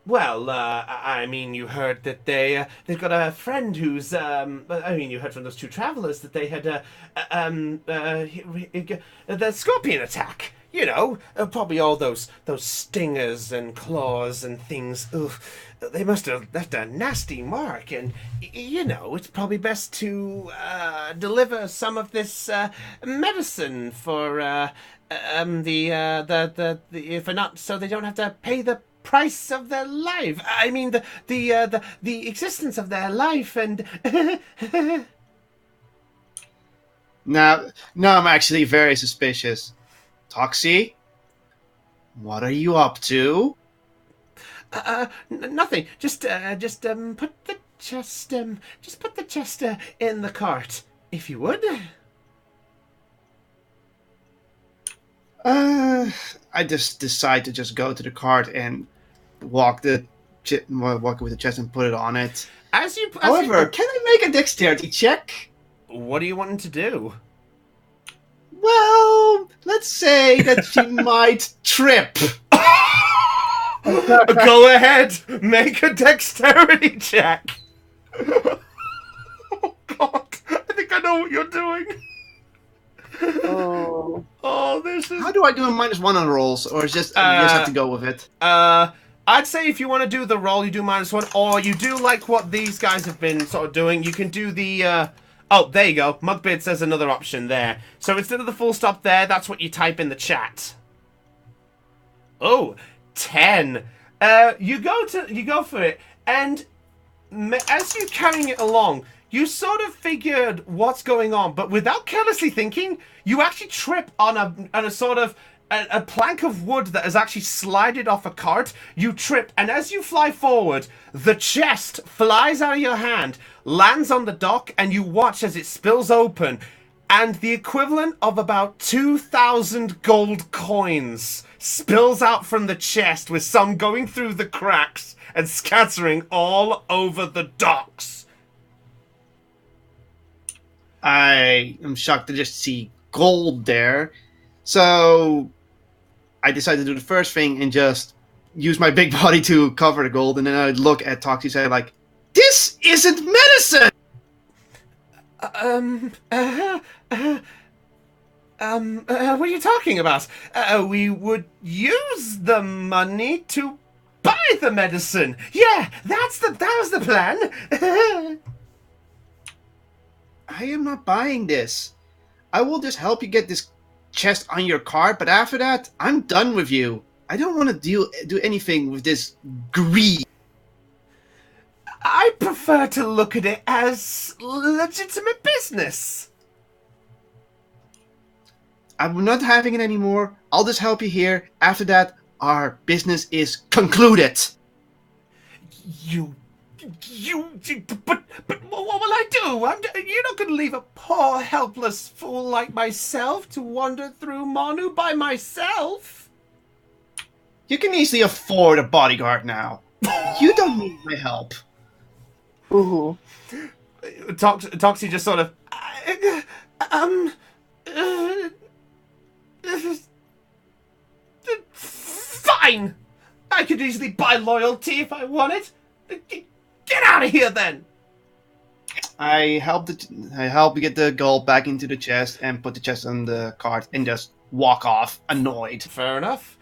well, I mean, you heard that they've got a friend who's, I mean, you heard from those two travelers that they had, the scorpion attack. You know, probably all those stingers and claws and things. Ugh, they must have left a nasty mark, and you know, it's probably best to deliver some of this medicine for for not so they don't have to pay the price of their life. I mean, the existence of their life, and Now I'm actually very suspicious. Toxie, what are you up to? nothing. Just put the chest in the cart, if you would. I just decide to just go to the cart and walk with the chest and put it on it. However, can I make a dexterity check? What are you wanting to do? Well, let's say that she might trip. Go ahead, make a dexterity check. Oh God, I think I know what you're doing. Oh, this is. How do I do a -1 on rolls, or is just you just have to go with it? I'd say if you want to do the roll, you do -1, or you do like what these guys have been sort of doing. You can do the. Oh, there you go. Mugbeard says another option there. So instead of the full stop there, that's what you type in the chat. Oh, 10. You go for it, and as you're carrying it along, you sort of figured what's going on, but without carelessly thinking, you actually trip on a sort of a plank of wood that has actually slided off a cart. You trip, and as you fly forward, the chest flies out of your hand, lands on the dock, and you watch as it spills open, and the equivalent of about 2,000 gold coins spills out from the chest, with some going through the cracks and scattering all over the docks. I am shocked to just see gold there. So I decided to do the first thing and just use my big body to cover the gold, and then I'd look at Toxie and say, like, "This isn't medicine!" What are you talking about? We would use the money to buy the medicine. Yeah, that was the plan. I am not buying this. I will just help you get this chest on your cart, but after that, I'm done with you. I don't want to do anything with this greed. I prefer to look at it as legitimate business. I'm not having it anymore. I'll just help you here. After that, our business is concluded. But what will I do? You're not going to leave a poor, helpless fool like myself to wander through Manu by myself? You can easily afford a bodyguard now. You don't need my help. Ooh. Toxie just sort of... Fine! I could easily buy loyalty if I wanted. Get out of here, then! I help you get the gold back into the chest and put the chest on the cart and just walk off, annoyed. Fair enough.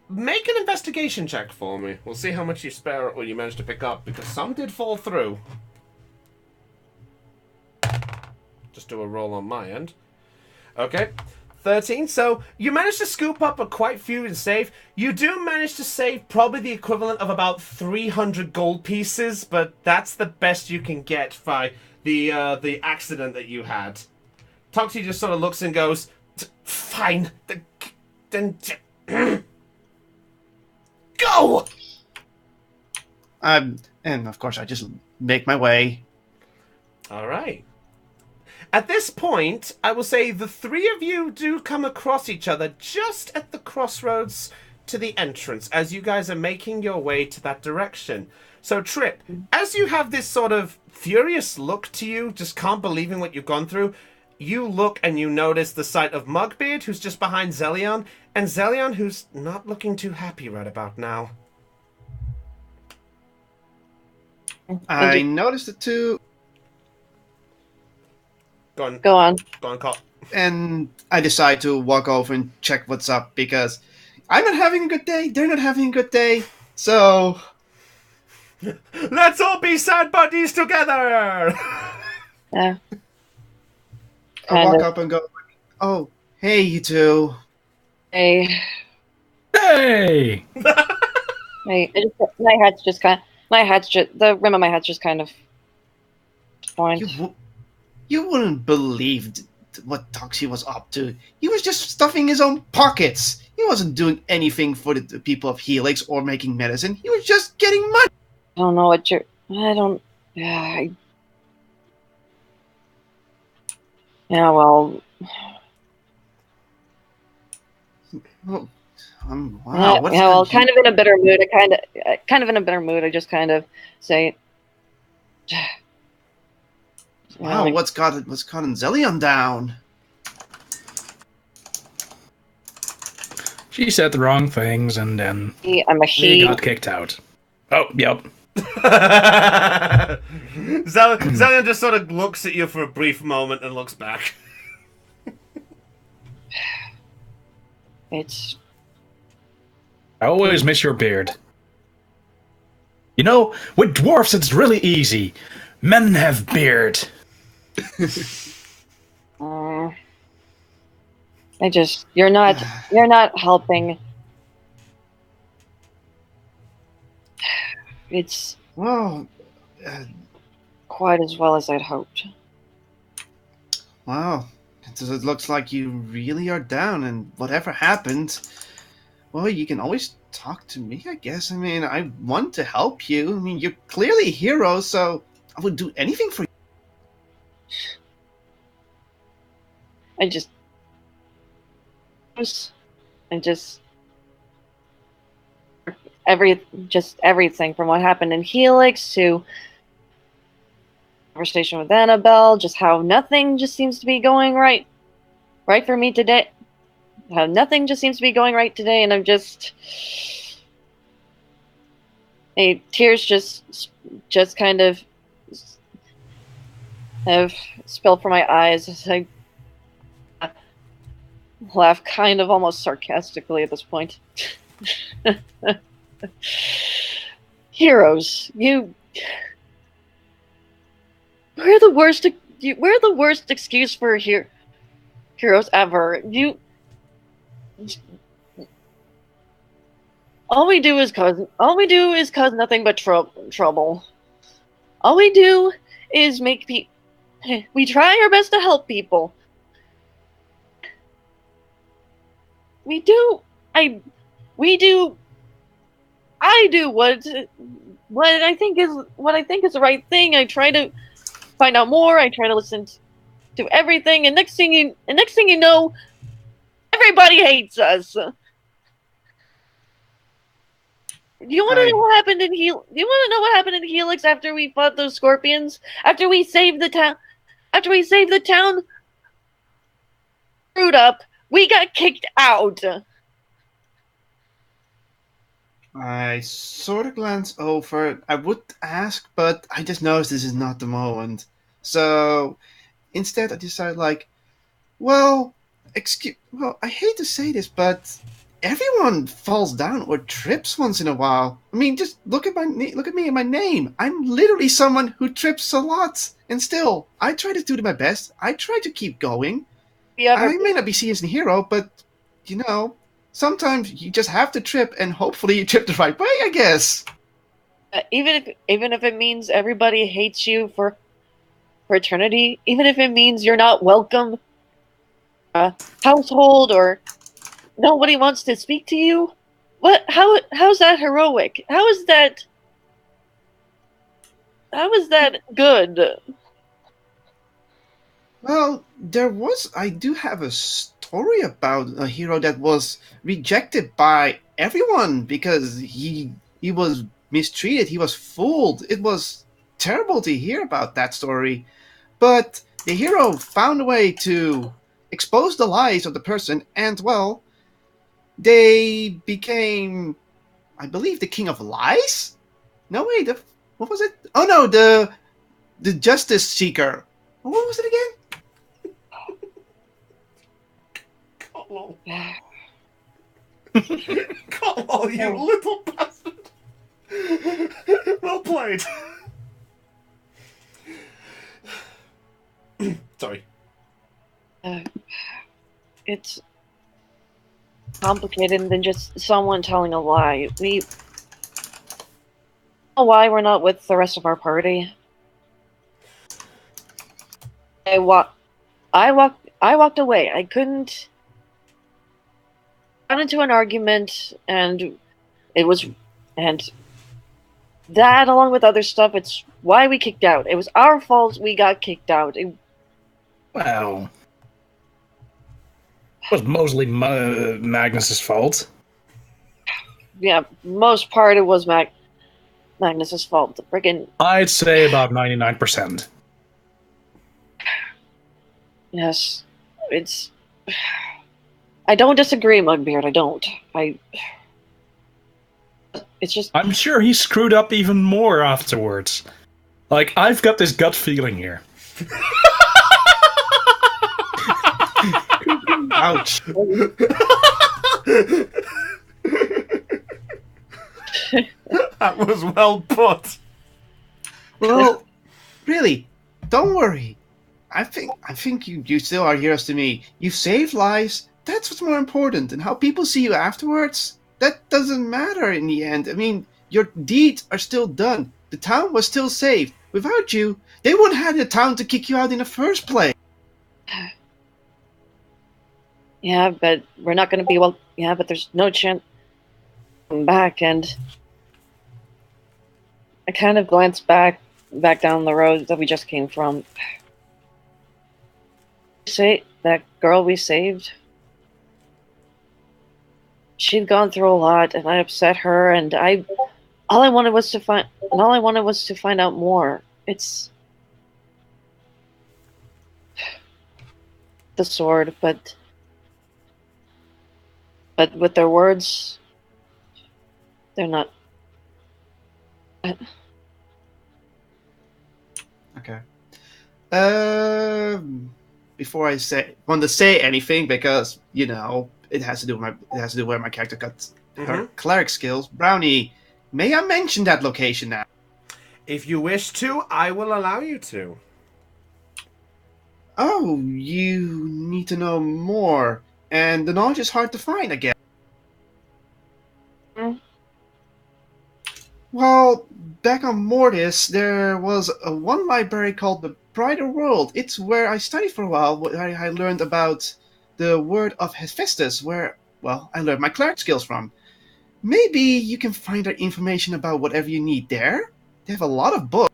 Make an investigation check for me. We'll see how much you spare or you manage to pick up, because some did fall through. Just do a roll on my end. Okay. 13. So you managed to scoop up a quite few and save. You do manage to save probably the equivalent of about 300 gold pieces, but that's the best you can get by the accident that you had. Toxie just sort of looks and goes, "Fine. Then go!" And of course I just make my way. All right. At this point, I will say the three of you do come across each other just at the crossroads to the entrance as you guys are making your way to that direction. So, Trip, as you have this sort of furious look to you, just can't believing what you've gone through, you look and you notice the sight of Mugbeard, who's just behind Zelion, and Zelion, who's not looking too happy right about now. I noticed it too, Go on, Go on. Cole. and I decide to walk over and check what's up because I'm not having a good day. They're not having a good day. So Let's all be sad buddies together! Yeah. I walk Kinda. up and go, "Oh, hey, you two." Hey, Hey! my hat's just the rim of my hat's just kind of point. You wouldn't believe what Toxie was up to. He was just stuffing his own pockets. He wasn't doing anything for the people of Helix or making medicine. He was just getting money. I don't know what you're. I don't. Yeah. Yeah. Well. Oh, wow. What's yeah. Well, that kind of in a bitter mood. Kind of in a bitter mood. I just kind of say. Wow, like, what's gotten Zelion down? She said the wrong things and then I'm a she he. got kicked out. Oh, yep. Zelion just sort of looks at you for a brief moment and looks back. It's. I always miss your beard. You know, with dwarfs it's really easy. Men have beard. You're not helping. It's Well, quite as well as I'd hoped. wow. It looks like you really are down, and whatever happened, well, you can always talk to me, I guess. I mean, I want to help you. I mean, you're clearly a hero, so I would do anything for you. Everything from what happened in Helix to conversation with Annabelle, just how nothing just seems to be going right for me today. How nothing just seems to be going right today, and I'm just tears just kind of have spilled from my eyes as I laugh kind of almost sarcastically at this point. Heroes, we're the worst excuse for heroes ever. All we do is cause nothing but trouble. All we do is make we try our best to help people. I do what I think is the right thing. I try to find out more. I try to listen to everything, and next thing you know, everybody hates us. Do you want to know what happened in Helix? Do you want to know what happened in Helix after we fought those scorpions? After we saved the town? Screwed up. We got kicked out. I sort of glance over. I would ask, but I just noticed this is not the moment. So instead, I decide, well, I hate to say this, but everyone falls down or trips once in a while. I mean, just look at me and my name. I'm literally someone who trips a lot, and still, I try to do my best. I try to keep going. I may not be seen as a hero, but sometimes you just have to trip, and hopefully you trip the right way, I guess. Even if it means everybody hates you for eternity, even if it means you're not welcome, household, or nobody wants to speak to you. How's that heroic? How is that good? Well, I do have a story about a hero that was rejected by everyone because he was mistreated, he was fooled. It was terrible to hear about that story. But the hero found a way to expose the lies of the person, and well, they became, I believe, the king of lies. No, wait, what was it? Oh no, the justice seeker. What was it again? Come on, you little bastard! Well played. Sorry. It's complicated than just someone telling a lie. We know why we're not with the rest of our party. I walked away. I couldn't. Got into an argument, and that, along with other stuff, it's why we kicked out. It was our fault. We got kicked out. Well, it was mostly Magnus's fault. Yeah, most part it was Magnus's fault. The friggin' I'd say about 99%. yes, it's. I don't disagree, Mugbeard. I don't. It's just. I'm sure he screwed up even more afterwards. Like, I've got this gut feeling here. Ouch. That was well put. Well, really, don't worry. I think you still are heroes to me. You've saved lives. That's what's more important. And how people see you afterwards, that doesn't matter in the end. I mean, your deeds are still done. The town was still saved. Without you, they wouldn't have the town to kick you out in the first place. Yeah, but we're not going to be well. Yeah, but there's no chance come back, and I kind of glanced back down the road that we just came from. Say that girl we saved. She'd gone through a lot, and I upset her, and all I wanted was to find out more. It's the sword, but with their words, they're not. Okay. Before I want to say anything, because it has to do where my character got her cleric skills. Brownie, may I mention that location now? If you wish to, I will allow you to. Oh, you need to know more, and the knowledge is hard to find again. Well, back on Mortis, there was one library called the Brighter World. It's where I studied for a while, where I learned about the word of Hephaestus, where, well, I learned my cleric skills from. Maybe you can find out information about whatever you need there. They have a lot of books.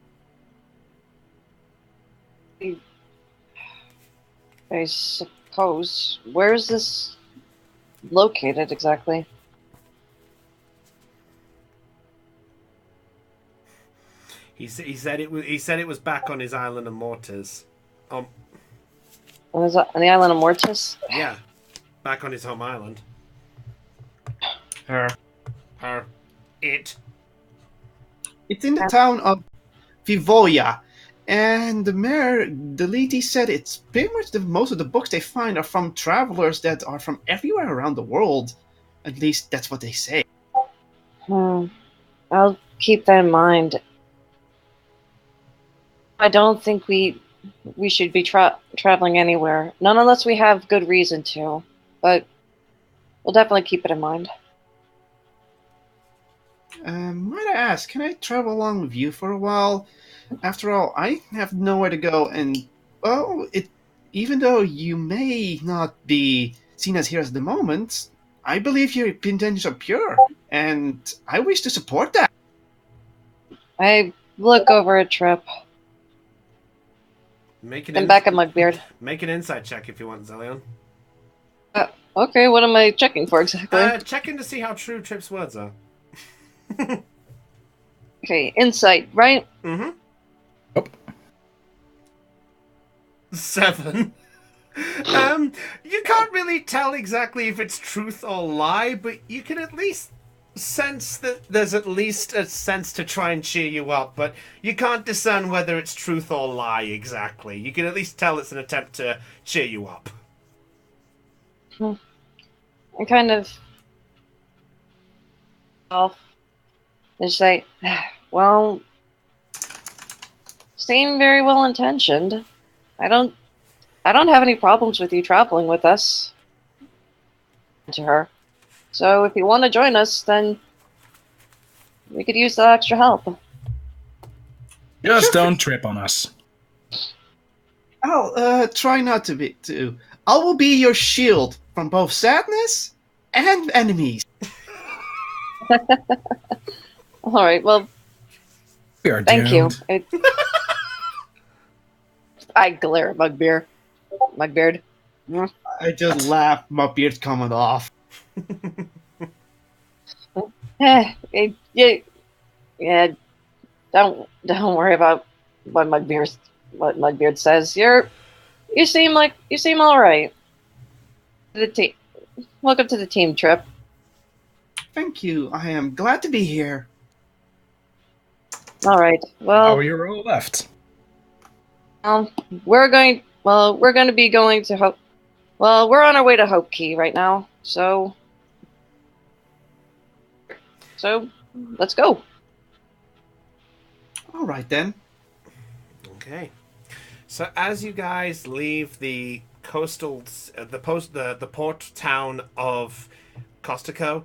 I suppose. Where is this located exactly? He said it was back on his island of Mortis. On the island of Mortis? Yeah, back on his home island. Her. It. It's in the town of Vivoya, and the mayor, Deliti, said it's pretty much most of the books they find are from travelers that are from everywhere around the world. At least that's what they say. I'll keep that in mind. I don't think we should be traveling anywhere. Not unless we have good reason to. But we'll definitely keep it in mind. Might I ask, can I travel along with you for a while? After all, I have nowhere to go, and, well, even though you may not be seen as heroes at the moment, I believe your intentions are pure, and I wish to support that. I look over a trip. Make And back at Mugbeard. Make an insight check if you want, Zelion. Okay, what am I checking for exactly? Checking to see how true Trip's words are. Okay, insight, right? Mm-hmm. Oh, 7. You can't really tell exactly if it's truth or lie, but you can at least sense that there's at least a sense to try and cheer you up, but you can't discern whether it's truth or lie exactly. You can at least tell it's an attempt to cheer you up. I kind of... Well, they say, well, seem very well intentioned. I don't have any problems with you traveling with us. To her. So if you want to join us, then we could use the extra help. just don't trip on us. I'll try not to be too. I will be your shield from both sadness and enemies. All right. Well, We are thank you. doomed. I glare at Mugbeard. I just laugh. My beard's coming off. Yeah. Don't worry about what Mugbeard says. You seem all right. The team. Welcome to the team trip. Thank you. I am glad to be here. All right. Well, Oh, you're all left. we're going to be going to Hope. Well, we're on our way to Hope Key right now. So let's go. All right then. Okay. So as you guys leave the the port town of Costico,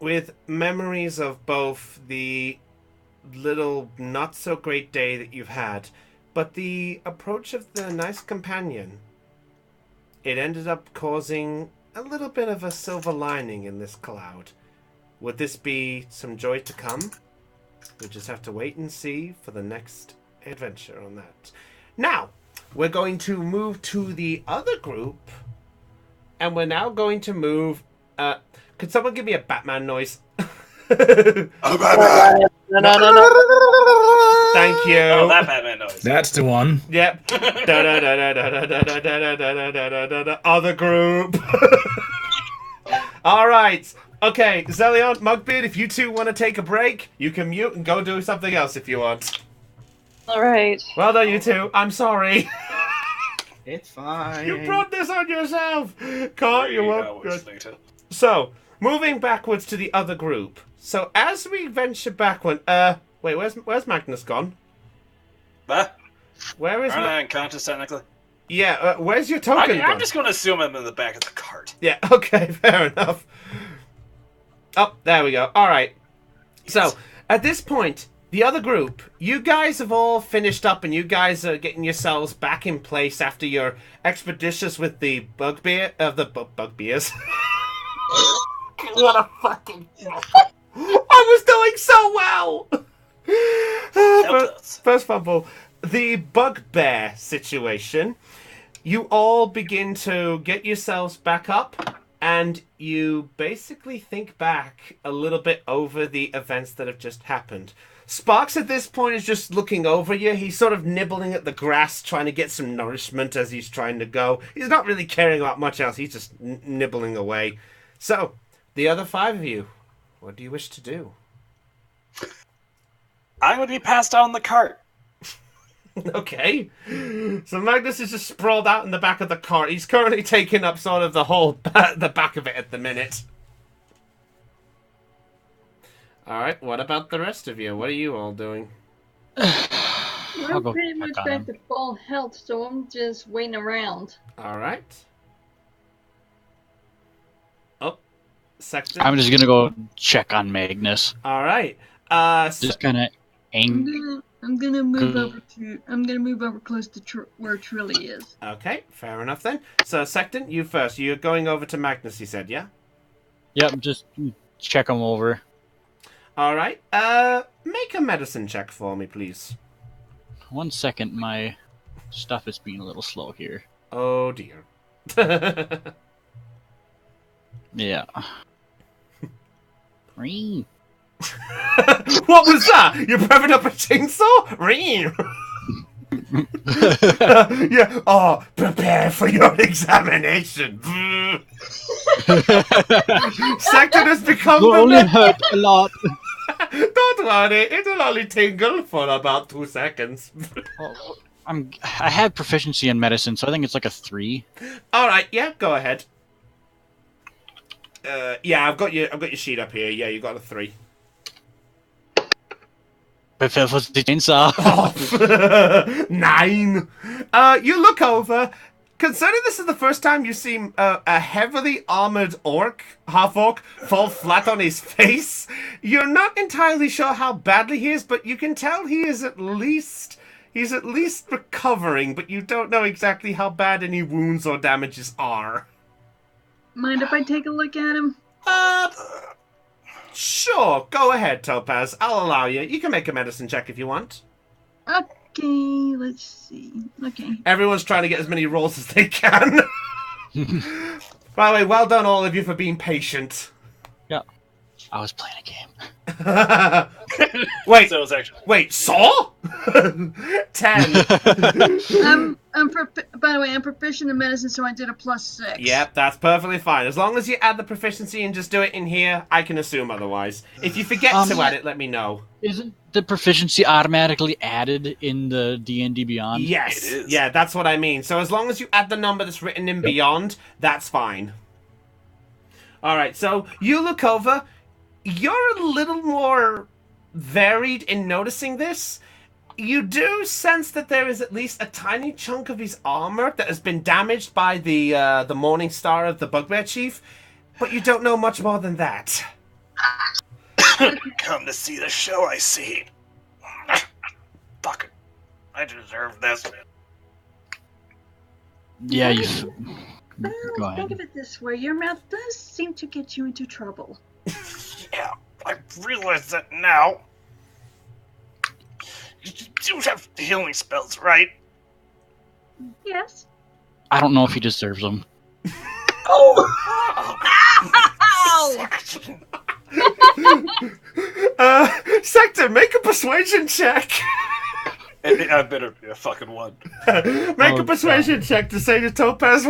with memories of both the little not so great day that you've had, but the approach of the nice companion, it ended up causing a little bit of a silver lining in this cloud. Would this be some joy to come? We just have to wait and see for the next adventure on that. Now, we're going to move to the other group, and we're now going to move... could someone give me a Batman noise? Oh, Batman! No. Thank you. Oh, that Batman noise. That's the one. Yep. Other group. All right. Okay, Zelion, Mugbeard, if you two want to take a break, you can mute and go do something else if you want. All right. Well done, you two. I'm sorry. It's fine. You brought this on yourself. Can't you? Hours later. So, moving backwards to the other group. So, as we venture backward, wait, where's Magnus gone? Huh? Where is? Aren't I unconscious technically? Yeah, where's your token? I'm gone? just going to assume I'm in the back of the cart. Yeah. Okay. Fair enough. Oh, there we go. All right. So, at this point, the other group, you guys have all finished up and you guys are getting yourselves back in place after your expeditious with the bugbears. What a fucking... I was doing so well! First fumble. The bugbear situation. You all begin to get yourselves back up, and you basically think back a little bit over the events that have just happened. Sparks at this point is just looking over you. He's sort of nibbling at the grass, trying to get some nourishment as he's trying to go. He's not really caring about much else. He's just nibbling away. So, the other 5 of you, what do you wish to do? I'm going to be passed on the cart. Okay. So Magnus is just sprawled out in the back of the cart. He's currently taking up sort of the whole the back of it at the minute. Alright, what about the rest of you? What are you all doing? I'm go pretty much back on back him. to full health, so I'm just waiting around. Alright. Oh, Sexton. I'm just gonna go check on Magnus. Alright. Just kind of aim. I'm gonna move over close to where Trilly is. Okay, fair enough then. So Sexton, you first. You're going over to Magnus, you said, yeah? Yep, just check him over. Alright. Make a medicine check for me, please. 1 second, my stuff is being a little slow here. Oh dear. Yeah. Ring. What was that? You're revving up a chainsaw? Ring. Yeah. Oh, prepare for your examination. Sector has become Will the only hurt a lot. Don't worry, it'll only tingle for about 2 seconds. Well, I have proficiency in medicine, so I think it's like a 3. All right, yeah, go ahead. Yeah, I've got your sheet up here. Yeah, you got a 3. Prepare for the chainsaw. Oh, 9. You look over. Considering this is the first time you've seen a heavily armored half-orc, fall flat on his face, you're not entirely sure how badly he is, but you can tell he's at least recovering, but you don't know exactly how bad any wounds or damages are. Mind if I take a look at him? Sure, go ahead, Topaz. I'll allow you. You can make a medicine check if you want. Okay, let's see. Okay. Everyone's trying to get as many rolls as they can. By the way, well done all of you for being patient. Yeah. I was playing a game. Wait, So it's actually wait, Saw? 10. By the way, I'm proficient in medicine, so I did a +6. Yep, that's perfectly fine. As long as you add the proficiency and just do it in here, I can assume otherwise. If you forget to add it, let me know. Isn't the proficiency automatically added in the D&D Beyond? Yes. It is. Yeah, that's what I mean. So as long as you add the number that's written in Beyond, that's fine. Alright, so you look over. You're a little more varied in noticing this. You do sense that there is at least a tiny chunk of his armor that has been damaged by the Morning Star of the Bugbear Chief, but you don't know much more than that. come to see the show I see. Fuck it. I deserve this. Yeah, you... Well, Go ahead. think of it this way. Your mouth does seem to get you into trouble. Yeah, I realize that now. You do have healing spells, right? Yes. I don't know if he deserves them. Ow! Sector, make a persuasion check. I better be a fucking 1. Make a persuasion check to say that Topaz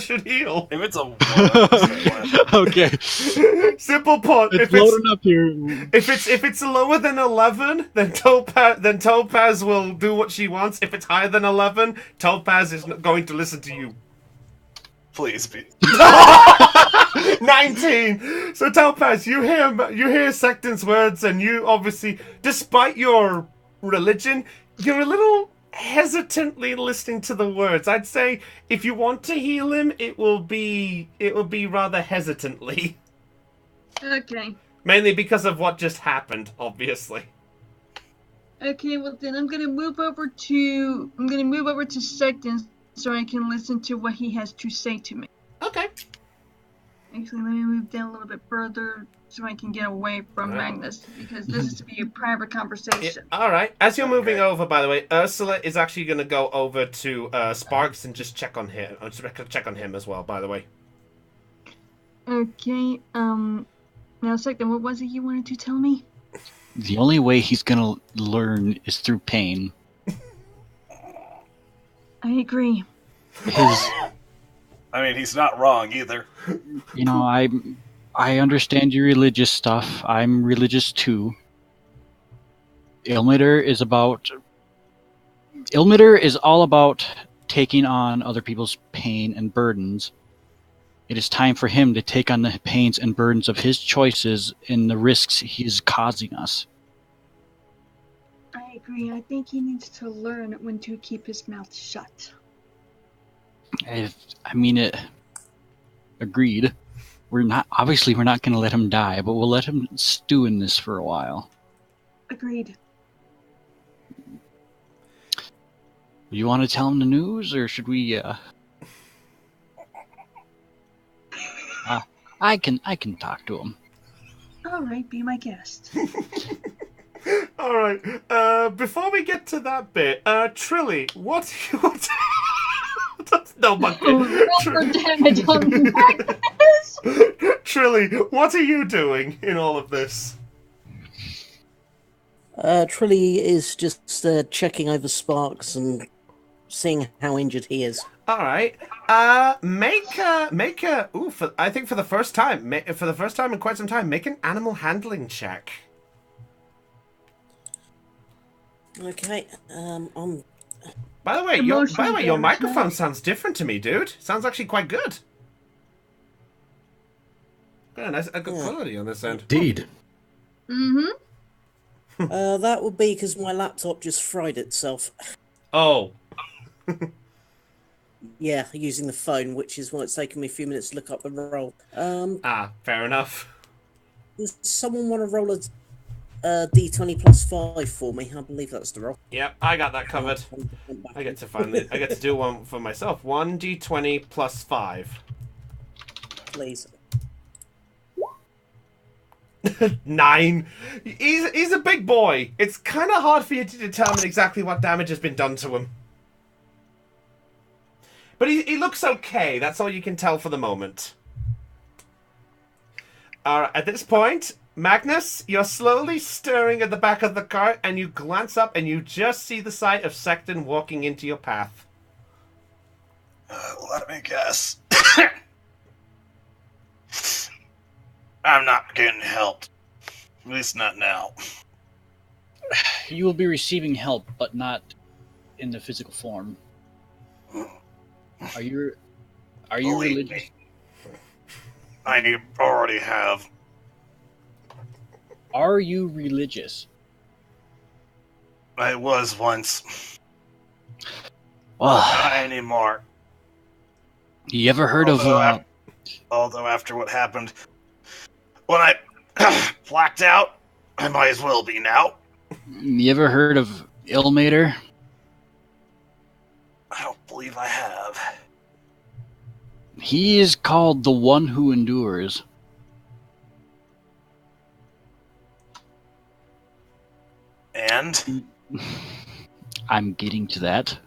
should heal. If it's a 1, it's a 1. Okay. Simple point. It's loading up here. If it's lower than 11, then Topaz will do what she wants. If it's higher than 11, Topaz is not going to listen to you. Please be. 19. So Topaz, you hear Secton's words, and you obviously, despite your religion, you're a little hesitantly listening to the words. I'd say if you want to heal him, it will be rather hesitantly. Okay. Mainly because of what just happened, obviously. Okay, well then I'm gonna move over to Sexton so I can listen to what he has to say to me. Okay. Actually, let me move down a little bit further so I can get away from Magnus, because this is to be a private conversation. All right. As you're moving over, by the way, Ursula is actually going to go over to Sparks and just check on him. Check on him as well, by the way. Okay. Now, Sexton, what was it you wanted to tell me? The only way he's gonna learn is through pain. I agree. I mean, he's not wrong either. You know, I understand your religious stuff. I'm religious too. Ilmater is all about taking on other people's pain and burdens. It is time for him to take on the pains and burdens of his choices and the risks he is causing us. I agree. I think he needs to learn when to keep his mouth shut. Agreed. We're not going to let him die, but we'll let him stew in this for a while. Agreed. You want to tell him the news, or should we? I can talk to him. All right, be my guest. All right. Before we get to that bit, Trilly, what No monkey. Roll for damage on Magnus. Trilly, what are you doing in all of this? Trilly is just checking over Sparks and seeing how injured he is. All right. Make a. Ooh, I think for the first time, in quite some time, make an animal handling check. Okay. I'm. By the way, Emotional your damage, microphone no? sounds different to me, dude. Sounds actually quite good. Got a good quality on this end. Indeed. Mm-hmm. That would be because my laptop just fried itself. Oh. Yeah, using the phone, which is why it's taken me a few minutes to look up the roll. Fair enough. Does someone want to roll a d20 plus 5 for me? I believe that's the roll. Yep, I got that covered. I get to do one for myself. 1d20 plus 5. Please. 9. He's a big boy. It's kind of hard for you to determine exactly what damage has been done to him. But he looks okay. That's all you can tell for the moment. Alright, at this point, Magnus, you're slowly stirring at the back of the cart, and you glance up and you just see the sight of Sexton walking into your path. Let me guess. I'm not getting helped. At least not now. You will be receiving help, but not in the physical form. Are you Believe religious? me. I already have. Are you religious? I was once. Well, Not anymore. you ever heard of Although after what happened when I blacked out, I might as well be now. you ever heard of Ilmater? I don't believe I have. He is called the One Who Endures. And? I'm getting to that.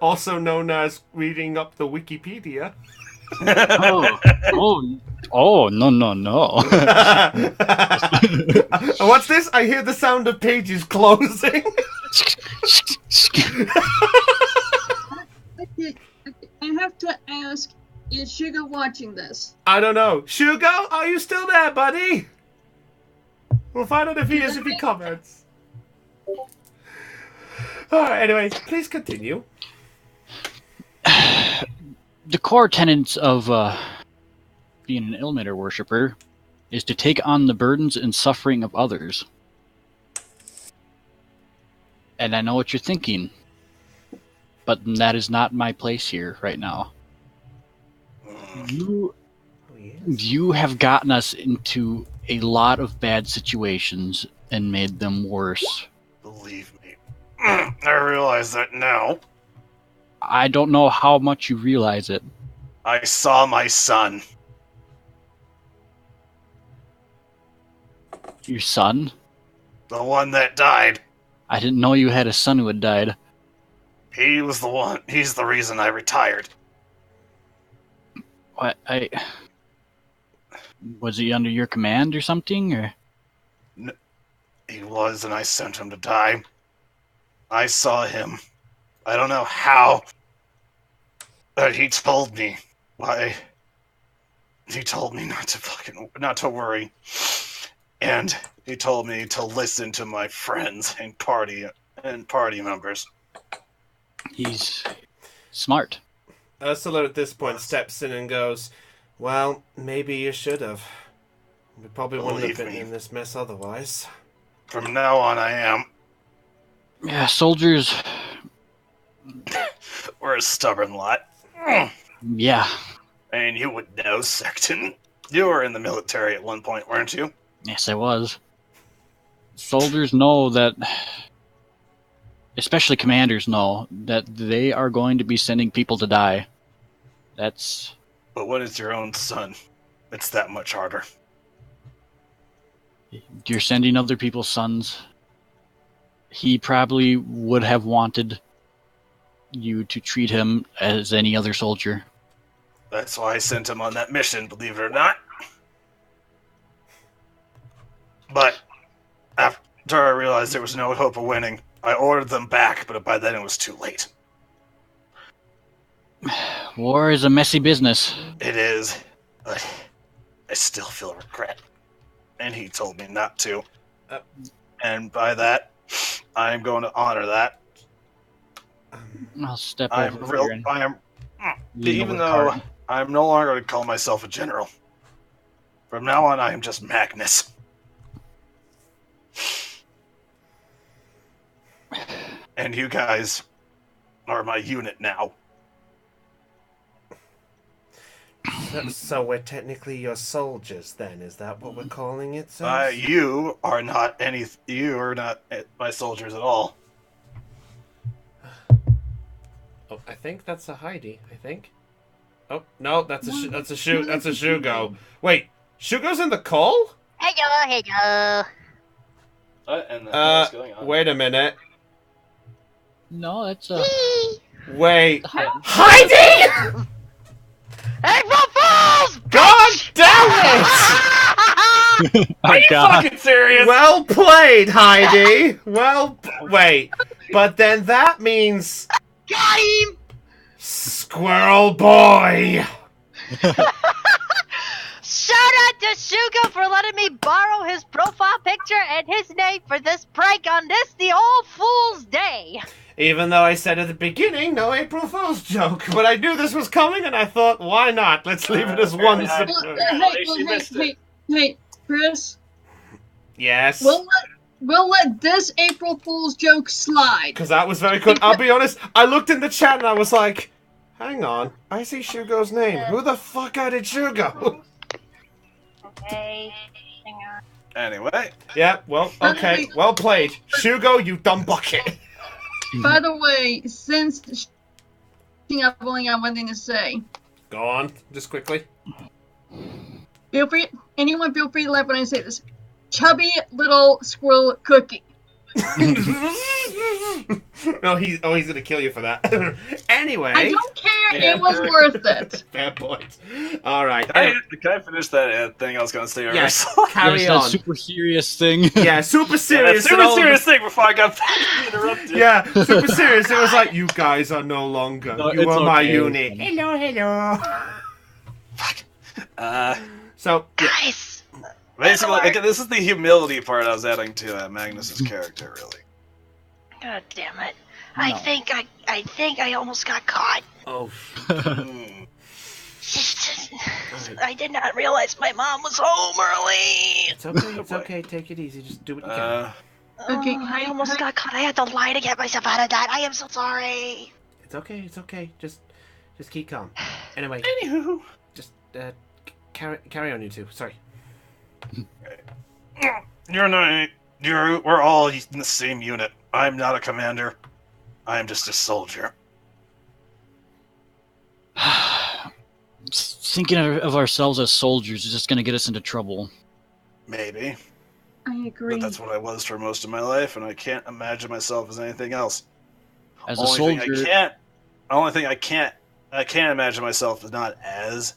Also known as reading up the Wikipedia. No. What's this? I hear the sound of pages closing. Okay, I have to ask, is Sugar watching this? I don't know. Shugo, are you still there, buddy? We'll find out if he is if he comments. Alright, anyway, please continue. The core tenets of being an Ilmater worshipper is to take on the burdens and suffering of others. And I know what you're thinking, but that is not my place here right now. You have gotten us into a lot of bad situations and made them worse. Believe me. I realize that now. I don't know how much you realize it. I saw my son. Your son? The one that died. I didn't know you had a son who had died. He was the one. He's the reason I retired. What? Was he under your command or something? Or He was, and I sent him to die. I saw him. I don't know how. But he told me. Why? He told me not to worry. And he told me to listen to my friends and party members. he's smart. Ursula at this point steps in and goes, well, maybe you should have. We probably wouldn't have been in this mess otherwise. From now on, I am. Yeah, soldiers. We're a stubborn lot. Yeah. And you would know, Sexton. You were in the military at one point, weren't you? Yes, I was. Soldiers know that, especially commanders know, that they are going to be sending people to die. That's... But what is your own son? It's that much harder. You're sending other people's sons. He probably would have wanted you to treat him as any other soldier. That's why I sent him on that mission, believe it or not. But after I realized there was no hope of winning, I ordered them back, but by then it was too late. War is a messy business. It is, but I still feel regret. And he told me not to. And by that, I'm going to honor that. I'll step I am over here and lean even over the though cart. I'm no longer going to call myself a general. From now on, I am just Magnus. And you guys are my unit now. So we're technically your soldiers, then? Is that what we're calling it, sir? You are not my soldiers at all. Oh, I think that's a Heidi. I think. Oh no, that's a Shugo. Wait, Shugo's in the call? Hello. What's going on? Wait a minute. No, that's Wait, Heidi! April Fools! God damn it! Are you Fucking serious? Well played, Heidi. Wait, but then that means Got him! Squirrel Boy. Shout out to Shugo for letting me borrow his profile picture and his name for this prank on the All Fool's Day. Even though I said at the beginning, no April Fool's joke, but I knew this was coming, and I thought, why not? Let's leave it as one. Hey, Chris. Yes. We'll let this April Fool's joke slide. Because that was very good. I'll be honest, I looked in the chat and I was like, hang on, I see Shugo's name. Who the fuck added Shugo? Okay, hang on. Anyway. Yeah, well, okay, well played. Shugo, you dumb bucket. By the way, since I've only got one thing to say. Go on, just quickly. Feel free to laugh when I say this. Chubby little squirrel cookie. No, he's gonna kill you for that. Anyway. I don't care, it was worth it. Fair point. Alright. Can I finish that thing I was gonna say earlier? Yes, carry There's on. that super serious thing. Yeah, super serious. Serious thing before I got interrupted. Yeah, super serious. It was like, you guys are no longer. No, you it's are my okay. unit. Hello. Fuck. So, yeah. Nice. Basically, like, this is the humility part I was adding to Magnus's character, really. God damn it. I think I almost got caught. Oh. I did not realize my mom was home early. It's okay, it's okay. Take it easy. Just do what you can. Okay, I almost got caught. I had to lie to get myself out of that. I am so sorry. It's okay. Just keep calm. Anyway. Anywho. Just, carry on, you two. Sorry. We're all in the same unit. I'm not a commander. I am just a soldier. Thinking of ourselves as soldiers is just going to get us into trouble. Maybe. I agree. But that's what I was for most of my life, and I can't imagine myself as anything else. As a soldier, only thing I can't imagine myself as not as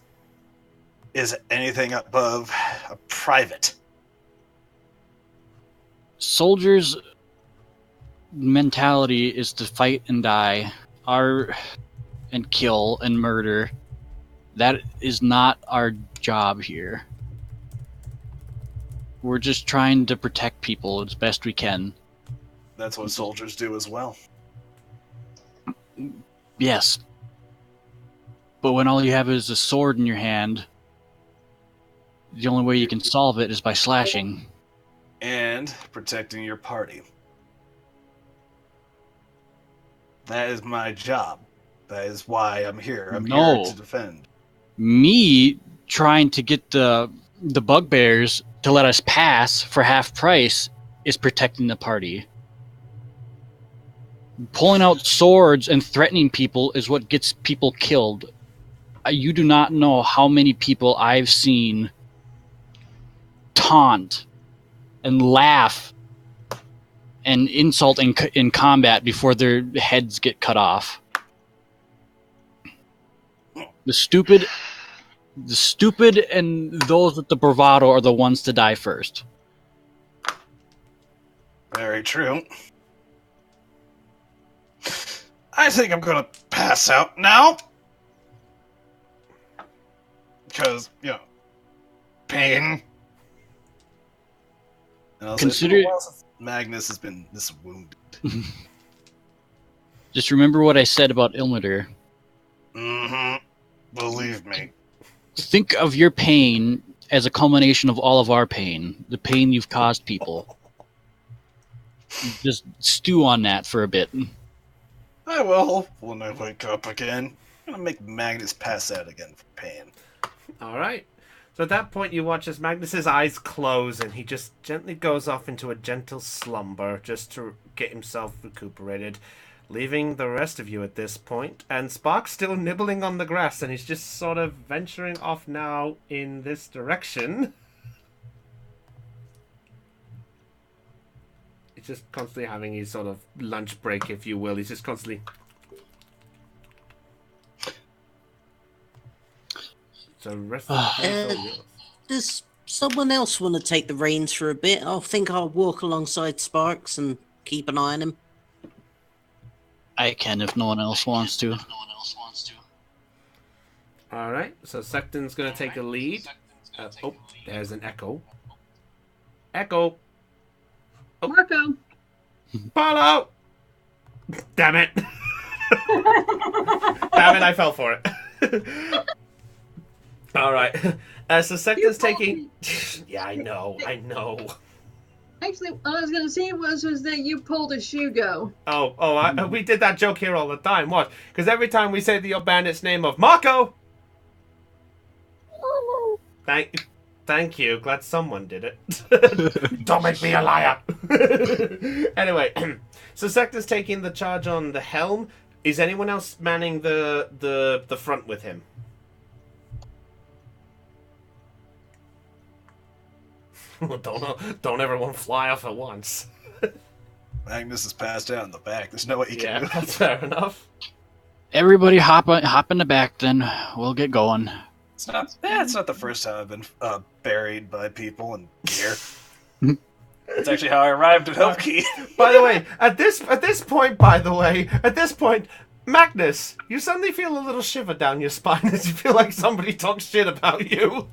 is anything above a private. soldiers' mentality is to fight and die, and kill and murder. That is not our job here. We're just trying to protect people as best we can. That's what soldiers do as well. Yes. But when all you have is a sword in your hand, the only way you can solve it is by slashing. And protecting your party. That is my job. That is why I'm here. I'm here to defend. Me trying to get the bugbears to let us pass for half price is protecting the party. Pulling out swords and threatening people is what gets people killed. You do not know how many people I've seen taunt and laugh and insult in combat before their heads get cut off. The stupid and those with the bravado are the ones to die first. Very true. I think I'm gonna pass out now. Because, pain. And also, Consider- it's been a while since Magnus has been this wounded. Just remember what I said about Ilmater. Mm-hmm. Believe me. Think of your pain as a culmination of all of our pain. The pain you've caused people. Just stew on that for a bit. I will when I wake up again. I'm gonna make Magnus pass out again for pain. All right. So at that point, you watch as Magnus's eyes close, and he just gently goes off into a gentle slumber just to get himself recuperated, leaving the rest of you at this point. And Spark's still nibbling on the grass, and he's just sort of venturing off now in this direction. He's just constantly having his sort of lunch break, if you will. He's just constantly... So rest of the day is all yours. Does someone else want to take the reins for a bit? I think I'll walk alongside Sparks and keep an eye on him. I can if no one else wants to. Alright, so Secton's going to take a lead. Oh, there's an echo. Echo! Marco. Follow! Damn it! Damn it, I fell for it. Alright, so Secton's taking... Yeah, I know. Actually, what I was going to say was that you pulled a Shugo. We did that joke here all the time. What? Because every time we say the bandit's name of Marco... Thank you. Glad someone did it. Don't make me a liar. Anyway, so Sector's taking the charge on the helm. Is anyone else manning the front with him? Don't everyone fly off at once. Magnus is passed out in the back. There's no way he can move. That's fair enough. Everybody hop in the back, then we'll get going. It's not the first time I've been buried by people in gear. That's actually how I arrived at Helpkey. By the way, at this point, Magnus, you suddenly feel a little shiver down your spine as you feel like somebody talks shit about you.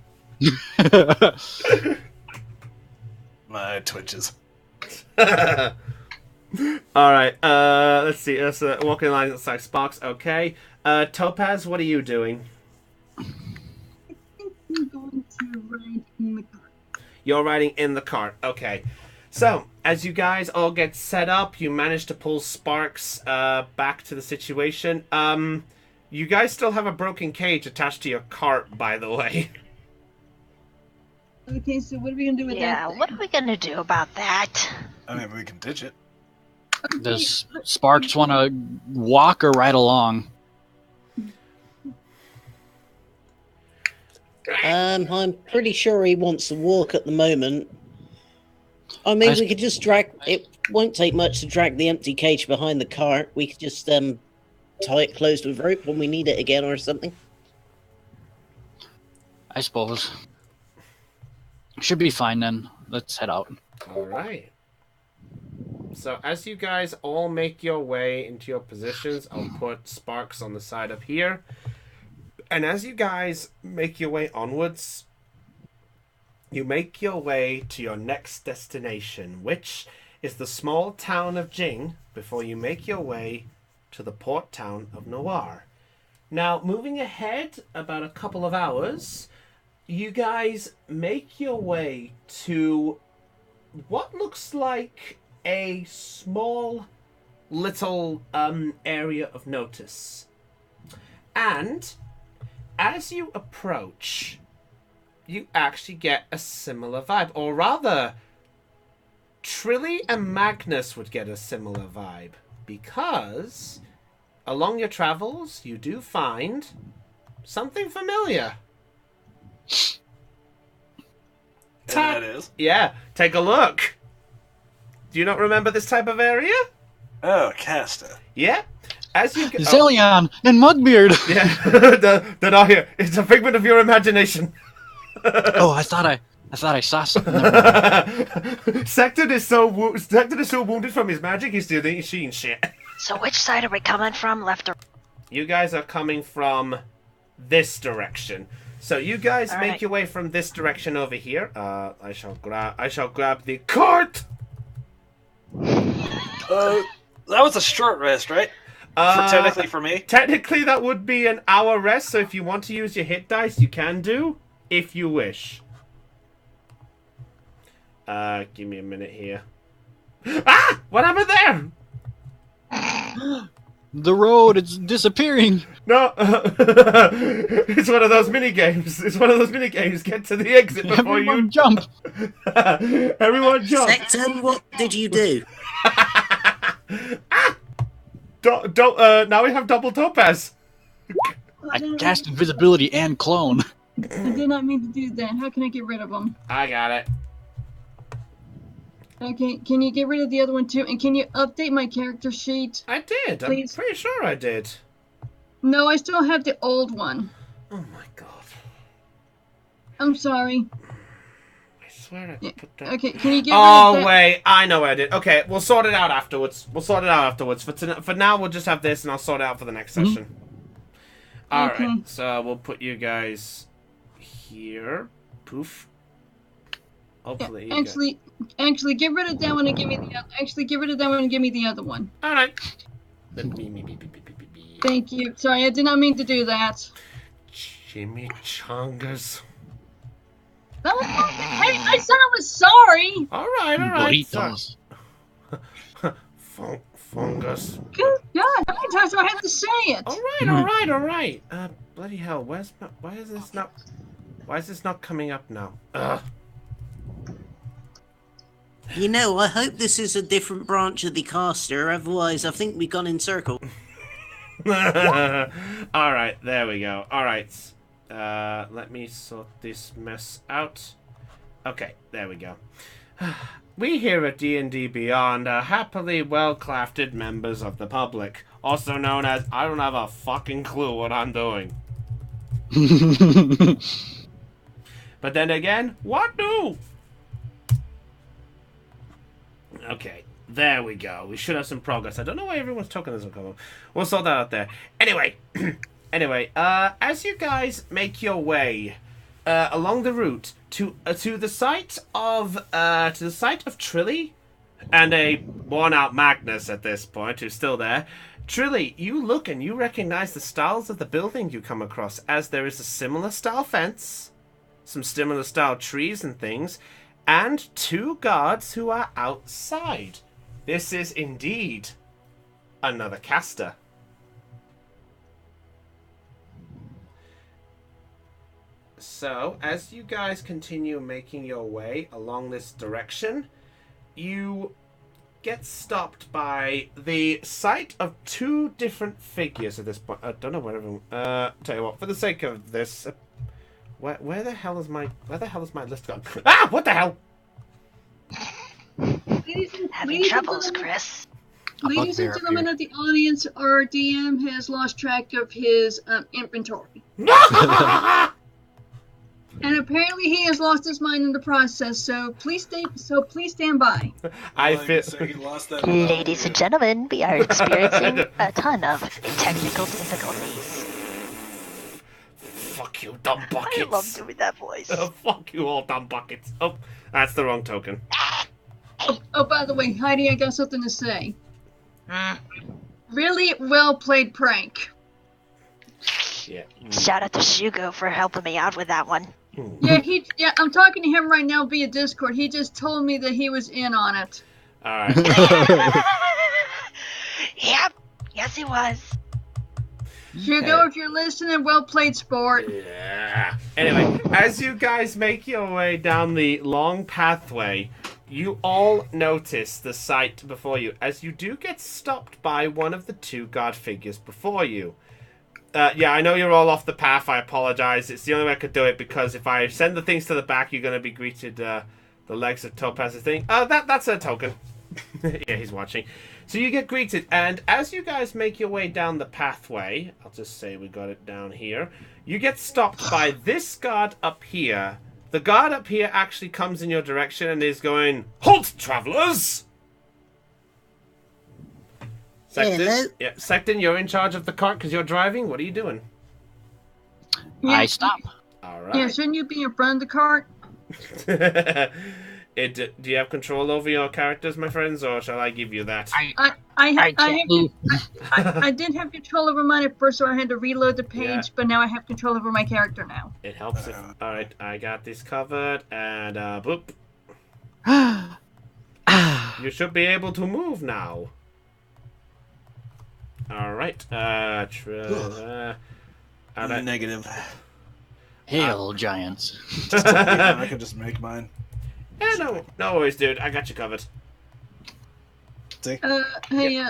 My twitches. All right. Let's see. That's walking along outside Sparks. Okay. Topaz, what are you doing? I'm going to ride in the car. You're riding in the cart. Okay. So, as you guys all get set up, you manage to pull Sparks back to the situation. You guys still have a broken cage attached to your cart, by the way. Okay, so what are we going to do with that? Yeah, what are we gonna do about that? I mean, we can ditch it. Does Sparks want to walk or ride along? I'm pretty sure he wants to walk at the moment. I mean, we could just drag... It won't take much to drag the empty cage behind the cart. We could just tie it closed with rope when we need it again or something. I suppose. Should be fine then. Let's head out. All right. So as you guys all make your way into your positions, I'll put Sparks on the side up here. And as you guys make your way onwards, you make your way to your next destination, which is the small town of Jing, before you make your way to the port town of Noir. Now, moving ahead about a couple of hours, you guys make your way to what looks like a small little area of notice. And as you approach, you actually get a similar vibe. Or rather, Trilly and Magnus would get a similar vibe. Because along your travels, you do find something familiar. And that is? Yeah, take a look. Do you not remember this type of area? Oh, Casta. Yeah. As you go, Zillion and Mugbeard. yeah, they're not here. It's a figment of your imagination. Oh, I thought I saw something. Sector is so wounded from his magic. He's still seeing shit. So which side are we coming from, left or You guys are coming from this direction. So you guys All make right. your way from this direction over here. I shall grab the cart. That was a short rest, right? Technically for me. Technically, that would be an hour rest. So if you want to use your hit dice, you can do, if you wish. Give me a minute here. Ah! What happened there? The road, it's disappearing. No, it's one of those mini games. Get to the exit before Everyone you jump. Everyone jump. Secton, what did you do? Don't. Now we have double topaz. I cast invisibility and clone. I did not mean to do that. How can I get rid of them? I got it. Okay, can you get rid of the other one too? And can you update my character sheet? I did. Please. I'm pretty sure I did. No, I still have the old one. Oh my god. I'm sorry. I swear I put that. Okay, can you get rid Oh of that? wait, I know what I did. Okay, we'll sort it out afterwards. For now, we'll just have this, and I'll sort it out for the next session. All Okay. right. So we'll put you guys here. Poof. Hopefully. you Actually, get rid of that one and give me the other. Actually, get rid of that one and give me the other one. All right. Thank you. Sorry, I did not mean to do that. Chimichangas. I said I was sorry. All right. Burritos. Fungus. Good God, how many times do I have to say it? All right. Bloody hell. Why is this not coming up now? Ugh. You know, I hope this is a different branch of the caster, otherwise I think we've gone in circle. All right, there we go. All right, let me sort this mess out. Okay, there we go. We here at D&D Beyond are happily well-crafted members of the public, also known as I don't have a fucking clue what I'm doing. But then again, what do? Okay, there we go. We should have some progress. I don't know why everyone's talking this. We'll sort that out there. Anyway, as you guys make your way along the route to the site of Trilly and a worn-out Magnus at this point, who's still there. Trilly, you look and you recognize the styles of the building you come across, as there is a similar style fence, some similar style trees and things, and 2 guards who are outside. This is indeed another caster. So, as you guys continue making your way along this direction, you get stopped by the sight of 2 different figures at this point. I don't know where everyone... tell you what, for the sake of this... Where the hell is my list gone? Ah! What the hell? having troubles, Chris? Ladies and gentlemen of the audience, our DM has lost track of his inventory. And apparently he has lost his mind in the process, so please stand by. I feel... Ladies and gentlemen, we are experiencing a ton of technical difficulties. Fuck you, dumb buckets. I love doing that voice. Fuck you all, dumb buckets. Oh, that's the wrong token. Oh, by the way, Heidi, I got something to say. Mm. Really well played prank. Yeah. Shout out to Shugo for helping me out with that one. Yeah, I'm talking to him right now via Discord. He just told me that he was in on it. Alright. Yep. Yes, he was. Shugo, if you're listening, well played, sport. Yeah. Anyway, as you guys make your way down the long pathway, you all notice the sight before you, as you do get stopped by one of the 2 guard figures before you. Yeah, I know you're all off the path. I apologize. It's the only way I could do it, because if I send the things to the back, you're going to be greeted the legs of Topaz's thing. That's a token. Yeah, he's watching. So you get greeted, and as you guys make your way down the pathway, I'll just say we got it down here, you get stopped by this guard up here. The guard up here actually comes in your direction and is going, "Halt, travelers!" Sexton, yeah, Sexton, you're in charge of the cart because you're driving. What are you doing? Yeah. I stop. All right. Yeah, shouldn't you be in front of the cart? Do you have control over your characters, my friends, or shall I give you that? I didn't have control over mine at first, so I had to reload the page, Yeah. but now I have control over my character now. It helps if... Alright, I got this covered, and boop. You should be able to move now. Alright, Negative. Hail, giants. I can just make mine. Yeah, no worries, dude. I got you covered. See? Hey,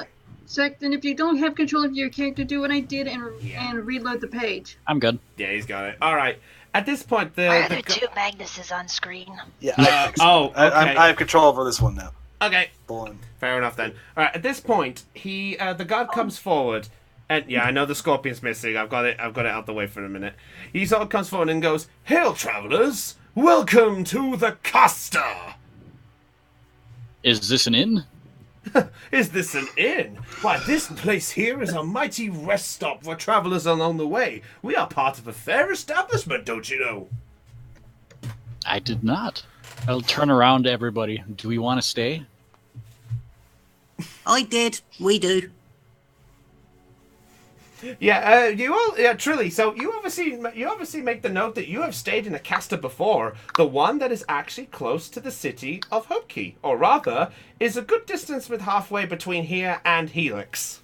Sexton, if you don't have control of your character, do what I did and reload the page. I'm good. Yeah, he's got it. Alright, at this point, Why are there two Magnuses on screen? Yeah, okay. I have control over this one now. Okay. Born. Fair enough then. Alright, at this point, the guard comes forward, and yeah, I know the scorpion's missing. I've got it out the way for a minute. He sort of comes forward and goes, "Hail, travelers! Welcome to the Costa!" Is this an inn? Is this an inn? Why, this place here is a mighty rest stop for travelers along the way. We are part of a fair establishment, don't you know? I did not. I'll turn around to everybody. Do we want to stay? I did. We do. Yeah, truly. So you obviously make the note that you have stayed in a casta before, the one that is actually close to the city of Hopekey, or rather, is a good distance with halfway between here and Helix.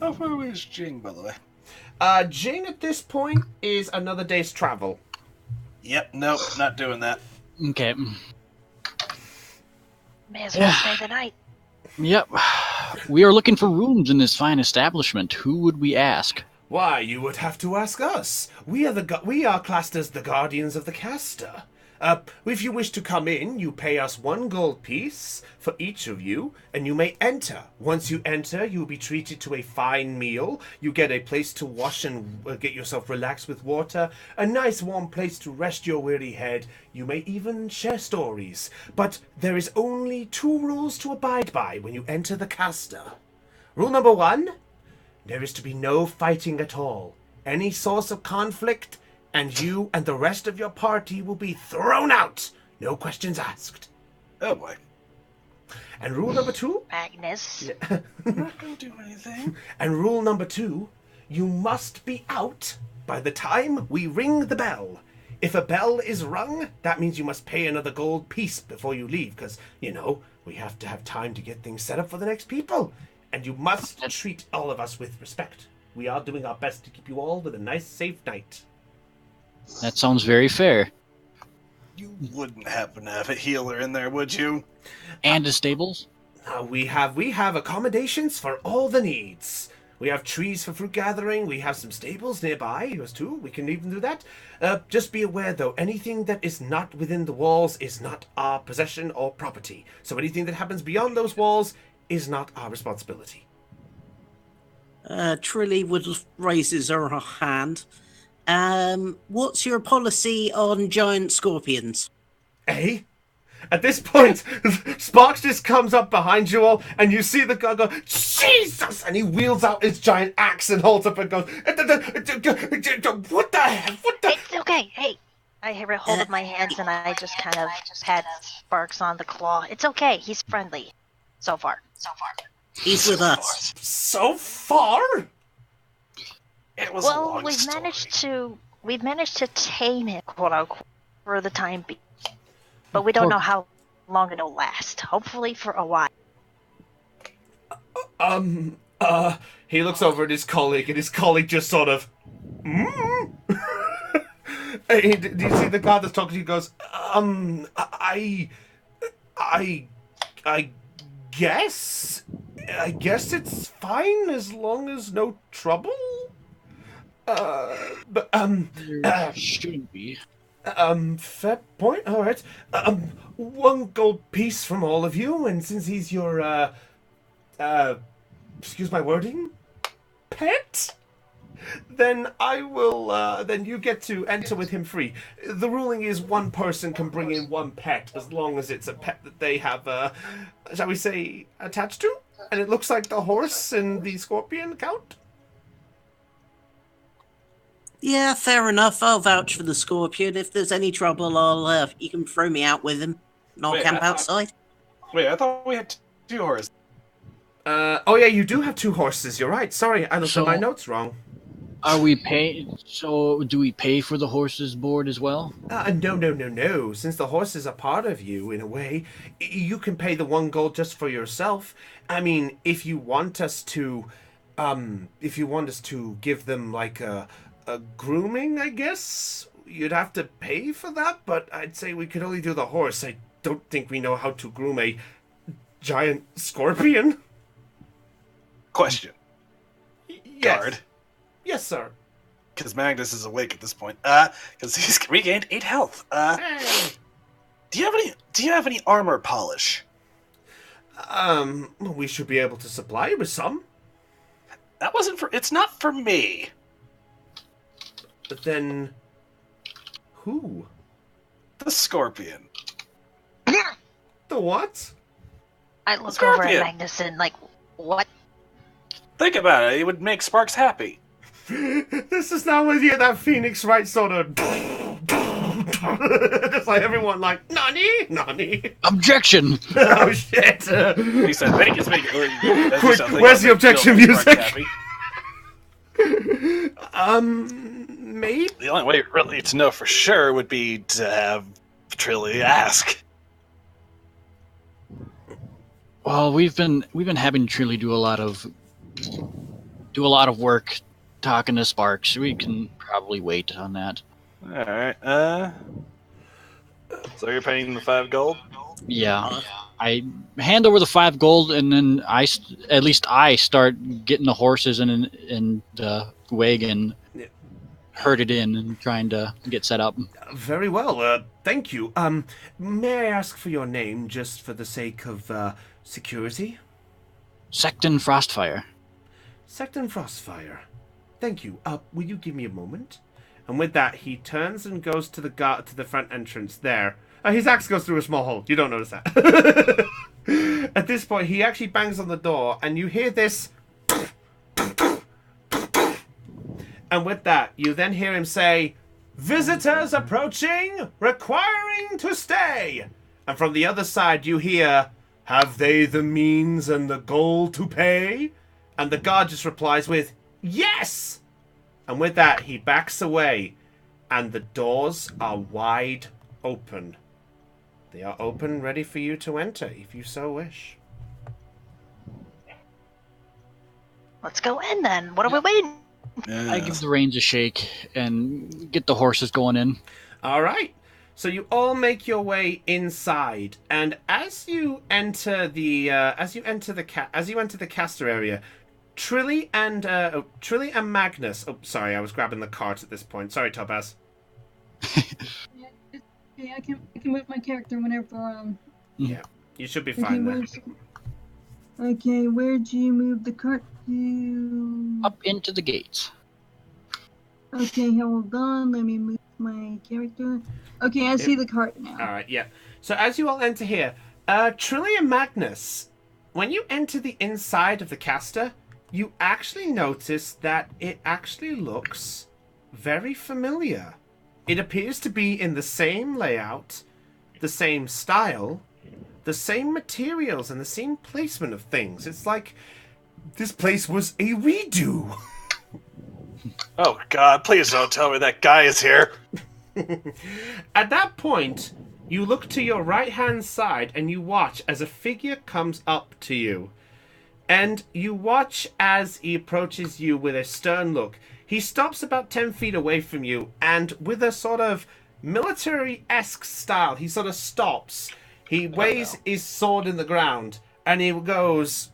How far away is Jing, by the way? Jing at this point is another day's travel. Yep, nope, not doing that. Okay. May as well stay the night. Yep. We are looking for rooms in this fine establishment. Who would we ask? Why, you would have to ask us. We are classed as the guardians of the casta. If you wish to come in, you pay us 1 gold piece for each of you, and you may enter. Once you enter, you will be treated to a fine meal. You get a place to wash and get yourself relaxed with water, a nice warm place to rest your weary head. You may even share stories. But there is only 2 rules to abide by when you enter the casta. Rule number 1, there is to be no fighting at all. Any source of conflict, and you and the rest of your party will be thrown out. No questions asked. Oh boy. And rule number 2? Magnus. I'm not going to do anything. And rule number 2, you must be out by the time we ring the bell. If a bell is rung, that means you must pay another gold piece before you leave, because, we have to have time to get things set up for the next people. And you must treat all of us with respect. We are doing our best to keep you all with a nice, safe night. That sounds very fair. You wouldn't happen to have a healer in there, would you? And the stables? We have accommodations for all the needs. We have trees for fruit gathering. We have some stables nearby. Yours too. We can even do that. Just be aware, though, anything that is not within the walls is not our possession or property. So anything that happens beyond those walls is not our responsibility. Trilly raises her hand. What's your policy on giant scorpions? Eh? At this point, Sparks just comes up behind you all, and you see the guy go, "Jesus!" And he wheels out his giant axe and holds up and goes, "What the heck? What the?" It's okay. Hey, I have a hold of my hands and I just kind of pat Sparks on the claw. It's okay. He's friendly. So far. He's with us. So far? It was a Well, long we've story. managed to tame him, quote unquote, for the time being. But we don't know how long it'll last. Hopefully for a while. He looks over at his colleague, and his colleague just sort of, Hey, do you see the guy that's talking to you goes, I guess it's fine as long as no trouble? Shouldn't be. Fair point. All right. 1 gold piece from all of you, and since he's your, excuse my wording, pet, then I will, then you get to enter with him free. The ruling is 1 person can bring in 1 pet, as long as it's a pet that they have, shall we say, attached to? And it looks like the horse and the scorpion count? Yeah, fair enough. I'll vouch for the scorpion. If there's any trouble, you can throw me out with him, and I'll camp outside. Wait, I thought we had 2 horses. Oh yeah, you do have 2 horses. You're right. Sorry, I looked at my notes wrong. Are we paying? So, do we pay for the horses' board as well? No. Since the horses are part of you, in a way, you can pay the 1 gold just for yourself. I mean, if you want us to give them like a grooming, I guess you'd have to pay for that. But I'd say we could only do the horse. I don't think we know how to groom a giant scorpion. Question. Yes. Guard. Yes, sir. Because Magnus is awake at this point. Because he's regained 8 health. Do you have any armor polish? We should be able to supply you with some. It's not for me. But then, who? The scorpion. The what? I look over at Magnus and like, what? Think about it. It would make Sparks happy. This is not with you, that Phoenix Wright sort of... Just like everyone like, Nani? Objection! Oh, shit. He said, Quick, where's the objection music? Maybe? The only way really to know for sure would be to have Trilly ask. Well, we've been having Trilly do a lot of work talking to Sparks. We can probably wait on that. Alright, so you're paying the 5 gold? Yeah. I hand over the 5 gold, and then I start getting the horses in the wagon, herded in, and trying to get set up. Very well, thank you. May I ask for your name, just for the sake of, security? Secton Frostfire. Secton Frostfire. Thank you. Will you give me a moment? And with that, he turns and goes to the front entrance there. His axe goes through a small hole. You don't notice that. At this point, he actually bangs on the door, and you hear this. And with that, you then hear him say, "Visitors approaching, requiring to stay." And from the other side, you hear, "Have they the means and the gold to pay?" And the guard just replies with, "Yes!" And with that, he backs away, and the doors are wide open. They are open, ready for you to enter, if you so wish. Let's go in then. What are we waiting? I give the reins a shake and get the horses going in. All right. So you all make your way inside, and as you enter the caster area, Trilly and Magnus. Oh, sorry, I was grabbing the cart at this point. Sorry, Topaz. Yeah, I can move my character whenever Yeah, you should be fine there. Okay, where'd you move the cart to? Up into the gates. Okay, hold on. Let me move my character. Okay, I see the cart now. All right, yeah. So as you all enter here, Trilly and Magnus, when you enter the inside of the caster, you actually notice that it actually looks very familiar. It appears to be in the same layout, the same style, the same materials, and the same placement of things. It's like this place was a redo. Oh, God, please don't tell me that guy is here. At that point, you look to your right-hand side and you watch as a figure comes up to you. And you watch as he approaches you with a stern look. He stops about 10 feet away from you, and with a sort of military-esque style, he sort of stops. He weighs his sword in the ground, and he goes,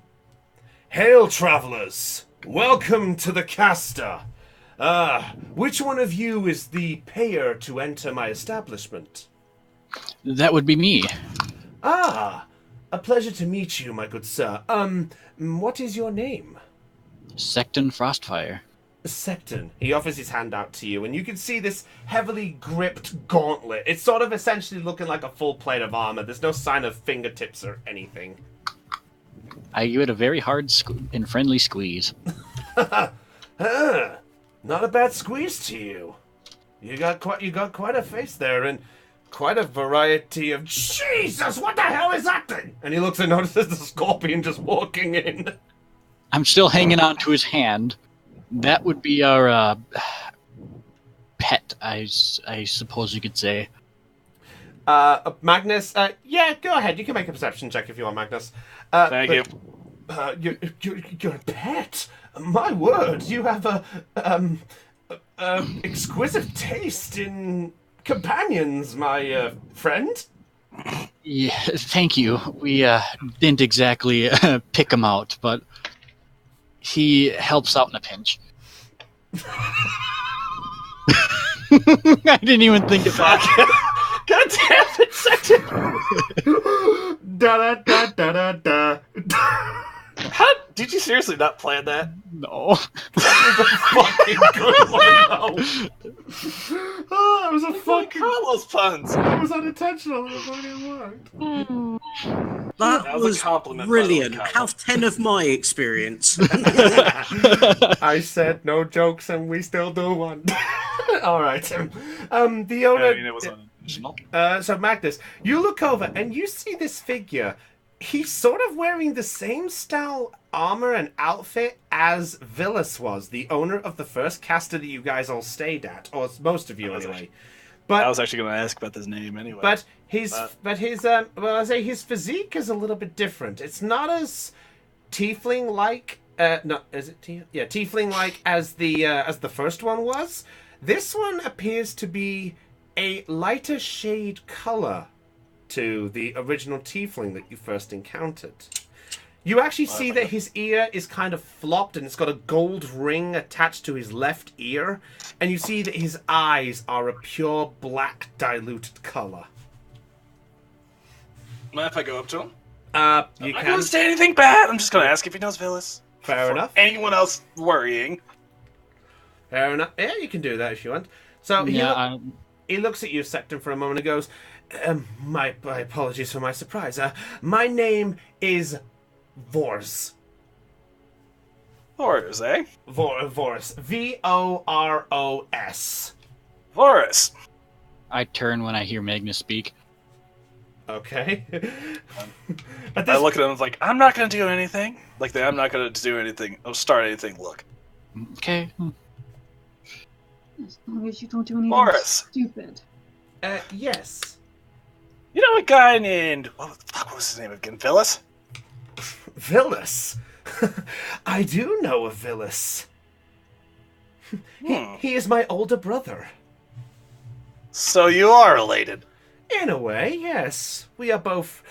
"Hail, travelers! Welcome to the caster. Which one of you is the payer to enter my establishment? That would be me. Ah, a pleasure to meet you, my good sir. What is your name? Secton Frostfire. Secton. He offers his hand out to you, and you can see this heavily gripped gauntlet. It's sort of essentially looking like a full plate of armor. There's no sign of fingertips or anything. I give it a very hard and friendly squeeze. Not a bad squeeze to you. You got quite a face there, and quite a variety of... Jesus, what the hell is that thing? And he looks and notices the scorpion just walking in. I'm still hanging on to his hand. That would be our pet, I suppose you could say. Magnus, yeah, go ahead. You can make a perception check if you want, Magnus. Thank you. You're a pet. My word, you have a exquisite taste in companions, my friend. Yeah, thank you. We didn't exactly pick him out, but he helps out in a pinch. I didn't even think of that. God damn it, Second! Da da da da da da. How did you seriously not plan that? No. That was a fucking good one, though. Oh, that was a fucking... Carlos puns. That was unintentional. It fucking worked. That was a was compliment, brilliant. by the way, Carlos. Have 10 of my experience. I said no jokes, and we still do one. All right. The owner. I mean, it was unintentional. So Magnus, you look over and you see this figure. He's sort of wearing the same style armor and outfit as Villas was, the owner of the first caster that you guys all stayed at, or most of you anyway. But I was actually going to ask about his name anyway. But his I say his physique is a little bit different. It's not as tiefling like. No, is it tiefling like as the first one was. This one appears to be a lighter shade color to the original tiefling that you first encountered. You actually see that his ear is kind of flopped and it's got a gold ring attached to his left ear, and you see that his eyes are a pure black diluted color. Mind if I go up to him? You I'm not can. going to say anything bad. I'm just going to ask if he knows Villas. Fair enough. Anyone else worrying? Fair enough. Yeah, you can do that if you want. So he looks at you, Secton, for a moment and goes, my apologies for my surprise. My name is Vors. Voros, eh? Vors. Voros. Voros. I turn when I hear Magnus speak. Okay. I look at him and like, I'm not going to do anything. Like, I'm not going to do anything. I'll start anything. Look. Okay. As long as you don't do anything Boris. stupid. Yes. You know a guy named... What the fuck was his name again? Villas? Villas? I do know of Villas. He is my older brother. So you are related. In a way, yes. We are both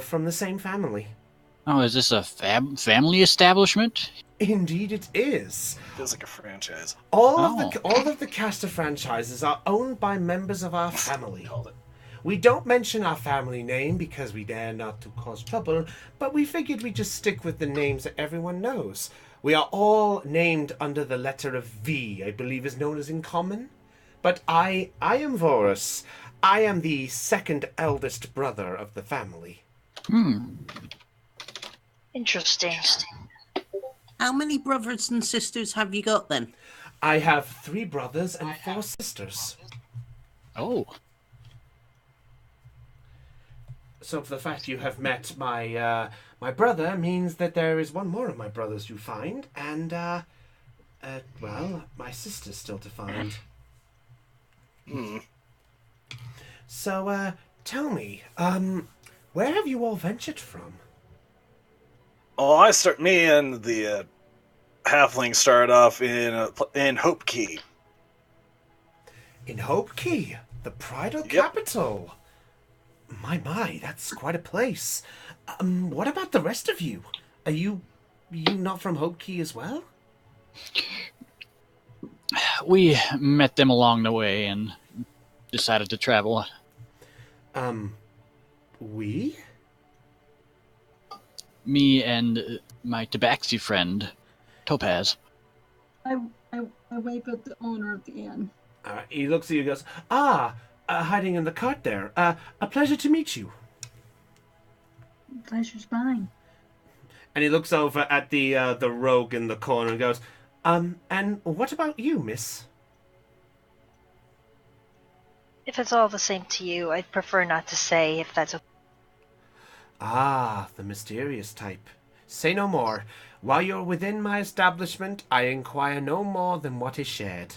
from the same family. Oh, is this a family establishment? Indeed it is. Feels like a franchise. All of the caster franchises are owned by members of our family. We don't mention our family name because we dare not to cause trouble, but we figured we'd just stick with the names that everyone knows. We are all named under the letter of V, I believe is known as in common. But I am Vorus. I am the second eldest brother of the family. Interesting. How many brothers and sisters have you got then? I have 3 brothers and 4 sisters. Oh. So the fact you have met my brother means that there is one more of my brothers you find, and well, my sister's still to find. So tell me, where have you all ventured from? Oh, me and the halfling started off in Hope Key. In Hope Key, the Prydal capital. My, that's quite a place. What about the rest of you? Are you not from Hope Key as well? We met them along the way and decided to travel. We? Me and my tabaxi friend, Topaz. I wave at the owner of the inn. He looks at you and goes, hiding in the cart there. A pleasure to meet you. Pleasure's mine. And he looks over at the rogue in the corner and goes, and what about you, miss? If it's all the same to you, I'd prefer not to say if that's okay. Ah, the mysterious type. Say no more. While you're within my establishment, I inquire no more than what is shared.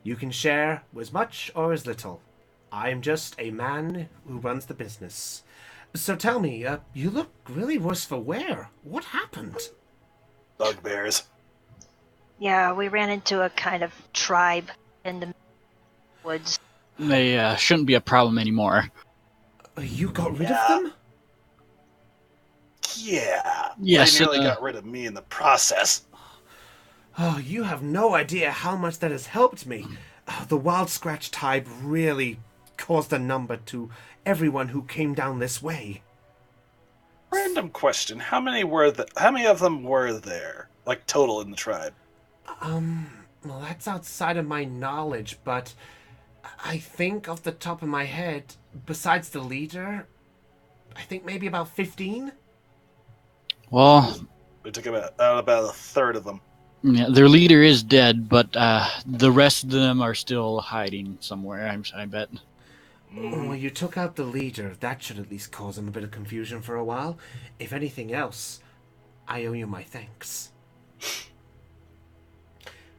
You can share as much or as little. I am just a man who runs the business. So tell me, you look really worse for wear. What happened? Bugbears. Yeah, we ran into a kind of tribe in the woods. They shouldn't be a problem anymore. You got rid of them? Yeah. Yes, They nearly got rid of me in the process. Oh, you have no idea how much that has helped me. The Wild Scratch type really caused a number to everyone who came down this way. Random question: How many of them were there, like total in the tribe? Well, that's outside of my knowledge, but I think off the top of my head, besides the leader, I think maybe about 15. Well, We took about a third of them. yeah, their leader is dead, but the rest of them are still hiding somewhere, I bet. Well, you took out the leader. That should at least cause him a bit of confusion for a while. If anything else, I owe you my thanks.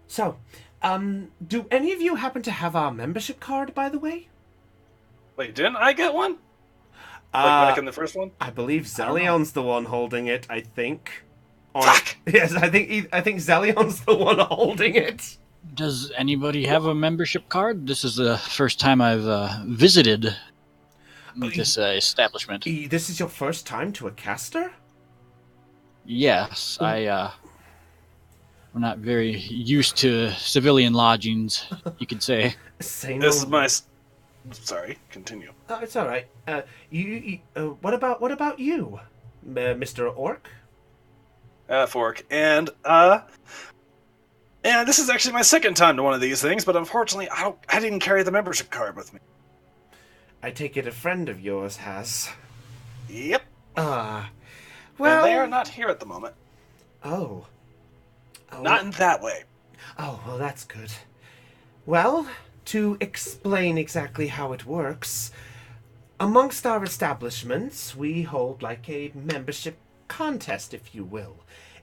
So, do any of you happen to have our membership card, by the way? Wait, didn't I get one? Like back in the first one? I believe Zelion's the one holding it, I think. Fuck! Yes, I think Zelion's the one holding it. Does anybody have a membership card? This is the first time I've visited this establishment. This is your first time to a caster? Yes, we're not very used to civilian lodgings, you could say. This is my... Sorry, continue. Oh, it's all right. What about you, Mr. Orc? Fork. And this is actually my second time to one of these things, but unfortunately, I didn't carry the membership card with me. I take it a friend of yours has. Yep. Well... And they are not here at the moment. Oh. Not in that way. Oh, well, that's good. Well, to explain exactly how it works, amongst our establishments, we hold like a membership contest, if you will.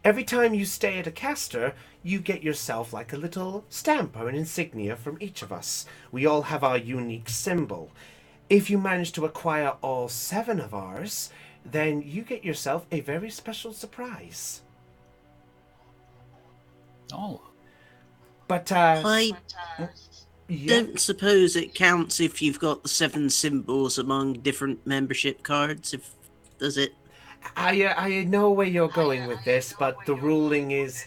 Every time you stay at a caster, you get yourself like a little stamp or an insignia from each of us. We all have our unique symbol. If you manage to acquire all 7 of ours, then you get yourself a very special surprise. Oh. But I don't suppose it counts if you've got the 7 symbols among different membership cards, does it? I know where you're going with this, but the ruling is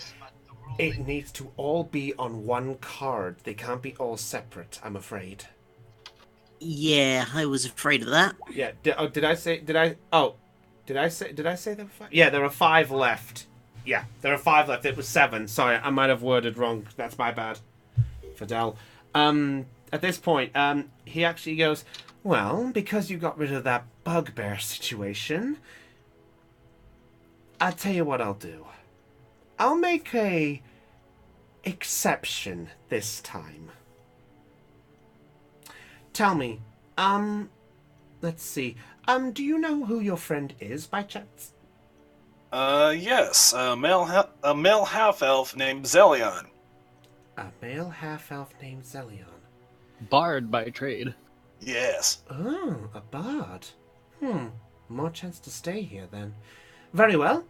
it needs to all be on one card. They can't be all separate, I'm afraid. Yeah, I was afraid of that. Yeah, did I say there were 5? Yeah, there are 5 left. Yeah, there are 5 left. It was 7. Sorry, I might have worded wrong. That's my bad. Fidel. At this point, he actually goes, well, because you got rid of that bugbear situation, I'll tell you what I'll do. I'll make a exception this time. Tell me, let's see. Do you know who your friend is by chance? Yes, a male half-elf named Zelion. A male half-elf named Zelion. Bard by trade. Yes. Oh, a bard. More chance to stay here, then. Very well.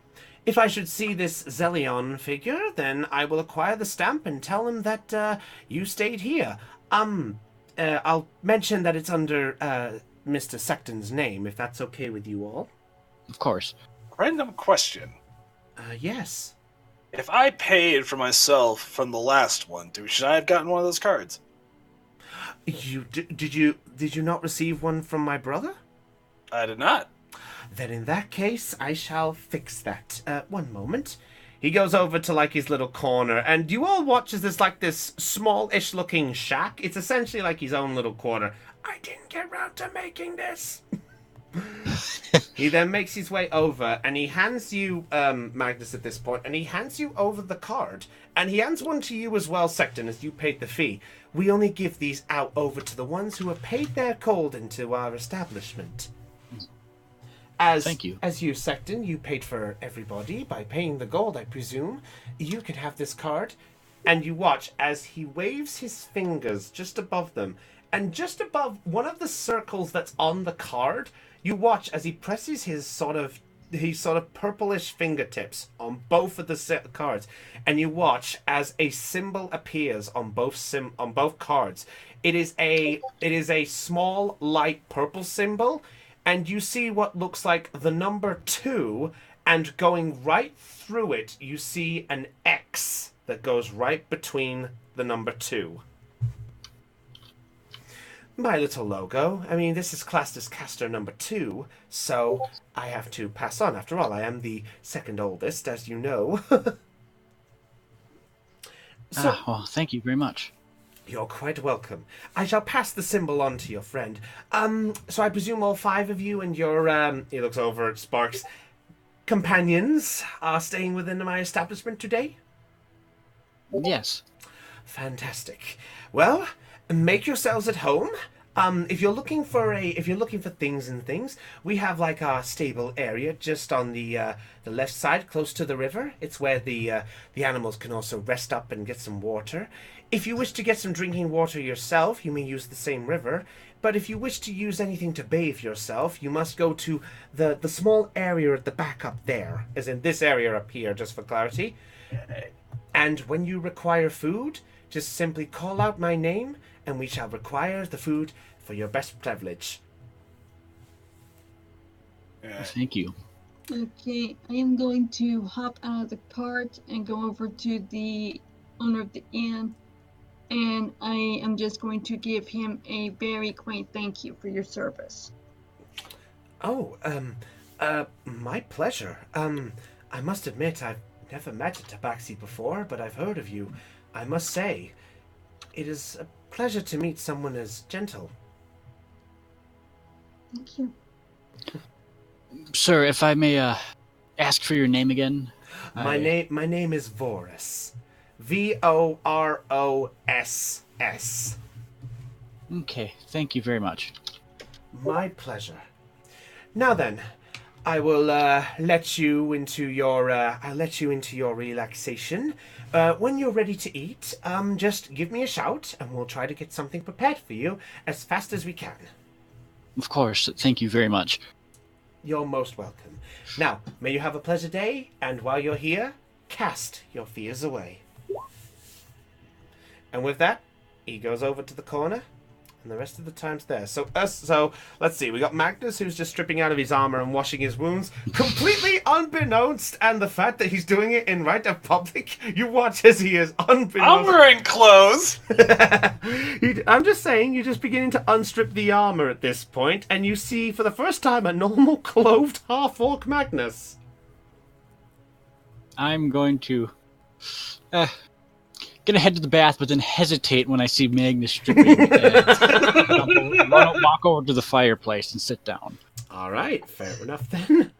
If I should see this Zelion figure, then I will acquire the stamp and tell him that, you stayed here. I'll mention that it's under, Mr. Secton's name, if that's okay with you all. Of course. Random question. Yes. If I paid for myself from the last one, should I have gotten one of those cards? Did you not receive one from my brother? I did not. Then in that case, I shall fix that. One moment. He goes over to like his little corner, and you all watch as there's like this small-ish looking shack. It's essentially like his own little corner. I didn't get round to making this. He then makes his way over, and he hands you, Magnus at this point, and he hands you over the card. And he hands one to you as well, Secton, as you paid the fee. We only give these out over to the ones who have paid their gold into our establishment. Thank you. As you, Secton, you paid for everybody by paying the gold, I presume. You can have this card. And you watch as he waves his fingers just above them. And just above one of the circles that's on the card, you watch as he presses his sort of purplish fingertips on both of the cards, and you watch as a symbol appears on both cards. It is a small light purple symbol, and you see what looks like the number 2, and going right through it, you see an X that goes right between the number 2. My little logo. I mean, this is classed as caster number 2, so I have to pass on. After all, I am the second oldest, as you know. Well, thank you very much. You're quite welcome. I shall pass the symbol on to your friend. So I presume all 5 of you and your, he looks over at Sparks, companions are staying within my establishment today? Yes. Fantastic. Well, make yourselves at home. If you're looking for things, we have like our stable area just on the left side, close to the river. It's where the animals can also rest up and get some water. If you wish to get some drinking water yourself, you may use the same river. But if you wish to use anything to bathe yourself, you must go to the small area at the back up there, as in this area up here, just for clarity. And when you require food, just simply call out my name, and we shall require the food for your best privilege. Thank you. Okay, I am going to hop out of the cart and go over to the owner of the inn, and I am just going to give him a very quaint thank you for your service. Oh, my pleasure. I must admit I've never met a tabaxi before, but I've heard of you. I must say, it is a pleasure to meet someone as gentle. Thank you. Sir, if I may ask for your name again? My name is Voros. Voross. Okay, thank you very much. My pleasure. Now then, I will let you into your relaxation. When you're ready to eat, just give me a shout, and we'll try to get something prepared for you as fast as we can. Of course, thank you very much. You're most welcome. Now, may you have a pleasant day, and while you're here, cast your fears away. And with that, he goes over to the corner, and the rest of the time's there. So let's see. We got Magnus, who's just stripping out of his armor and washing his wounds, completely unbeknownst. And the fact that he's doing it in right of public, you watch as he is unbeknownst. I'm wearing clothes. I'm just saying, you're just beginning to unstrip the armor at this point, and you see for the first time a normal clothed half-orc Magnus. I'm going to gonna head to the bath, but then hesitate when I see Magnus stripping. Walk over to the fireplace and sit down. All right, fair enough then.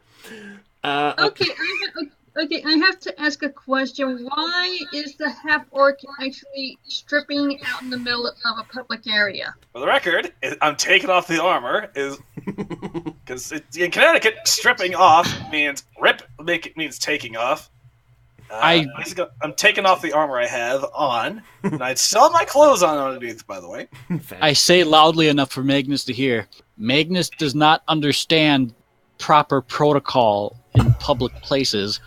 Okay, I have to ask a question. Why is the half-orc actually stripping out in the middle of a public area? For the record, I'm taking off the armor because in Connecticut, stripping off means means taking off. I'm taking off the armor I have on, and I still have my clothes on underneath, by the way. I say loudly enough for Magnus to hear. Magnus does not understand proper protocol in public places.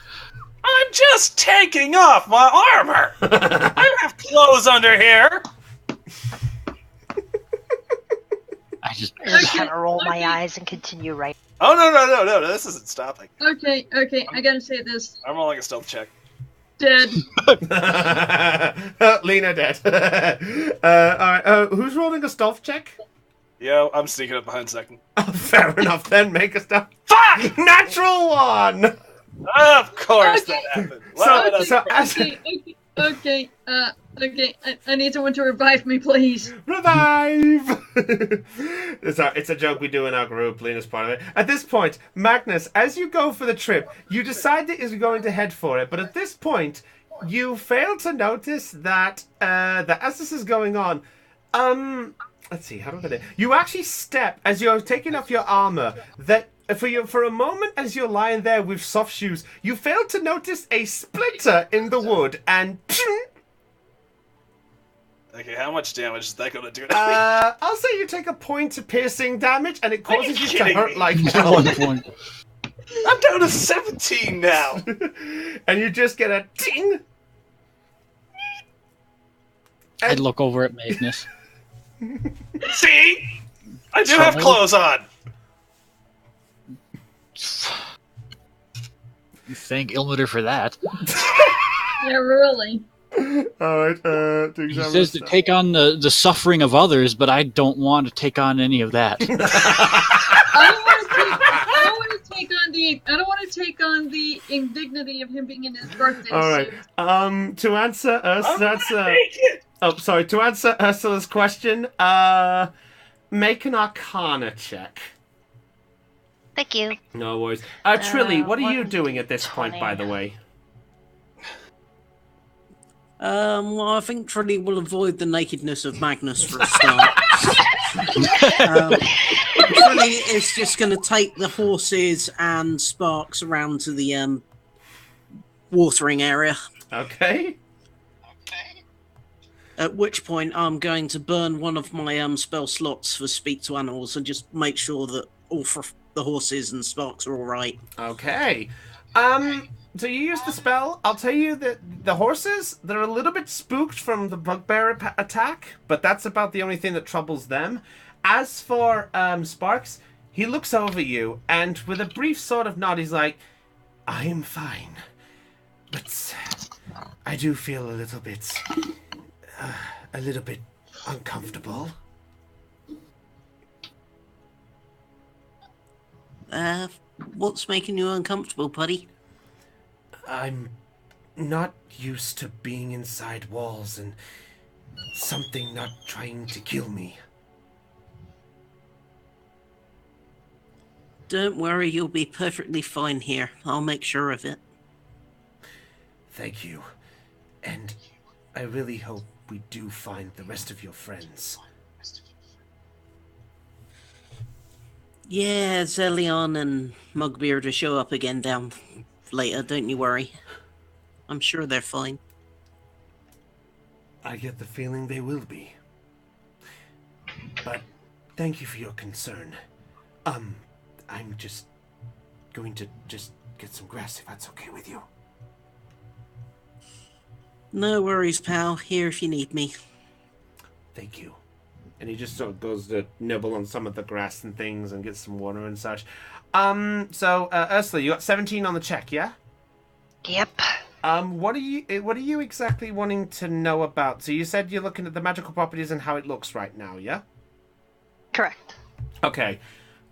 I'm just taking off my armor! I don't have clothes under here! I just kind of roll my eyes and continue right. Oh, no, this isn't stopping. Okay, I gotta say this. I'm rolling a stealth check. Dead. Lena dead. Alright, who's rolling a stealth check? Yo, I'm sneaking up behind second. Fair enough then, make a stealth. Fuck! Natural one! Of course that happened. Okay, I need someone to revive me, please. Revive! It's a joke we do in our group. Lena's part of it. At this point, Magnus, as you go for the trip, you decide that you're going to head for it, but at this point, you fail to notice that as this is going on, let's see, how do I put it? You actually step, as you're taking off your armor, that for a moment as you're lying there with soft shoes, you fail to notice a splinter in the wood, and Okay, how much damage is that going to do to me? I'll say you take a point of piercing damage, and it causes you to hurt like hell. 1 point. I'm down to 17 now. And you just get a ting. I'd look over at Magnus. See? I do have clothes on. You thank Ilmater for that. Yeah, really. Alright, He says to take on the suffering of others, but I don't want to take on any of that. I don't want to take on the indignity of him being in his birthday Alright, suit. to answer to answer Ursula's question, make an Arcana check. Thank you. No worries. Trilly, what are you 1, doing at this point, 20. by the way? Well, I think Trilly will avoid the nakedness of Magnus for a start. Trilly is just going to take the horses and Sparks around to the watering area. Okay. At which point, I'm going to burn one of my spell slots for Speak to Animals and just make sure that all the horses and Sparks are all right. Okay. So you use the spell. I'll tell you that the horses, they're a little bit spooked from the bugbear attack, but that's about the only thing that troubles them. As for Sparks, he looks over you, and with a brief sort of nod, he's like, I am fine, but I do feel a little bit uncomfortable. What's making you uncomfortable, buddy? I'm not used to being inside walls and something not trying to kill me. Don't worry, you'll be perfectly fine here. I'll make sure of it. Thank you. And I really hope we do find the rest of your friends. Yeah, Zelion and Mugbeard will show up again down later, don't you worry. I'm sure they're fine. I get the feeling they will be. But thank you for your concern. I'm just going to get some grass if that's okay with you. No worries, pal. Here if you need me. Thank you. And he just sort of goes to nibble on some of the grass and things and get some water and such. So Ursula, you got 17 on the check, yeah? Yep. What are you exactly wanting to know about? So you said you're looking at the magical properties and how it looks right now, yeah? Correct. Okay.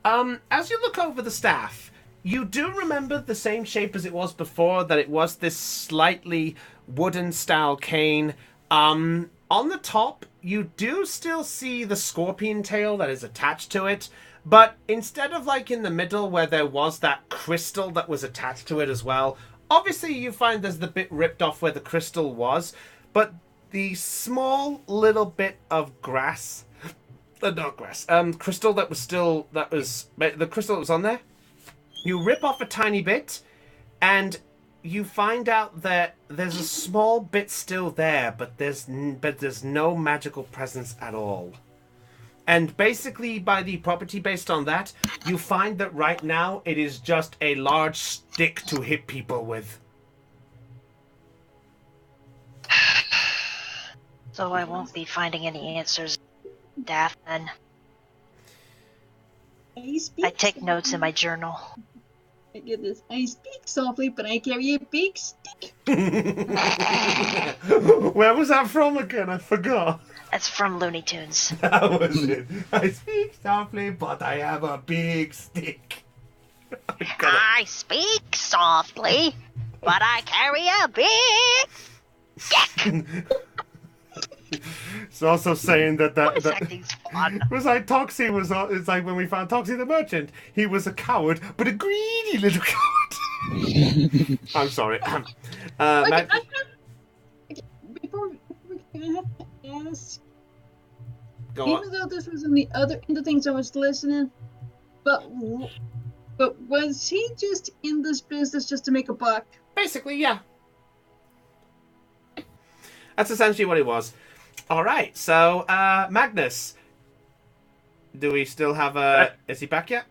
As you look over the staff, you do remember the same shape as it was before, that it was this slightly wooden style cane. On the top, you do still see the scorpion tail that is attached to it, but instead of like in the middle where there was that crystal that was attached to it as well, obviously you find there's the bit ripped off where the crystal was, but the small little bit of grass, not grass, crystal the crystal that was on there, you rip off a tiny bit, and you find out that there's a small bit still there, but there's no magical presence at all. And basically, by the property based on that, you find that right now it is just a large stick to hit people with. So I won't be finding any answers, Daff, then. I take notes in my journal. I get this. I speak softly, but I carry a big stick. Where was that from again? I forgot. That's from Looney Tunes. That was it. I speak softly, but I have a big stick. I speak softly, but I carry a big stick. It's also saying that Voice acting's fun. it was like Toxie was. It's like when we found Toxie the merchant. He was a coward, but a greedy little coward. I'm sorry. Matt, Before I have to ask, go even on. though this was in the other end of things I was listening, but was he just in this business just to make a buck? Basically, yeah. That's essentially what it was. All right, so Magnus, do we still have a? Is he back yet?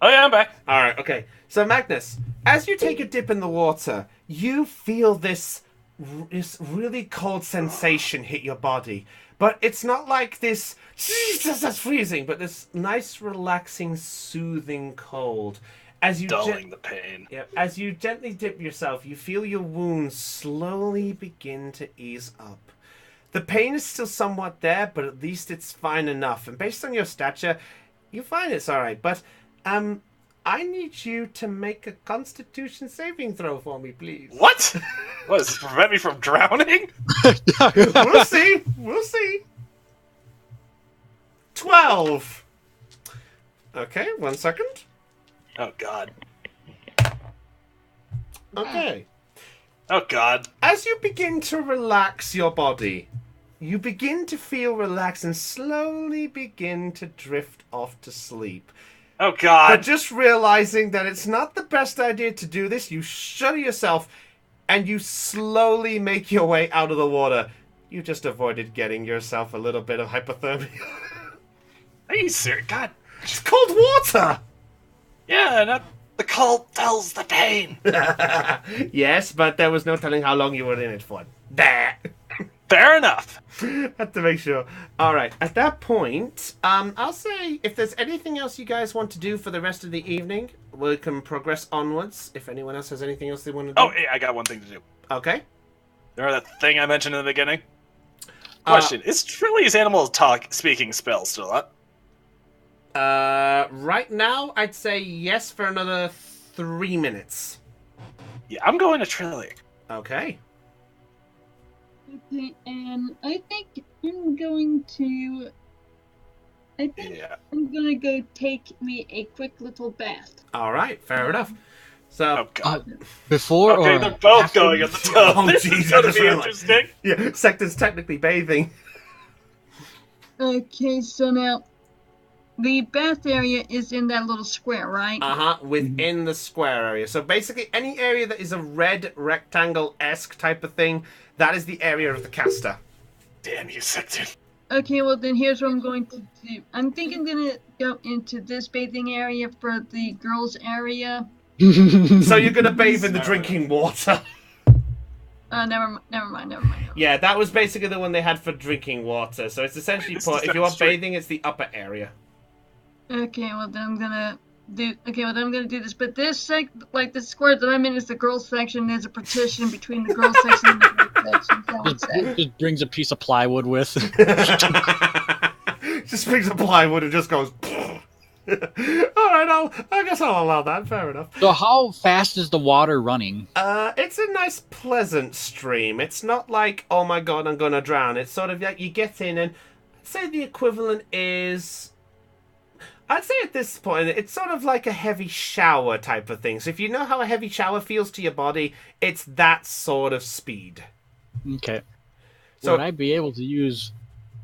Oh yeah, I'm back. All right, okay. So Magnus, as you take a dip in the water, you feel this really cold sensation hit your body, but it's not like this. Jesus, that's freezing. But this nice, relaxing, soothing cold. As you Dulling the pain. as you gently dip yourself, you feel your wounds slowly begin to ease up. The pain is still somewhat there, but at least it's fine enough. And based on your stature, you find it's all right. But I need you to make a Constitution saving throw for me, please. What? What, does this prevent me from drowning? We'll see. We'll see. 12. Okay, 1 second. Oh god. Okay. Oh god. As you begin to relax your body, you begin to feel relaxed and slowly begin to drift off to sleep. Oh god. But just realizing that it's not the best idea to do this, you shudder yourself and you slowly make your way out of the water. You just avoided getting yourself a little bit of hypothermia. Are you serious? God. It's cold water! Yeah, not the cold dulls the pain. Yes, but there was no telling how long you were in it for. There. Fair enough. Had to make sure. All right. At that point, I'll say if there's anything else you guys want to do for the rest of the evening, we can progress onwards. If anyone else has anything else they want to do. Oh, hey, I got one thing to do. Okay. Remember that thing I mentioned in the beginning? Question: is Trilly's animal speaking spell still up? Right now, I'd say yes for another 3 minutes. Yeah, I'm going to Trilly. Okay. Okay, and I think I'm going to. I'm gonna go take me a quick little bath. All right. Fair enough. So. Oh god. Before Okay, or they're both after going in the tub. Oh, This jeez, is I gonna just be realized. interesting. Yeah, Sector's technically bathing. Okay, so now the bath area is in that little square, right? Within the square area. So basically, any area that is a red rectangle-esque type of thing, that is the area of the caster. Damn you, Sector. Okay, well then here's what I'm going to do. I'm thinking I'm gonna go into this bathing area for the girls' area. So you're gonna bathe in the drinking water. Never mind. Yeah, that was basically the one they had for drinking water. So it's essentially put, if you are bathing, it's the upper area. Okay, well then I'm gonna do this. But this like the square that I'm in is the girls' section. There's a partition between the girls' section and the boys' section. So I would say. Just brings a piece of plywood with. Just brings a plywood and just goes. Alright, I guess I'll allow that. Fair enough. So how fast is the water running? It's a nice, pleasant stream. It's not like, oh my god, I'm gonna drown. It's sort of like you get in and I'd say the equivalent is. I'd say at this point, it's sort of like a heavy shower type of thing. So if you know how a heavy shower feels to your body, it's that sort of speed. Okay. So would I be able to use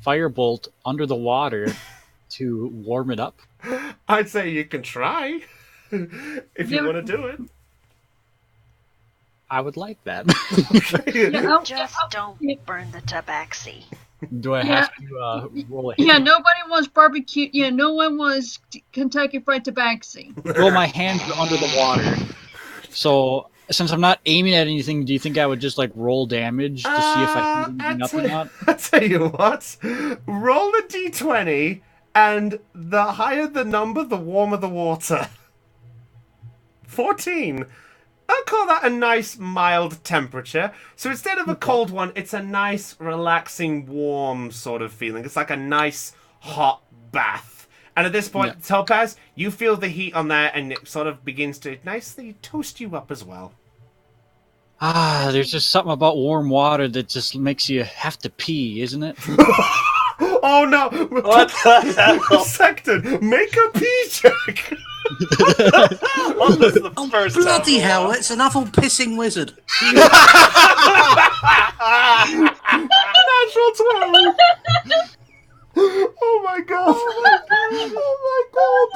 Firebolt under the water to warm it up? I'd say you can try if you want to do it. I would like that. Just don't burn the tabaxi. Do I have to roll a hit? Yeah, nobody wants barbecue. Yeah, no one wants Kentucky Fried Tabaxi. Well, my hands are under the water. So, since I'm not aiming at anything, do you think I would just like roll damage to see if I can do anything up or not? I'll tell you what. Roll a d20, and the higher the number, the warmer the water. 14. I'll call that a nice mild temperature. So instead of a cold one, it's a nice, relaxing, warm sort of feeling. It's like a nice, hot bath. And at this point, Topaz, you feel the heat on there, and it sort of begins to nicely toast you up as well. There's just something about warm water that just makes you have to pee, isn't it? Oh no! What the hell? Sexton, make a pee check! What was the Oh, first bloody time? hell, it's an awful pissing wizard. Natural 12! Oh my god! Oh my god!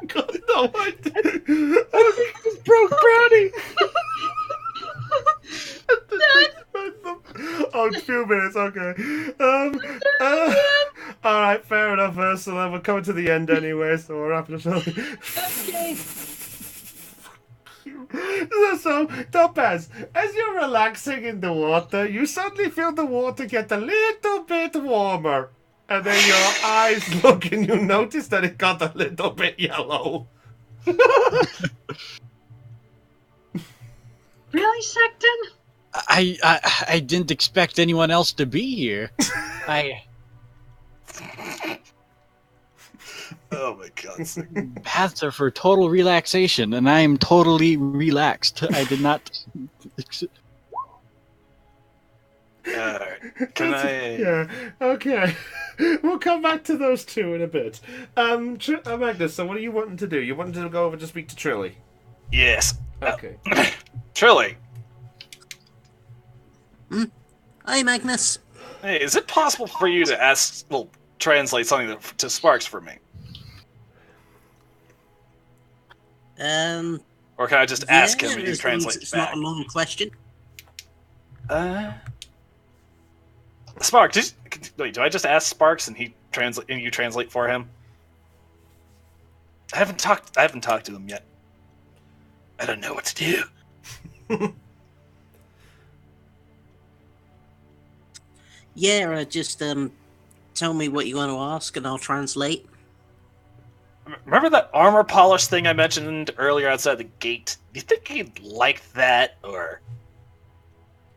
God, no, I just broke Brownie! Oh, 2 minutes, okay. Alright, fair enough, Ursula. We're coming to the end anyway, so we're wrapping it up. Okay. So, Topaz, as you're relaxing in the water, you suddenly feel the water get a little bit warmer. And then your eyes look and you notice that it got a little bit yellow. Really, Sexton? I didn't expect anyone else to be here. Oh my god. Baths are for total relaxation, and I am totally relaxed. I did not. Can I? Yeah, okay. We'll come back to those two in a bit. Magnus, so what are you wanting to do? You wanting to go over to speak to Trilly? Yes. Okay. Trilly. Hey, Magnus. Hey, is it possible for you to translate something to Sparks for me? Or can I just ask him and he translates it's back? not a long question. Sparks, wait, do I just ask Sparks and you translate for him? I haven't talked to him yet. I don't know what to do. Yeah, just tell me what you want to ask and I'll translate. Remember that armor polish thing I mentioned earlier outside the gate? Do you think he'd like that, or...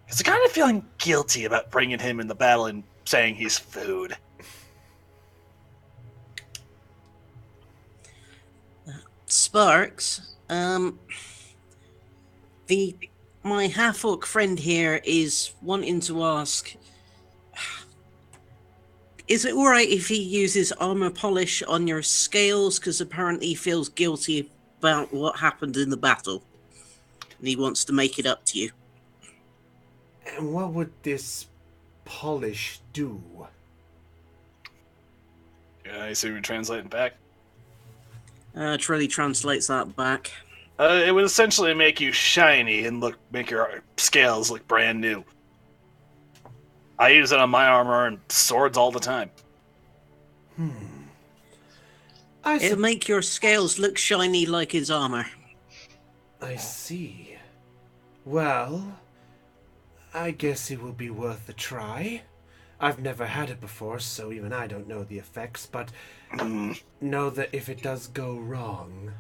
Because I'm kind of feeling guilty about bringing him in the battle and saying he's food. Sparks, my half-orc friend here is wanting to ask, is it alright if he uses armor polish on your scales? Because apparently he feels guilty about what happened in the battle. And he wants to make it up to you. And what would this polish do? Yeah, I assume you're translating back. Trilly translates that back. It would essentially make you shiny and make your scales look brand new. I use it on my armor and swords all the time. It'll make your scales look shiny like his armor. I see. Well, I guess it will be worth a try. I've never had it before, so even I don't know the effects, but know that if it does go wrong...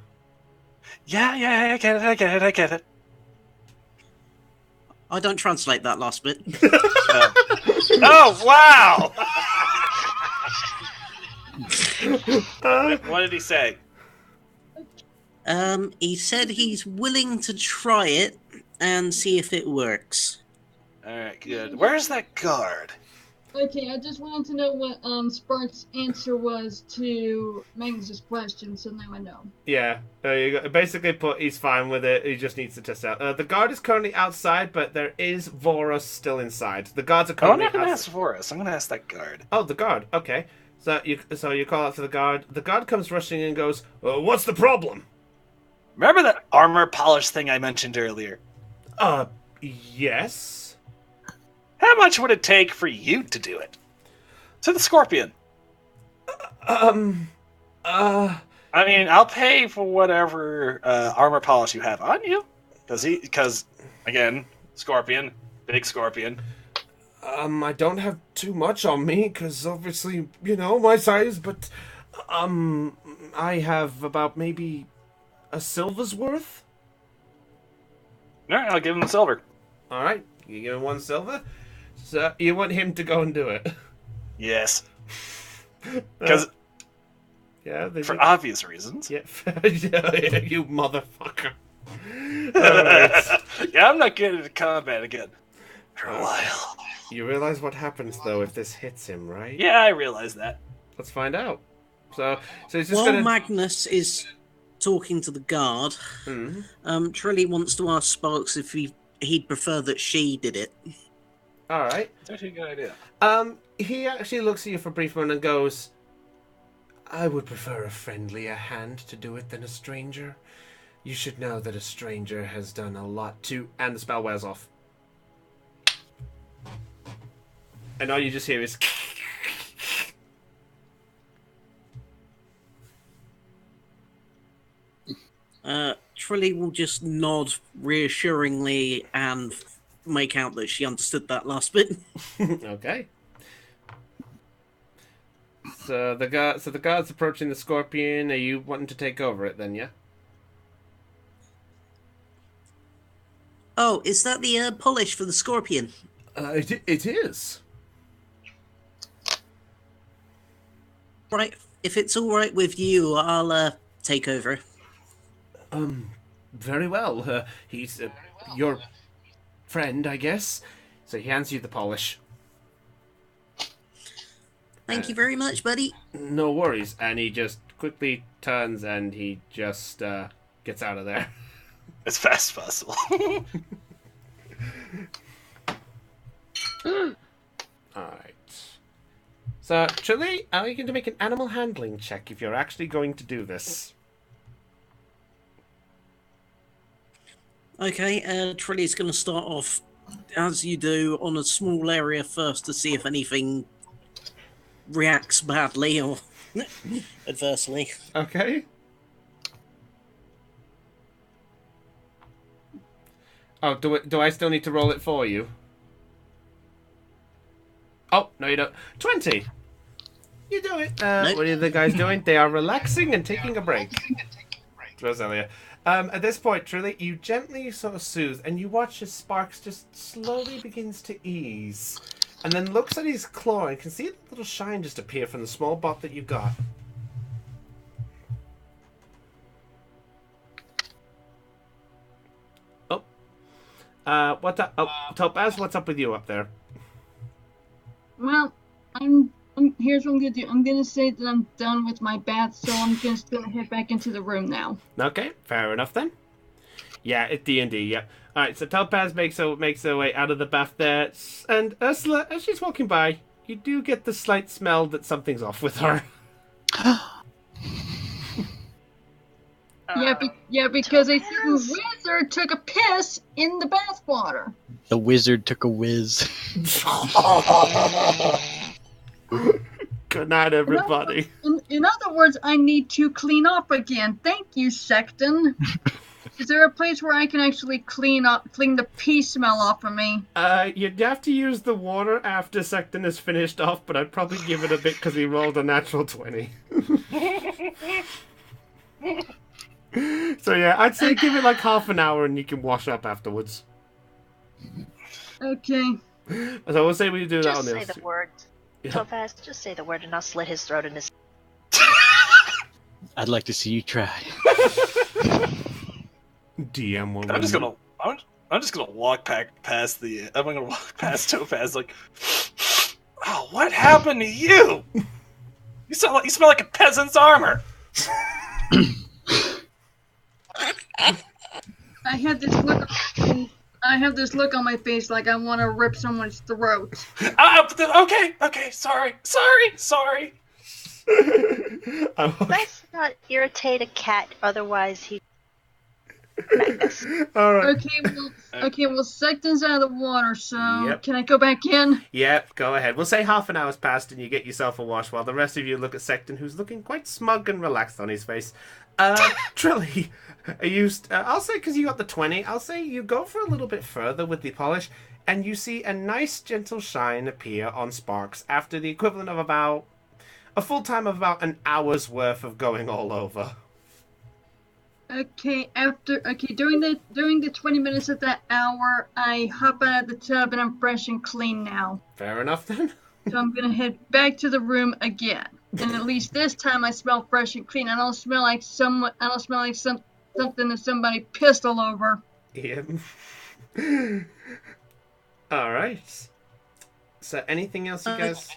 Yeah, I get it. I don't translate that last bit. Oh, wow! What did he say? He said he's willing to try it and see if it works. Alright, good. Where's that guard? Okay, I just wanted to know what Spark's answer was to Magnus's question, so now I know. Yeah, you basically put he's fine with it, he just needs to test out. The guard is currently outside, but there is Vorus still inside. The guards are currently I'm not going to ask Vorus, I'm going to ask that guard. Oh, the guard, okay. So you call out to the guard. The guard comes rushing in and goes, what's the problem? Remember that armor polish thing I mentioned earlier? Yes. How much would it take for you to do it? To the Scorpion. I mean, I'll pay for whatever armor polish you have on you. Because, again, Scorpion, big Scorpion. I don't have too much on me, because obviously, my size, but I have about maybe a silver's worth. All right, I'll give him the silver. All right, you give him 1 silver. So you want him to go and do it? Yes. Because yeah, for obvious reasons. Yeah, you motherfucker. All right. Yeah, I'm not getting into combat again for a while. You realize what happens though if this hits him, right? Yeah, I realize that. Let's find out. So he's just While gonna. Magnus is talking to the guard, Trilly wants to ask Sparks if he'd prefer that she did it. All right. It's actually a good idea. He actually looks at you for a brief moment and goes, "I would prefer a friendlier hand to do it than a stranger. You should know that a stranger has done a lot to..." And the spell wears off. And all you just hear is... Trilly will just nod reassuringly and make out that she understood that last bit. Okay. So the guard's approaching the scorpion. Are you wanting to take over it then, yeah? Oh, is that the polish for the scorpion? It is. Right, if it's all right with you, I'll take over. Very well. He's your friend, I guess. So he hands you the polish. Thank you very much, buddy. No worries. And he just quickly turns and he just gets out of there. As fast as possible. Alright. So, Trilly, are you going to make an animal handling check if you're actually going to do this? Okay, Trilly's going to start off, as you do, on a small area first to see if anything reacts badly or adversely. Okay. Oh, do I still need to roll it for you? Oh, no you don't. 20! You do it. Nope. What are the guys doing? They are relaxing and taking a break. Rosalia. At this point, Trilly, you gently sort of soothe, and you watch as Sparks just slowly begins to ease. And then looks at his claw and can see a little shine just appear from the small bot that you got. Oh. What's up? Oh, Topaz, what's up with you up there? Well, here's what I'm gonna do. I'm gonna say that I'm done with my bath, so I'm just gonna head back into the room now. Okay, fair enough then. Yeah, it's D&D, yeah. Alright, so Topaz makes her way out of the bath there, and Ursula, as she's walking by, you do get the slight smell that something's off with her. Yeah, because a certain wizard took a piss in the bathwater. The wizard took a whiz. Good night, everybody. In other words, I need to clean up again. Thank you, Sexton. Is there a place where I can actually clean the pee smell off of me? You'd have to use the water after Sexton is finished off, but I'd probably give it a bit because he rolled a natural 20. So yeah, I'd say give it like half an hour and you can wash up afterwards. Okay. So we'll say we do that on Just this. say the word. Yeah. Topaz, just say the word and I'll slit his throat in his... I'd like to see you try. DM will. I'm just gonna walk past the. I'm gonna walk past Topaz like, oh, what happened to you? You smell like a peasant's armor. I have this look on my face like I want to rip someone's throat. Okay, sorry. Let's not irritate a cat, otherwise he... Magnus. Alright. Okay, well, Sexton's out of the water, so Yep. Can I go back in? Yep, go ahead. We'll say half an hour's passed and you get yourself a wash while the rest of you look at Sexton, who's looking quite smug and relaxed on his face. Trilly, are you... I'll say, because you got the 20, I'll say you go for a little bit further with the polish, and you see a nice gentle shine appear on Sparks after the equivalent of about... a full time of about an hour's worth of going all over. Okay, during the 20 minutes of that hour, I hop out of the tub and I'm fresh and clean now. Fair enough then. So I'm gonna head back to the room again. And at least this time I smell fresh and clean. I don't smell like something that somebody pissed all over. Yep. Alright. So anything else you guys...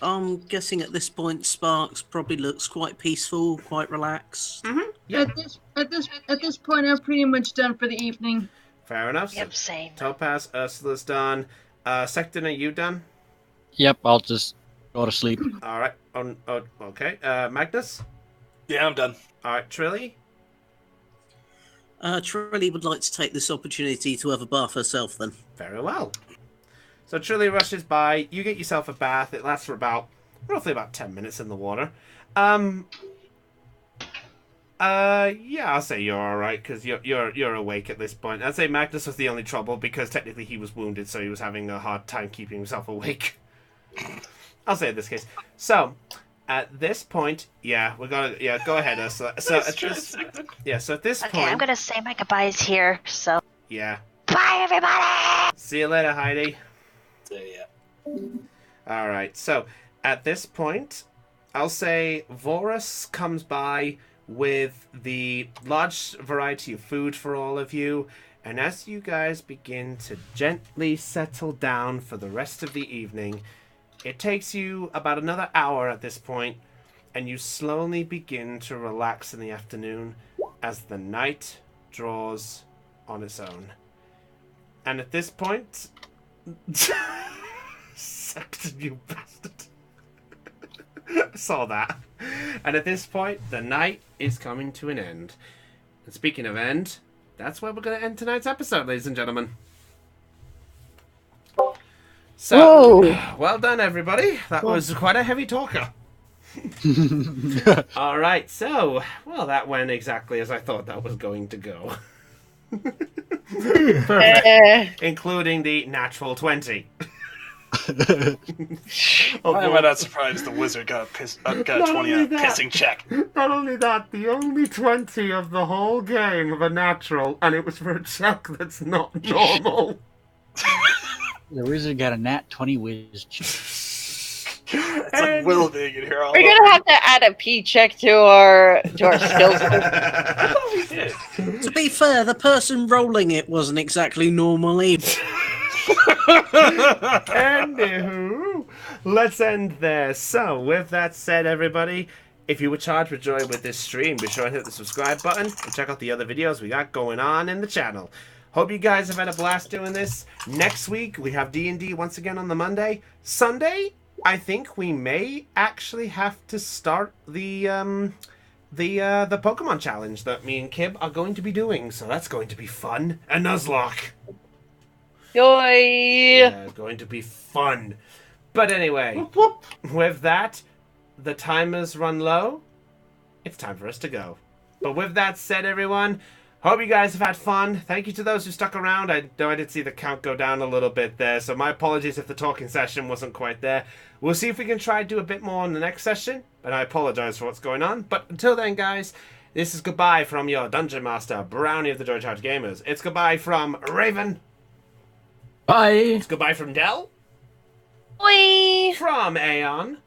I'm guessing at this point Sparks probably looks quite peaceful, quite relaxed. Mm-hmm. Yep. At this point, I'm pretty much done for the evening. Fair enough. Yep, same. Topaz, Ursula's done. Secton, are you done? Yep, I'll just go to sleep. Alright. Okay. Magnus? Yeah, I'm done. Alright, Trilly? Trilly would like to take this opportunity to have a bath herself then. Very well. So Trilly rushes by. You get yourself a bath. It lasts for roughly about 10 minutes in the water. Yeah, I'll say you're all right because you're awake at this point. I'd say Magnus was the only trouble because technically he was wounded, so he was having a hard time keeping himself awake. I'll say in this case. So at this point, go ahead, Ursula. So at this Okay, point, I'm gonna say my goodbyes here. So yeah. bye, everybody. See you later, Heidi. Yeah. All right. So at this point, I'll say Vorus comes by with the large variety of food for all of you, and as you guys begin to gently settle down for the rest of the evening, it takes you about another hour at this point, and you slowly begin to relax in the afternoon as the night draws on its own. And at this point... Secton, you bastard. I saw that. And at this point, the night is coming to an end. And speaking of end, that's where we're going to end tonight's episode, ladies and gentlemen. So, well done, everybody. That was quite a heavy talker. All right, so, well, that went exactly as I thought that was going to go. Perfect. Including the natural 20. Why am I not surprised the wizard got a 20 on a pissing check? Not only that, the only 20 of the whole game of a natural, and it was for a check that's not normal. The wizard got a nat 20 whiz check. It's like Will being in here all We're gonna have to add a P check to our skills. I thought we did. To be fair, the person rolling it wasn't exactly normal either. Anywho, let's end there. So, with that said, everybody, if you were charged with joy with this stream, be sure to hit the subscribe button and check out the other videos we got going on in the channel. Hope you guys have had a blast doing this. Next week, we have D&D once again on the Monday. Sunday, I think we may actually have to start the Pokemon challenge that me and Kib are going to be doing. So that's going to be fun. And Nuzlocke. Joy! Yeah, going to be fun. But anyway, with that, the timers run low. It's time for us to go. But with that said, everyone, hope you guys have had fun. Thank you to those who stuck around. I know I did see the count go down a little bit there, so my apologies if the talking session wasn't quite there. We'll see if we can try to do a bit more in the next session, and I apologize for what's going on. But until then, guys, this is goodbye from your Dungeon Master, Brownie of the JCG Gamers. It's goodbye from Raven. Bye. It's goodbye from Dell. Bye. From Aeon.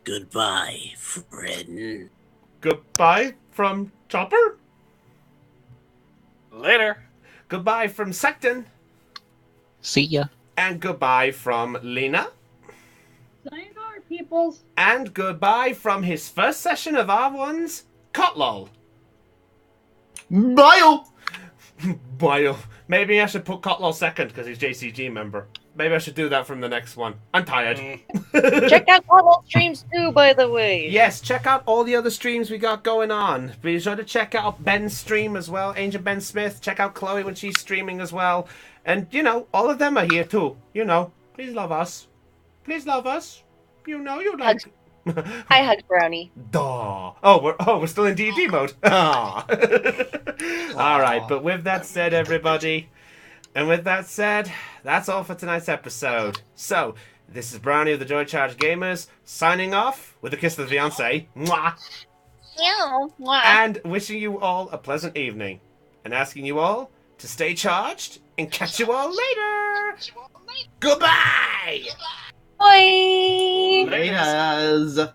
Goodbye, friend. Goodbye from Chopper. Later. Goodbye from Secton. See ya. And goodbye from Lena. Sayonara, peoples. And goodbye from his first session of R1's, Cotlol. Bio! Bio. Maybe I should put Cotlol second because he's JCG member. Maybe I should do that from the next one. I'm tired. Check out all those streams too, by the way. Yes, check out all the other streams we got going on. Be sure to check out Ben's stream as well, Angel Ben Smith. Check out Chloe when she's streaming as well. And, you know, all of them are here too. You know, please love us. Please love us. You know you like... Hi, Hugs Brownie. Duh. Oh, we're still in D&D mode. Ah. All right, but with that said, everybody, and with that said, that's all for tonight's episode. So, This is Brownie of the Joy Charge Gamers, signing off with a kiss to the fiancé. Mwah! And wishing you all a pleasant evening. And asking you all to stay charged and catch you all later. Goodbye! Bye! Laters.